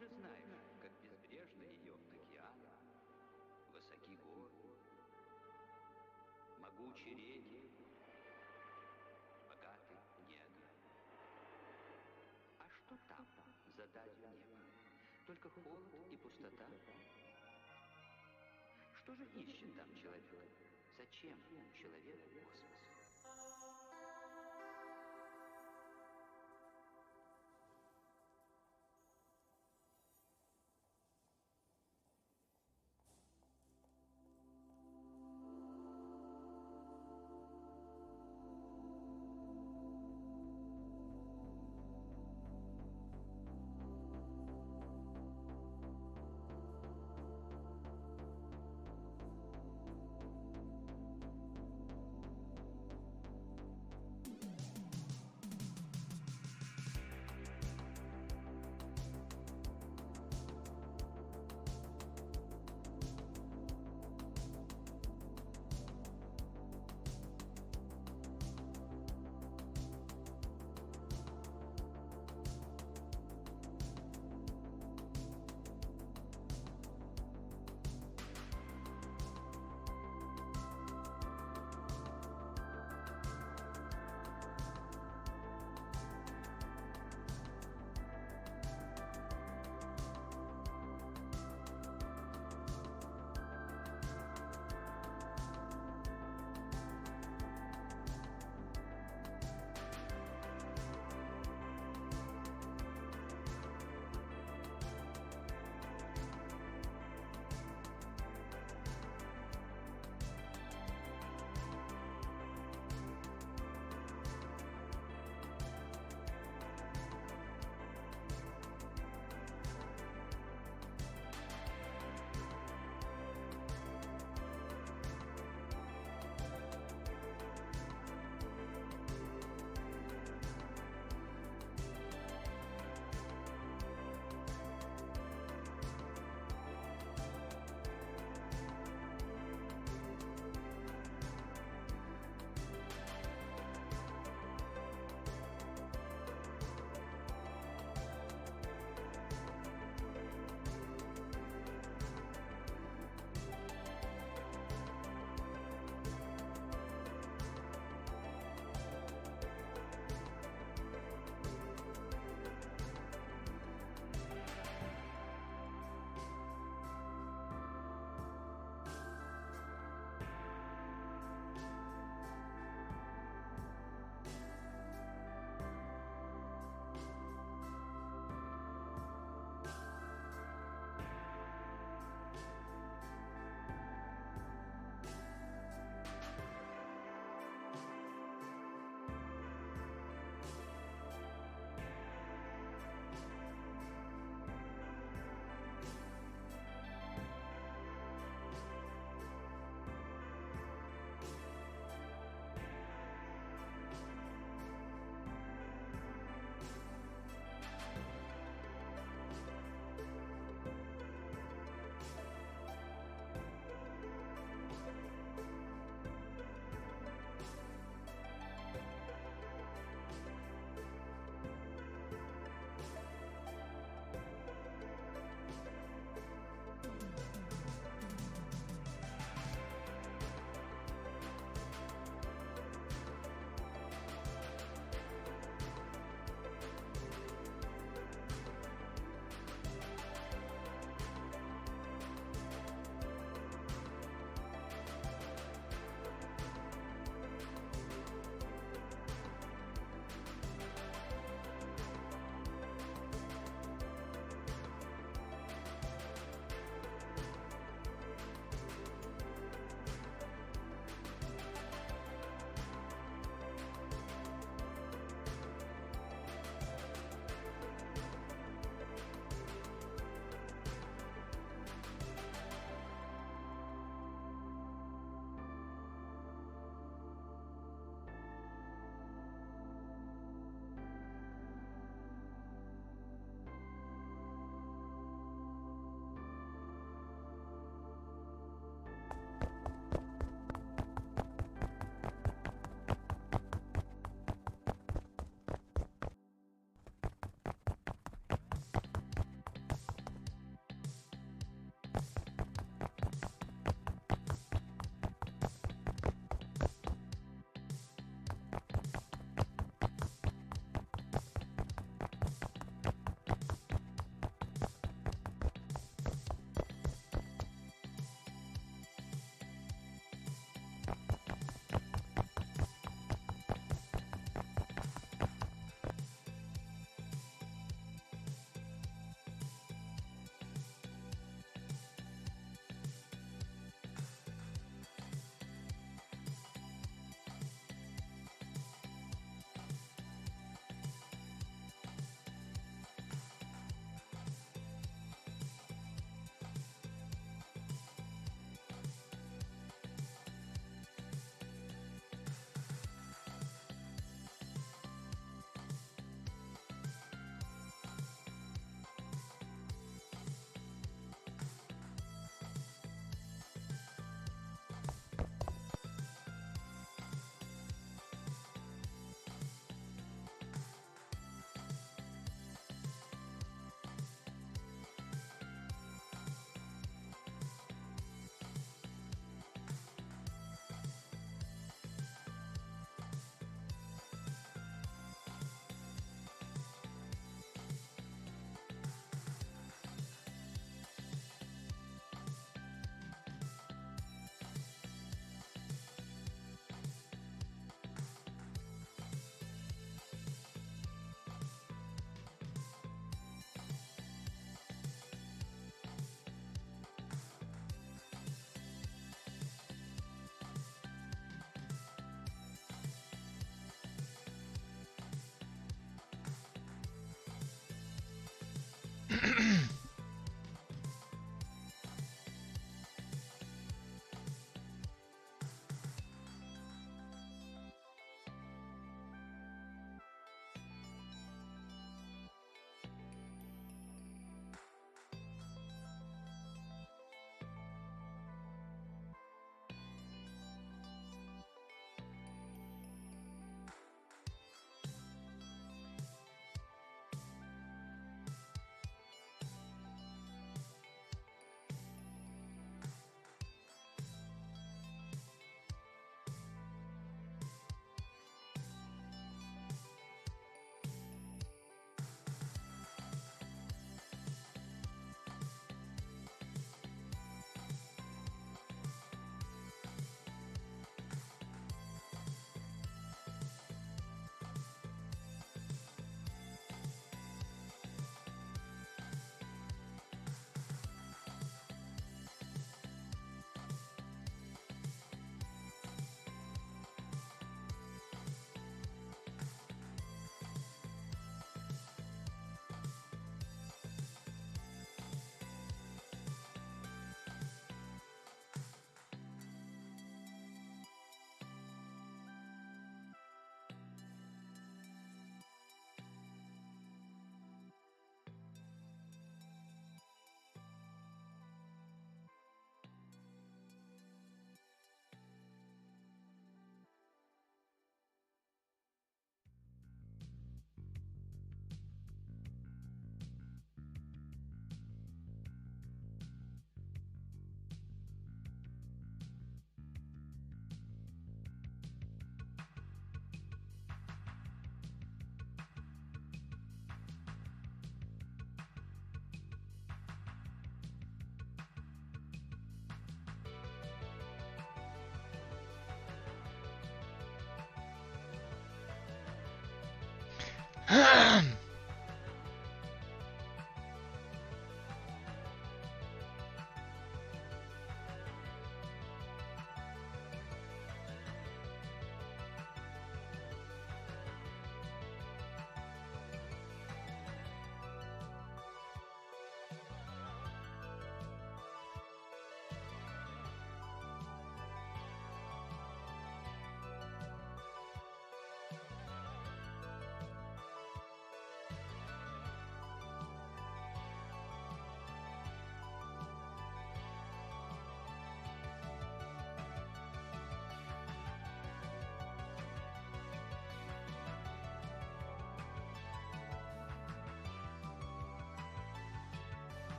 же знаешь, как безбрежны ее океаны, высоки горы, могучие реки, богатый нега. А что там, за далью неба? Только холод и пустота? Что же ищет там человек? Зачем человеку космос?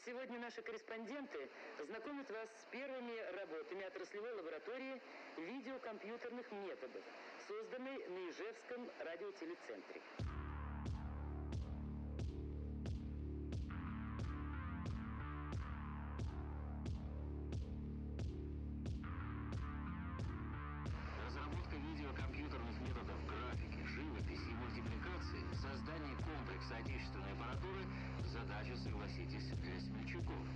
Сегодня наши корреспонденты знакомят вас с первыми работами отраслевой лаборатории видеокомпьютерных методов, созданной на Ижевском радиотелецентре. Разработка видеокомпьютерных методов согласитесь, для смельчаков.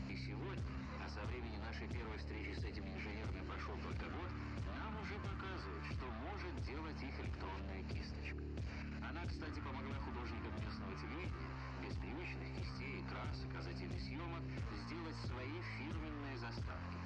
И сегодня, а со времени нашей первой встречи с этими инженерами прошел только год, нам уже показывают, что может делать их электронная кисточка. Она, кстати, помогла художникам местного телевидения, без привычных кистей, красок, казательных съемок, сделать свои фирменные заставки.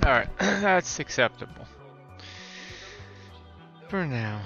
Alright, that's acceptable. For now.